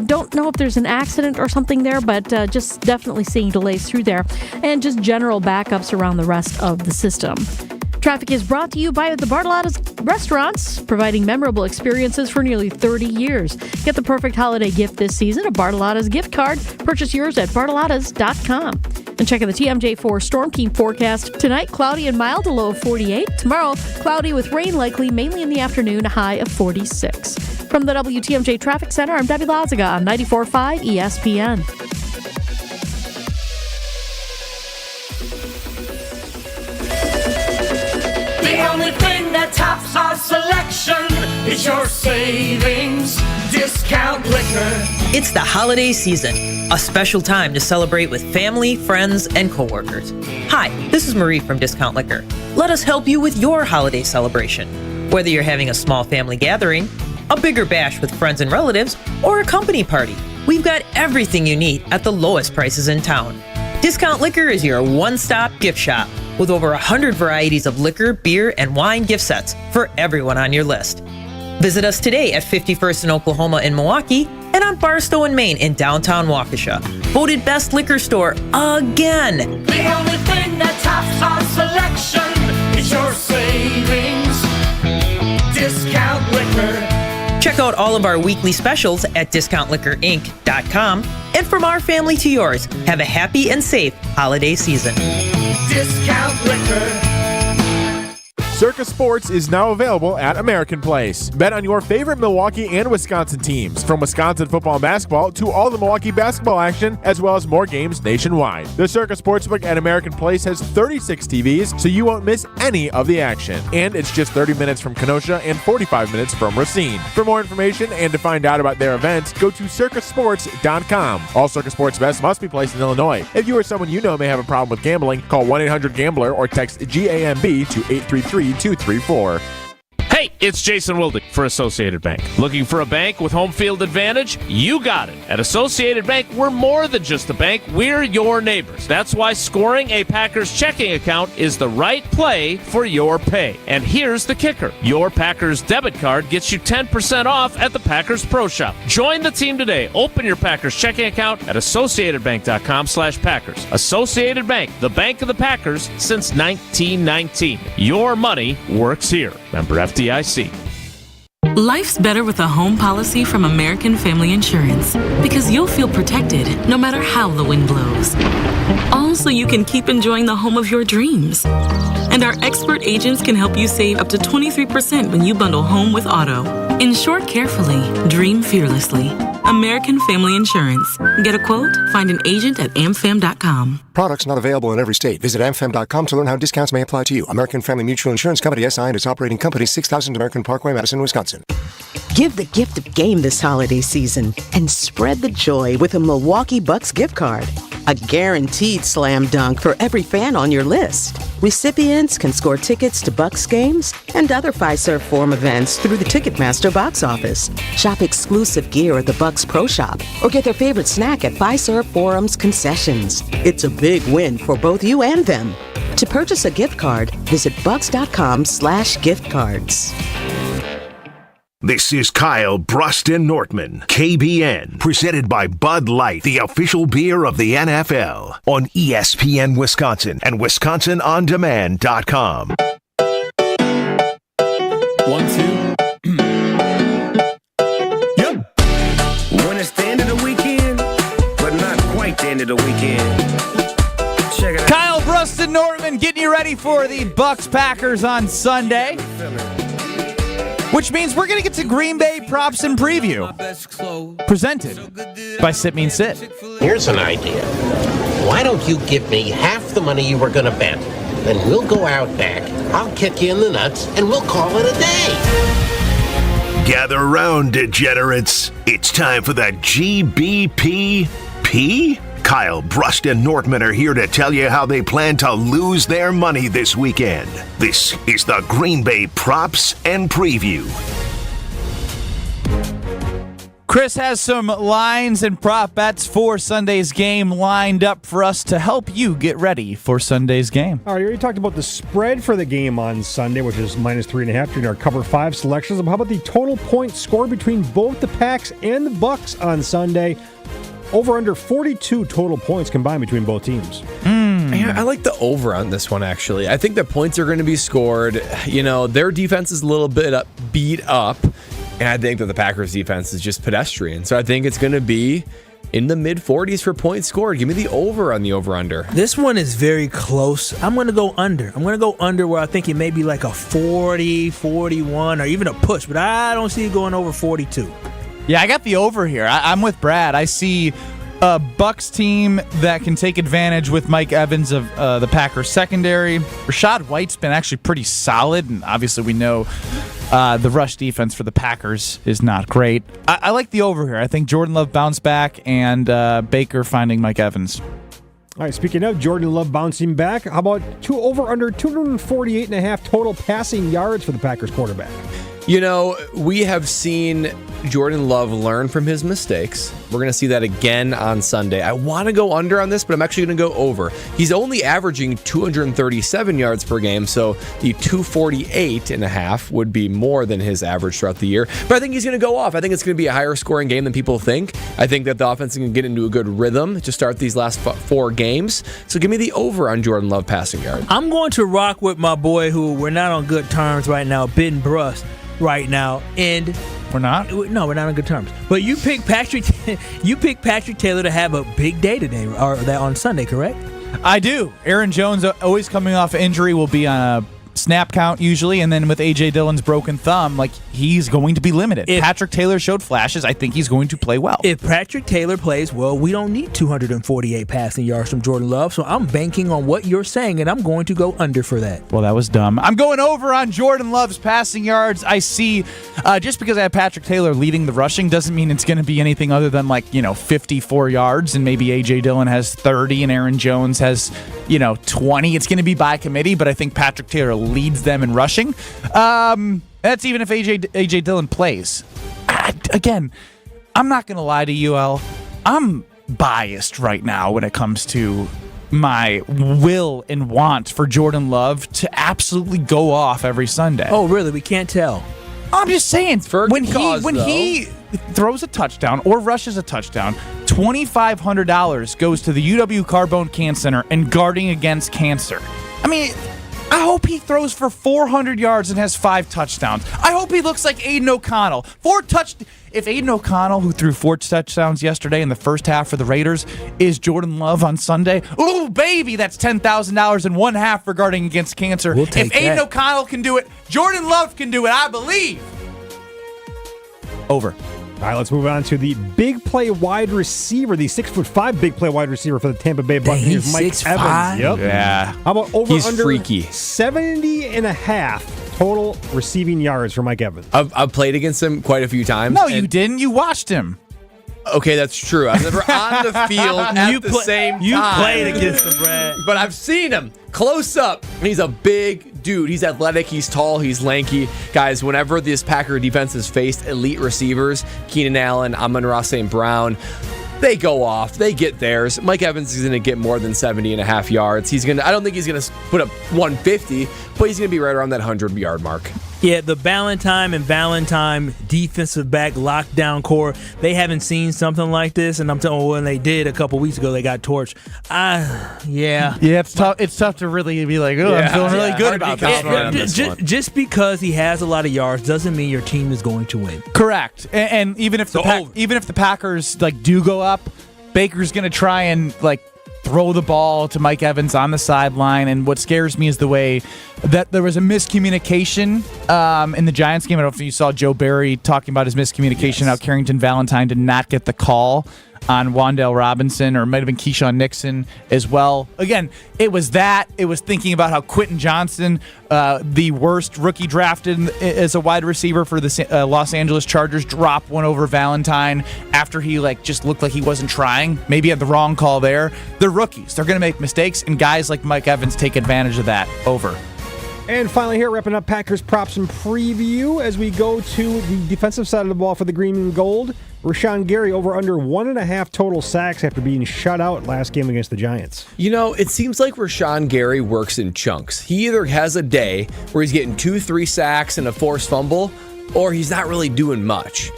Don't know if there's an accident or something there, but just definitely seeing delays through there, and just general backups around the rest of the system. Traffic is brought to you by the Bartolotta's Restaurants, providing memorable experiences for nearly 30 years. Get the perfect holiday gift this season, a Bartolotta's gift card. Purchase yours at bartolottas.com. And check out the TMJ4 Storm Team forecast. Tonight, cloudy and mild, a low of 48. Tomorrow, cloudy with rain likely, mainly in the afternoon, a high of 46. From the WTMJ Traffic Center, I'm Debbie Lazaga on 94.5 ESPN. The only thing that tops our selection is your savings discount liquor. It's the holiday season, a special time to celebrate with family, friends, and coworkers. Hi, this is Marie from Discount Liquor. Let us help you with your holiday celebration. Whether you're having a small family gathering, a bigger bash with friends and relatives, or a company party, we've got everything you need at the lowest prices in town. Discount Liquor is your one-stop gift shop. with over 100 varieties of liquor, beer, and wine gift sets for everyone on your list. Visit us today at 51st and Oklahoma in Milwaukee and on Barstow and Main in downtown Waukesha. Voted best liquor store again. The only thing that tops our selection is your savings. Discount Liquor. Check out all of our weekly specials at discountliquorinc.com. And from our family to yours, have a happy and safe holiday season. Discount Liquor. Circus Sports is now available at American Place. Bet on your favorite Milwaukee and Wisconsin teams, from Wisconsin football and basketball to all the Milwaukee basketball action, as well as more games nationwide. The Circus Sportsbook at American Place has 36 TVs, so you won't miss any of the action. And it's just 30 minutes from Kenosha and 45 minutes from Racine. For more information and to find out about their events, go to circusports.com. All Circus Sports bets must be placed in Illinois. If you or someone you know may have a problem with gambling, call 1-800-GAMBLER or text GAMB to 833-234. Hey, it's Jason Wildig for Associated Bank. Looking for a bank with home field advantage? You got it. At Associated Bank, we're more than just a bank. We're your neighbors. That's why scoring a Packers checking account is the right play for your pay. And here's the kicker. Your Packers debit card gets you 10% off at the Packers Pro Shop. Join the team today. Open your Packers checking account at AssociatedBank.com/Packers. Associated Bank, the bank of the Packers since 1919. Your money works here. Member FDIC. Life's better with a home policy from American Family Insurance because you'll feel protected no matter how the wind blows. All so you can keep enjoying the home of your dreams. And our expert agents can help you save up to 23% when you bundle home with auto. Insure carefully, dream fearlessly. American Family Insurance. Get a quote? Find an agent at amfam.com. Products not available in every state. Visit amfam.com to learn how discounts may apply to you. American Family Mutual Insurance Company, SI, and its operating company, 6000 American Parkway, Madison, Wisconsin. Give the gift of game this holiday season and spread the joy with a Milwaukee Bucks gift card. A guaranteed slam dunk for every fan on your list. Recipients can score tickets to Bucks games and other Fiserv Forum events through the Ticketmaster box office. Shop exclusive gear at the Bucks Pro Shop or get their favorite snack at Fiserv Forum's concessions. It's a big win for both you and them. To purchase a gift card, visit bucks.com/giftcards. This is Kyle, Brust, and Nortman, KBN, presented by Bud Light, the official beer of the NFL, on ESPN Wisconsin and WisconsinOnDemand.com. 1, 2. Yep. When it's the end of the weekend, but not quite the end of the weekend. Check it out. Kyle, Brust, and Nortman getting you ready for the Bucks Packers on Sunday. Which means we're going to get to Green Bay props and preview. Presented by Sit Mean Sit. Here's an idea. Why don't you give me half the money you were going to bet? Then we'll go out back, I'll kick you in the nuts, and we'll call it a day. Gather around, degenerates. It's time for the GBPP. Kyle, Brust, and Nortman are here to tell you how they plan to lose their money this weekend. This is the Green Bay Props and Preview. Chris has some lines and prop bets for Sunday's game lined up for us to help you get ready for Sunday's game. All right, you already talked about the spread for the game on Sunday, which is -3.5 during our Cover 5 selections. How about the total points scored between both the Packs and the Bucks on Sunday? Over under 42 total points combined between both teams. Yeah, I like the over on this one, actually. I think the points are going to be scored. You know, their defense is a little bit beat up, and I think that the Packers' defense is just pedestrian. So I think it's going to be in the mid-40s for points scored. Give me the over on the over-under. This one is very close. I'm going to go under. I'm going to go under where I think it may be like a 40, 41, or even a push, but I don't see it going over 42. Yeah, I got the over here. I'm with Brad. I see a Bucks team that can take advantage with Mike Evans of the Packers secondary. Rashad White's been actually pretty solid, and obviously we know the rush defense for the Packers is not great. I like the over here. I think Jordan Love bounced back, and Baker finding Mike Evans. All right, speaking of Jordan Love bouncing back, how about over under 248.5 total passing yards for the Packers quarterback? You know, we have seen Jordan Love learn from his mistakes. We're going to see that again on Sunday. I want to go under on this, but I'm actually going to go over. He's only averaging 237 yards per game, so the 248.5 would be more than his average throughout the year. But I think he's going to go off. I think it's going to be a higher scoring game than people think. I think that the offense is going to get into a good rhythm to start these last 4 games. So give me the over on Jordan Love passing yards. I'm going to rock with my boy who we're not on good terms right now, Ben Brust, right now. And we're not? No, we're not on good terms. But you pick Patrick Taylor to have a big day today, or that on Sunday, correct? I do. Aaron Jones, always coming off injury, will be on a snap count usually, and then with A.J. Dillon's broken thumb, like, he's going to be limited. If Patrick Taylor showed flashes, I think he's going to play well. If Patrick Taylor plays well, we don't need 248 passing yards from Jordan Love, so I'm banking on what you're saying, and I'm going to go under for that. Well, that was dumb. I'm going over on Jordan Love's passing yards. I see, just because I have Patrick Taylor leading the rushing doesn't mean it's going to be anything other than 54 yards, and maybe A.J. Dillon has 30 and Aaron Jones has 20. It's going to be by committee, but I think Patrick Taylor leads them in rushing. That's even if A.J. Dillon plays. Again, I'm not going to lie to you, El. I'm biased right now when it comes to my will and want for Jordan Love to absolutely go off every Sunday. Oh, really? We can't tell. I'm just saying, when he throws a touchdown or rushes a touchdown, $2,500 goes to the UW Carbone Cancer Center and Guarding Against Cancer. I mean, I hope he throws for 400 yards and has 5 touchdowns. I hope he looks like Aiden O'Connell. If Aiden O'Connell, who threw 4 touchdowns yesterday in the first half for the Raiders, is Jordan Love on Sunday, ooh, baby, that's $10,000 in one half for Guarding Against Cancer. We'll take if Aiden that. O'Connell can do it, Jordan Love can do it, I believe. Over. All right, let's move on to the big play wide receiver, the 6'5" big play wide receiver for the Tampa Bay Buccaneers, he's Mike 6'5"? Evans. Yep. Yeah. How about over He's under freaky. 70.5 total receiving yards for Mike Evans? I've played against him quite a few times. No, you didn't. You watched him. Okay, that's true. I was never on the field at the same time. You played against him, Brad. But I've seen him close up. He's a big dude. He's athletic. He's tall. He's lanky. Guys, whenever this Packer defense has faced elite receivers, Keenan Allen, Amon-Ra St. Brown, they go off. They get theirs. Mike Evans is going to get more than 70.5 yards. I don't think he's going to put up 150, but he's going to be right around that 100-yard mark. Yeah, the Valentine and Valentine defensive back lockdown core, they haven't seen something like this, and I'm telling you, when they did a couple weeks ago, they got torched. Yeah, it's tough. It's tough to really be like, oh, I'm feeling really good about this. Just because he has a lot of yards doesn't mean your team is going to win. Correct. And even if the Packers do go up, Baker's going to try and throw the ball to Mike Evans on the sideline. And what scares me is the way that there was a miscommunication in the Giants game. I don't know if you saw Joe Barry talking about his miscommunication, how Carrington Valentine did not get the call on Wan'Dale Robinson, or it might have been Keyshawn Nixon as well. Again, it was that. It was thinking about how Quentin Johnson, the worst rookie drafted as a wide receiver for the Los Angeles Chargers, dropped one over Valentine after he just looked like he wasn't trying. Maybe had the wrong call there. They're rookies. They're going to make mistakes, and guys like Mike Evans take advantage of that. Over. And finally here, wrapping up Packers props and preview as we go to the defensive side of the ball for the green and gold. Rashawn Gary over under 1.5 total sacks after being shut out last game against the Giants. It seems like Rashawn Gary works in chunks. He either has a day where he's getting 2-3 sacks and a forced fumble, or he's not really doing much.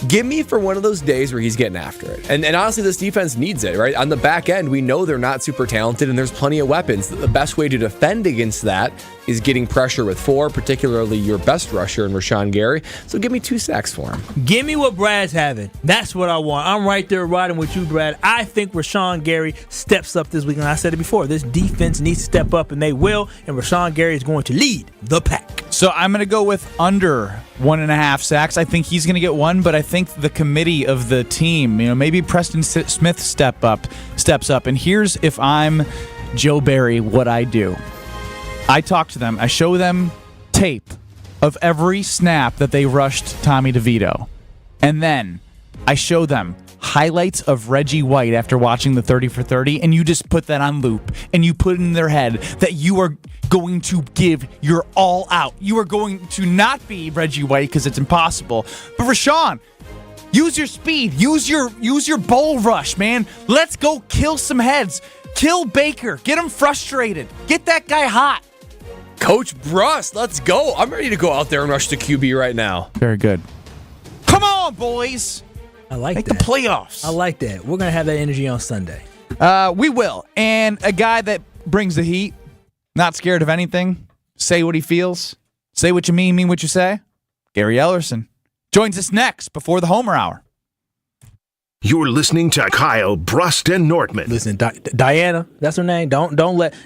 Give me for one of those days where he's getting after it. And honestly, this defense needs it, right? On the back end, we know they're not super talented and there's plenty of weapons. The best way to defend against that is getting pressure with 4, particularly your best rusher in Rashawn Gary. So give me 2 sacks for him. Give me what Brad's having. That's what I want. I'm right there riding with you, Brad. I think Rashawn Gary steps up this week. And I said it before, this defense needs to step up, and they will. And Rashawn Gary is going to lead the pack. So I'm going to go with under 1.5 sacks. I think he's going to get 1, but I think the committee of the team, maybe Preston Smith steps up. And here's, if I'm Joe Barry, what I do. I talk to them. I show them tape of every snap that they rushed Tommy DeVito. And then I show them highlights of Reggie White after watching the 30 for 30, and you just put that on loop, and you put in their head that you are going to give your all out. You are going to not be Reggie White because it's impossible. But Rashawn, use your speed. Use your bull rush, man. Let's go kill some heads. Kill Baker. Get him frustrated. Get that guy hot. Coach Brust, let's go. I'm ready to go out there and rush the QB right now. Very good. Come on, boys. I like Make that. the playoffs. I like that. We're going to have that energy on Sunday. We will. And a guy that brings the heat, not scared of anything, say what he feels, say what you mean what you say. Gary Ellerson joins us next before the Homer Hour. You're listening to Kyle, Brust, and Nortman. Listen, Diana, that's her name.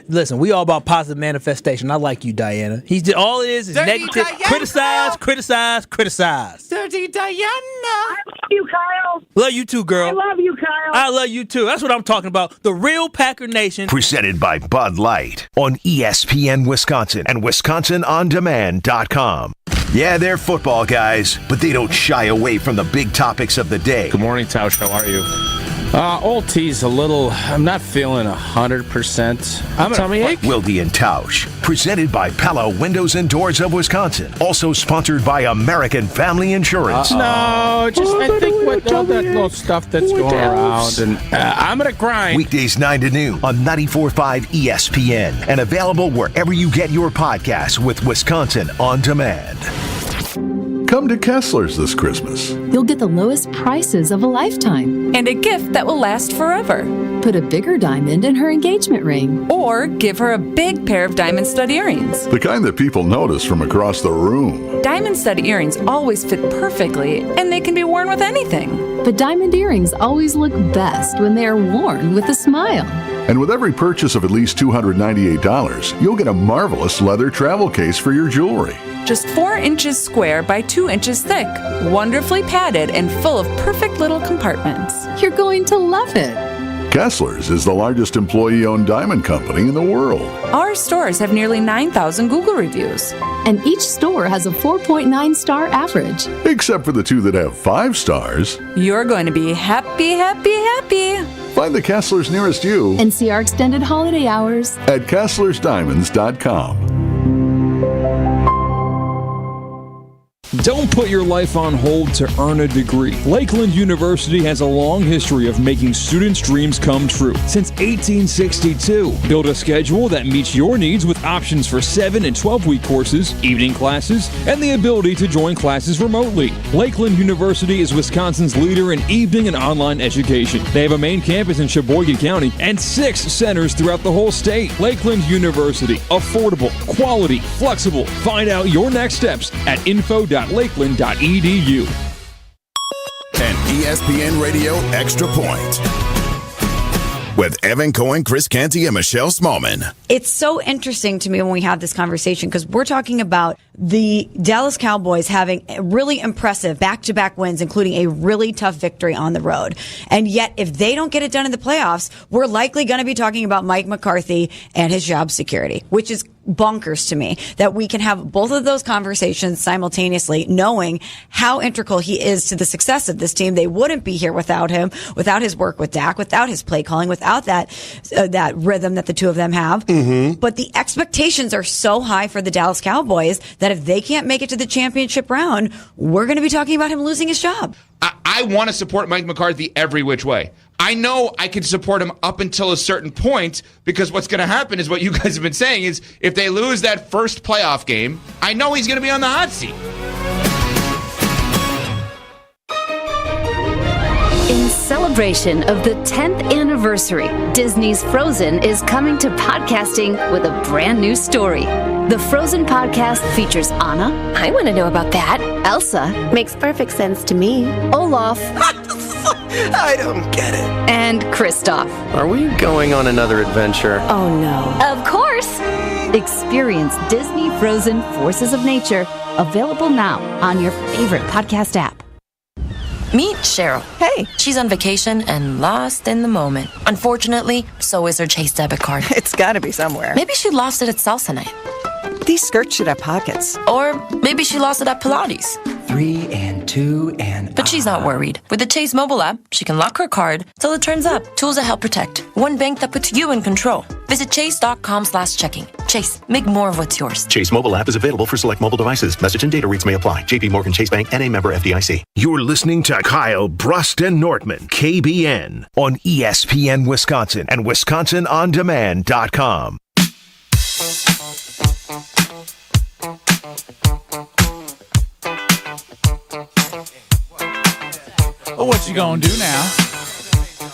Listen, we all about positive manifestation. I like you, Diana. All it is Dirty negative. Diana. Criticize. Dirty Diana. I love you, Kyle. Love you too, girl. I love you, Kyle. I love you too. That's what I'm talking about. The real Packer Nation. Presented by Bud Light on ESPN Wisconsin and WisconsinOnDemand.com. Yeah, they're football guys, but they don't shy away from the big topics of the day. Good morning, Tausch. How are you? Old T's I'm not feeling 100%. Tummy ache? Wilde and Tausch. Presented by Pella Windows and Doors of Wisconsin. Also sponsored by American Family Insurance. No, I think with all that little stuff that's going around, and I'm going to grind. Weekdays 9 to noon on 94.5 ESPN. And available wherever you get your podcasts with Wisconsin On Demand. Come to Kessler's this Christmas. You'll get the lowest prices of a lifetime. And a gift that will last forever. Put a bigger diamond in her engagement ring. Or give her a big pair of diamond stud earrings. The kind that people notice from across the room. Diamond stud earrings always fit perfectly, and they can be worn with anything. But diamond earrings always look best when they are worn with a smile. And with every purchase of at least $298, you'll get a marvelous leather travel case for your jewelry. Just 4 inches square by 2 inches thick, wonderfully padded and full of perfect little compartments. You're going to love it. Kessler's is the largest employee-owned diamond company in the world. Our stores have nearly 9,000 Google reviews. And each store has a 4.9 star average. Except for the 2 that have 5 stars. You're going to be happy, happy, happy. Find the Kessler's nearest you. And see our extended holiday hours at KesslersDiamonds.com. Don't put your life on hold to earn a degree. Lakeland University has a long history of making students' dreams come true. Since 1862, build a schedule that meets your needs with options for 7 and 12-week courses, evening classes, and the ability to join classes remotely. Lakeland University is Wisconsin's leader in evening and online education. They have a main campus in Sheboygan County and 6 centers throughout the whole state. Lakeland University. Affordable, quality, flexible. Find out your next steps at info.lakeland.edu. An ESPN Radio Extra Point with Evan Cohen, Chris Canty, and Michelle Smallman. It's so interesting to me when we have this conversation because we're talking about the Dallas Cowboys having really impressive back-to-back wins, including a really tough victory on the road. And yet, if they don't get it done in the playoffs, we're likely going to be talking about Mike McCarthy and his job security, which is bonkers to me that we can have both of those conversations simultaneously, knowing how integral he is to the success of this team. They wouldn't be here without him, without his work with Dak, without his play calling, without that rhythm that the two of them have. Mm-hmm. But the expectations are so high for the Dallas Cowboys that if they can't make it to the championship round, we're going to be talking about him losing his job. I want to support Mike McCarthy every which way. I know I can support him up until a certain point because what's going to happen is what you guys have been saying is if they lose that first playoff game, I know he's going to be on the hot seat. In celebration of the 10th anniversary, Disney's Frozen is coming to podcasting with a brand new story. The Frozen podcast features Anna. I want to know about that. Elsa. Makes perfect sense to me. Olaf. I don't get it. And Kristoff. Are we going on another adventure? Oh no. Of course. Experience Disney Frozen Forces of Nature. Available now on your favorite podcast app. Meet Cheryl. Hey. She's on vacation and lost in the moment. Unfortunately, so is her Chase debit card. It's gotta be somewhere. Maybe she lost it at salsa night. These skirts should have pockets. Or maybe she lost it at Pilates. 3 and 2 and... But she's not worried. With the Chase mobile app, she can lock her card till it turns up. Tools that help protect. One bank that puts you in control. Visit chase.com/checking. Chase, make more of what's yours. Chase mobile app is available for select mobile devices. Message and data rates may apply. JP Morgan Chase Bank N.A. member FDIC. You're listening to Kyle, Brust, and Nortman, KBN, on ESPN Wisconsin and WisconsinOnDemand.com. Oh, what you gonna do now?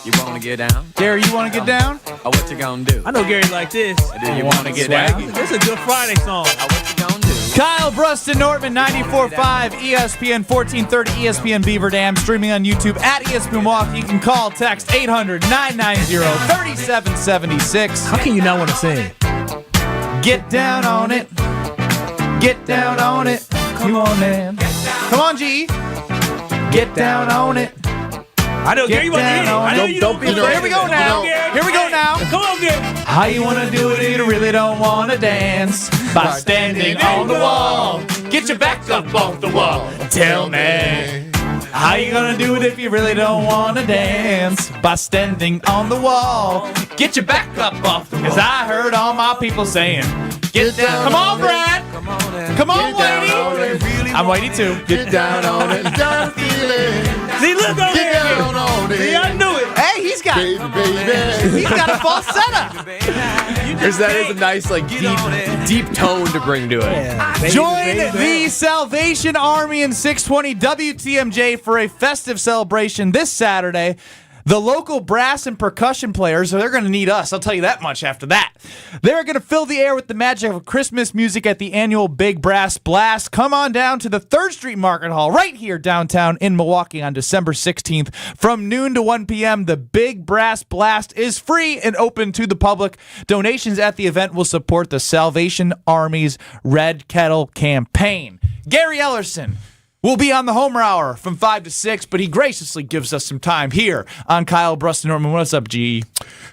You want to get down? Gary, you want to get down? Oh, what you gonna do? I know Gary like this. Do you want to get down? This is a Good Friday song. Oh, what you gonna do? Kyle, Brust, and Nortman, 94.5, ESPN 1430, ESPN Beaver Dam, streaming on YouTube at ESPN Milwaukee. You can call, text 800-990-3776. How can you not want to sing? Get down on it. Get down on it. Come on, man. Come on, G. Get down on it. I know Gary wants to hit it. I know you don't be afraid. Here we go now. Here we go now. Come on, Gary. How you want to do it if you really don't want to dance? By standing on the wall. Get your back up off the wall. Tell me. How you gonna do it if you really don't want to dance? By standing on the wall. Get your back up off the wall. Because I heard all my people saying, get down. Come on, Brad. Come on, Whitey. I'm Whitey too. Get down on it. Down feeling. See, look over Get down on it. See, I knew it. Hey, he's got baby. He's got a falsetto. That is a nice, like, deep tone to bring to it. Yeah. Join the Salvation Army in 620 WTMJ for a festive celebration this Saturday. The local brass and percussion players, they're going to need us. I'll tell you that much after that. They're going to fill the air with the magic of Christmas music at the annual Big Brass Blast. Come on down to the 3rd Street Market Hall right here downtown in Milwaukee on December 16th. From noon to 1 p.m., the Big Brass Blast is free and open to the public. Donations at the event will support the Salvation Army's Red Kettle campaign. Gary Ellerson will be on the Homer Hour from 5 to 6, but he graciously gives us some time here on Kyle, Brust, and Nortman. What's up, G?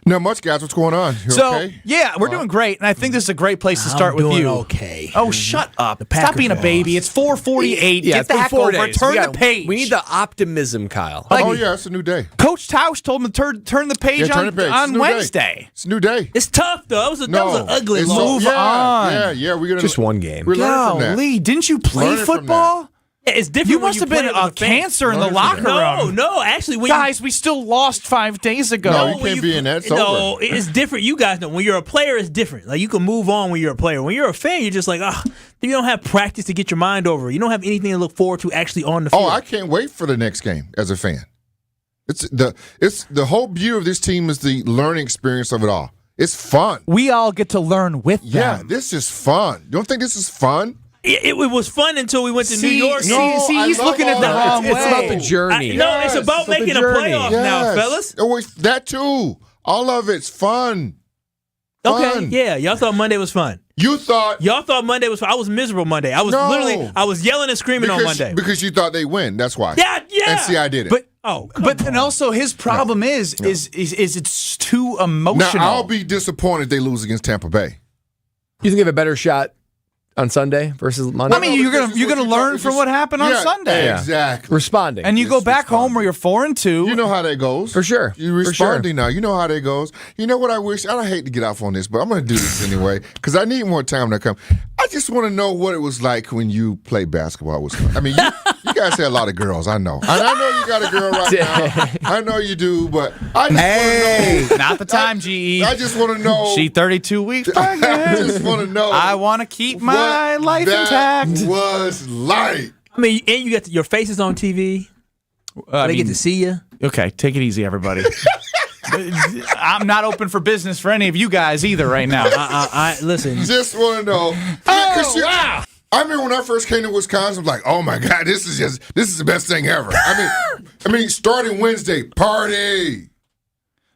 Not much, guys. What's going on? You okay? Yeah, we're doing great, and I think this is a great place to start with you. Okay. Oh, shut up. Stop being a baby. It's 4:48. Yeah, Get the heck over it. Turn the page. We need the optimism, Kyle. Oh, yeah, it's a new day. Coach Tausch told him to turn the page turn the page. on Wednesday. It's a new day. It's tough, though. That was an ugly Move on. Yeah, we're gonna just one game. We're learning from that. Golly, didn't you play football? Yeah, it's different. You must have been a cancer in the locker room. No, actually. Guys, we still lost 5 days ago. No, you can't be in that. It's over. It's different. You guys know. When you're a player, it's different. Like, you can move on when you're a player. When you're a fan, you're just like, you don't have practice to get your mind over. You don't have anything to look forward to actually on the field. Oh, I can't wait for the next game as a fan. It's the whole beauty of this team is the learning experience of it all. It's fun. We all get to learn with them. Yeah, this is fun. You don't think this is fun? It was fun until we went to New York. See, he's looking at the wrong way. It's about the journey. It's about making a playoff now, fellas. Oh, that too. All of it's fun. Okay, yeah. Y'all thought Monday was fun. Y'all thought Monday was fun. I was miserable Monday. I was I was yelling and screaming on Monday. Because you thought they win. That's why. Yeah. And see, I did it. But then also his problem is it's too emotional. Now, I'll be disappointed if they lose against Tampa Bay. You think you have a better shot on Sunday versus Monday? I mean, you're gonna learn from what happened on Sunday. Yeah, exactly. Responding. And you go back home where you're 4-2. You know how that goes. For sure. You're responding now. You know how that goes. You know what I wish? I hate to get off on this, but I'm going to do this anyway because I need more time to come. I just want to know what it was like when you played basketball with someone. I mean, you guys had a lot of girls. I know. And I know you got a girl right now. I know you do, but I just want to know. Not the time, GE. I just want to know. She 32 weeks pregnant. I just want to know. I want to keep my life intact. Was like. I mean, and you got your faces on TV. They get to see you. Okay, take it easy, everybody. I'm not open for business for any of you guys either right now. I listen. Just want to know. Wow. I remember when I first came to Wisconsin, I was like, "Oh my God, this is the best thing ever." I mean, starting Wednesday, party.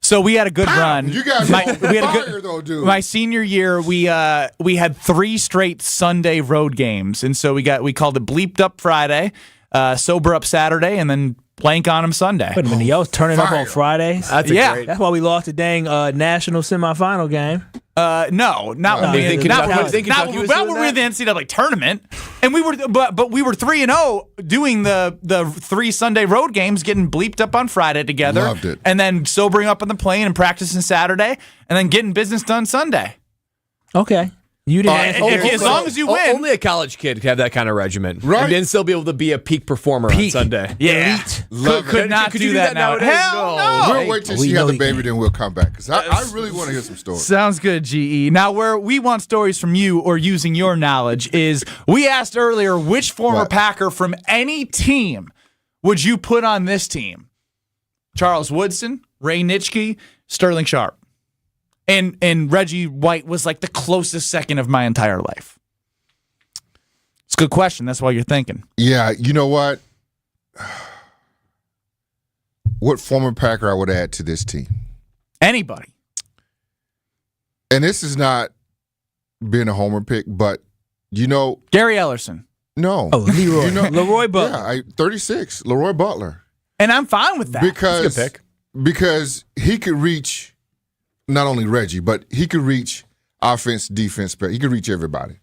So we had a good run. You guys are fire, though, dude. My senior year, we had 3 straight Sunday road games, and so we called it Bleeped Up Friday, Sober Up Saturday, and then Blank on them Sunday. Wait a minute, y'all was turning up on Fridays? That's great. That's why we lost the dang national semifinal game. No, not when we were in the NCAA tournament. And we were, but we were 3-0 doing the 3 Sunday road games, getting bleeped up on Friday together. Loved it. And then sobering up on the plane and practicing Saturday, and then getting business done Sunday. Okay. You didn't. As long as you win. Only a college kid could have that kind of regimen. Right. And then still be able to be a peak performer on Sunday. Yeah. Elite. Could not Could do you that nowadays. Hell no. We'll wait till she has the baby, then we'll come back. Because I really want to hear some stories. Sounds good, GE. Now, where we want stories from you or using your knowledge is we asked earlier which former Packer from any team would you put on this team? Charles Woodson, Ray Nitschke, Sterling Sharp. And Reggie White was like the closest second of my entire life. It's a good question. That's why you're thinking. Yeah, you know what? What former Packer I would add to this team? Anybody. And this is not being a homer pick, but Gary Ellerson. No. Oh, Leroy. Leroy Butler. Yeah, 36, Leroy Butler. And I'm fine with that. Because, That's a good pick. Because he could reach not only Reggie, but he could reach offense, defense, he could reach everybody.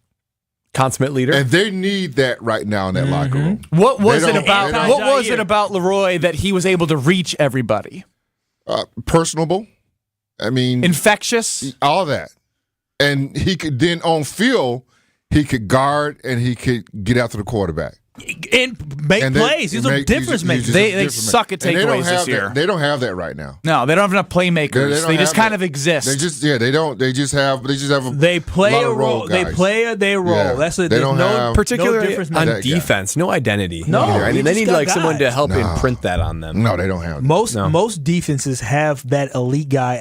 Consummate leader. And they need that right now in that locker room. What was it about Leroy that he was able to reach everybody? Personable. I mean, infectious. All that. And he could then on field, he could guard and he could get after the quarterback. And make plays. These are difference makers. They suck at takeaways this year. They don't have that right now. No, they don't have enough playmakers. They just kind of exist. They just They have They play a a role. They play their role. Yeah. That's They don't have particularly difference on maker. defense. No identity. No, either. I mean, they just need got someone to guys. help imprint that on them. No, they don't have that. Most defenses have that elite guy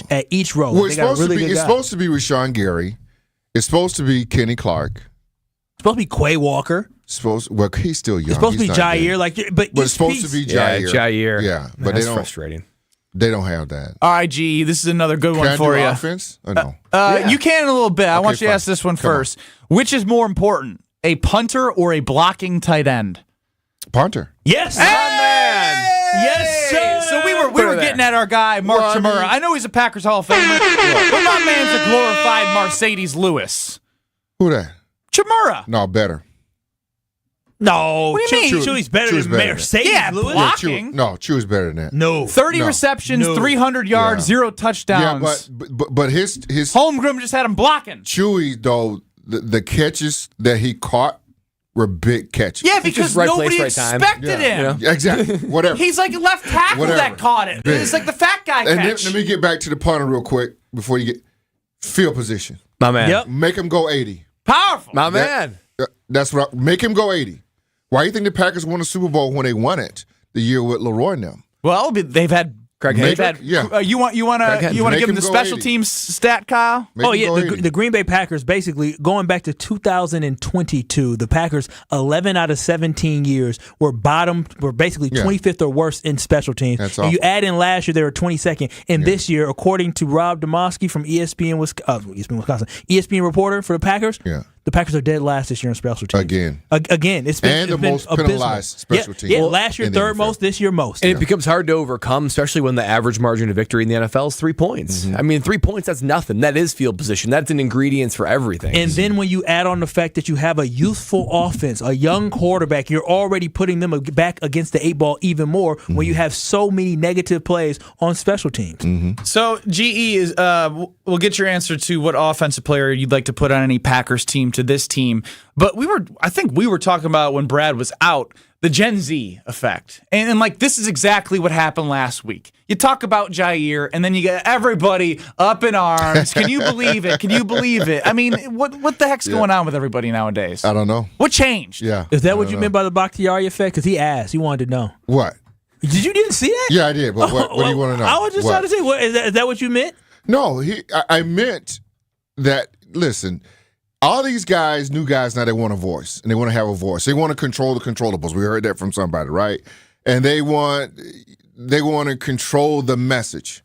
at each role. Well, they got a really good it's guy. supposed to be Rashawn Gary. It's supposed to be Kenny Clark. It's supposed to be Quay Walker. Well, he's still young. It's supposed to be He's not Jair, dead. but it's supposed to be Jair. Jair. Yeah, but that's they don't. Frustrating. They don't have that. All right, G. This is another good one Can I for do you. Offense? Or no? You can in a little bit. I want you to fine. ask this one Come first. Which is more important, a punter or a blocking tight end? Punter. Yes, man. Yes, sir. So we were getting at our guy Mark Chmura. I know he's a Packers Hall of Famer, but my man's a glorified Mercedes Lewis. Who that? Chmura. No, better. No, what do you mean? Chewy's better than Mercedes. Yeah, Lewis. blocking. Chewy's better than that. No, 30 receptions, 300 yards, 0 touchdowns. Yeah, but his Holmgren just had him blocking. Chewy though the catches that he caught were big catches. Yeah, because nobody expected him. Yeah, exactly. Whatever. He's like left tackle that caught it. Big. It's like the fat guy And catch. then, let me get back to the punter real quick before you get field position. My man. Yep. Make him go 80. Powerful. My man. That's what. Make him go 80. Why do you think the Packers won the Super Bowl when they won it the year with Leroy and them? Well, they've had Craig they've Hayden? had. Yeah. You want to give them the special teams stat, Kyle? The Green Bay Packers basically going back to 2022. The Packers 11 out of 17 years were basically 25th or worse in special teams. That's and you awful. add in last year they were 22nd. And this year, according to Rob Demovsky from ESPN Wisconsin, ESPN reporter for the Packers. Yeah. The Packers are dead last this year in special teams. Again, it's been the most abysmal. penalized special team. Yeah, last year in the third NFL. most, this year most. And it becomes hard to overcome, especially when the average margin of victory in the NFL is 3 points. I mean, 3 points, that's nothing. That is field position. That's an ingredient for everything. And then when you add on the fact that you have a youthful offense, a young quarterback, you're already putting them back against the 8-ball even more when you have so many negative plays on special teams. So, GE is we'll get your answer to what offensive player you'd like to put on any Packers team to this team. But I think we were talking about when Brad was out, the Gen Z effect. And like this is exactly what happened last week. You talk about Jair, and then you get everybody up in arms. Can you believe it? Can you believe it? I mean, what the heck's going on with everybody nowadays? I don't know. What changed? Yeah. Is that what you meant by the Bakhtiari effect? Because he asked. He wanted to know. What? Didn't see that? Yeah, I did. But what do you want to know? I was just trying to say, is that what you meant? No, I meant that, listen, all these guys, new guys now, they want a voice, and they want to have a voice. They want to control the controllables. We heard that from somebody, right? And they want to control the message.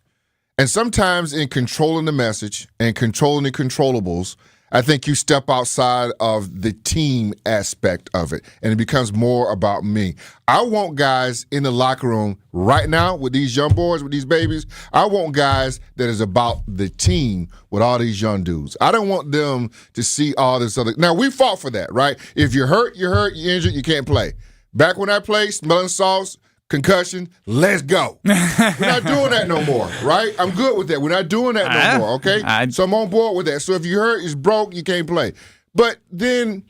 And sometimes in controlling the message and controlling the controllables, I think you step outside of the team aspect of it, and it becomes more about me. I want guys in the locker room right now with these young boys, with these babies. I want guys that is about the team with all these young dudes. I don't want them to see all this other. Now, we fought for that, right? If you're hurt, you're injured, you can't play. Back when I played, smelling salts, concussion, let's go. We're not doing that no more, right? I'm good with that. We're not doing that no more, okay? So I'm on board with that. So if you're hurt, it's broke, you can't play. But then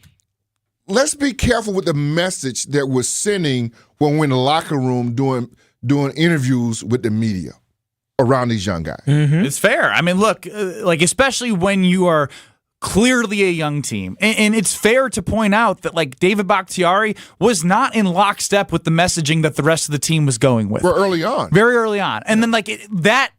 let's be careful with the message that we're sending when we're in the locker room doing interviews with the media around these young guys. Mm-hmm. It's fair. I mean, look, like especially when you are clearly a young team. And it's fair to point out that, like, David Bakhtiari was not in lockstep with the messaging that the rest of the team was going with. We're early on. Very early on. And then, that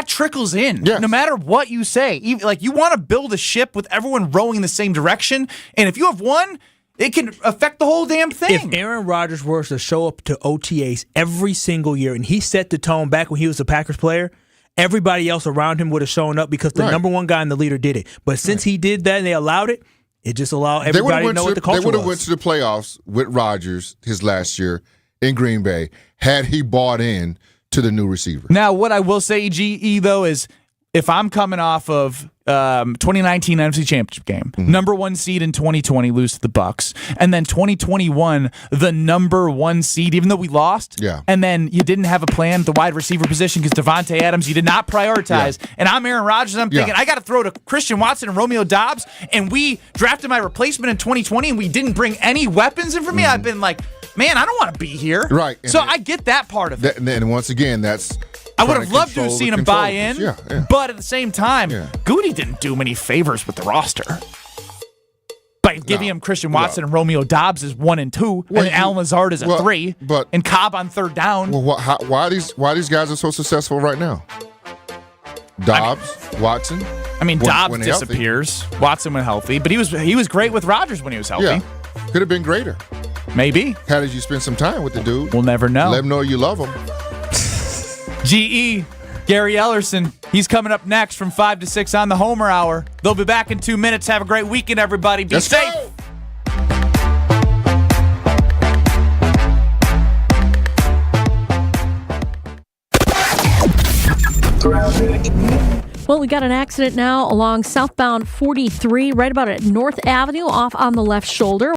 trickles in. Yes. No matter what you say. You want to build a ship with everyone rowing in the same direction. And if you have one, it can affect the whole damn thing. If Aaron Rodgers were to show up to OTAs every single year, and he set the tone back when he was a Packers player, everybody else around him would have shown up because the number one guy and the leader did it. But since he did that and they allowed it, it just allowed everybody to know what the culture was. They would have went to the playoffs with Rodgers his last year in Green Bay had he bought in to the new receiver. Now, what I will say, GE, though, is if I'm coming off of 2019 NFC Championship game, number one seed in 2020, lose to the Bucs, and then 2021, the number one seed, even though we lost, and then you didn't have a plan at the wide receiver position because Devontae Adams you did not prioritize, and I'm Aaron Rodgers, and I'm thinking I got to throw to Christian Watson and Romeo Doubs, and we drafted my replacement in 2020, and we didn't bring any weapons in for me. I've been like, man, I don't want to be here. Right. So I get that part of it. And once again, that's... I would have loved to have seen him buy in, but at the same time, Goody didn't do many favors with the roster by giving him Christian Watson and Romeo Doubs as 1 and 2, and Alan Lazard as a 3, and Cobb on third down. Well, why these guys are so successful right now? Doubs, Watson. I mean, Doubs disappears. Healthy. Watson when healthy, but he was great with Rodgers when he was healthy. Yeah, could have been greater. Maybe. How did you spend some time with the dude? We'll never know. Let him know you love him. GE, Gary Ellerson, he's coming up next from 5 to 6 on the Homer Hour. They'll be back in 2 minutes. Have a great weekend, everybody. Be safe. Well, we got an accident now along southbound 43, right about at North Avenue, off on the left shoulder.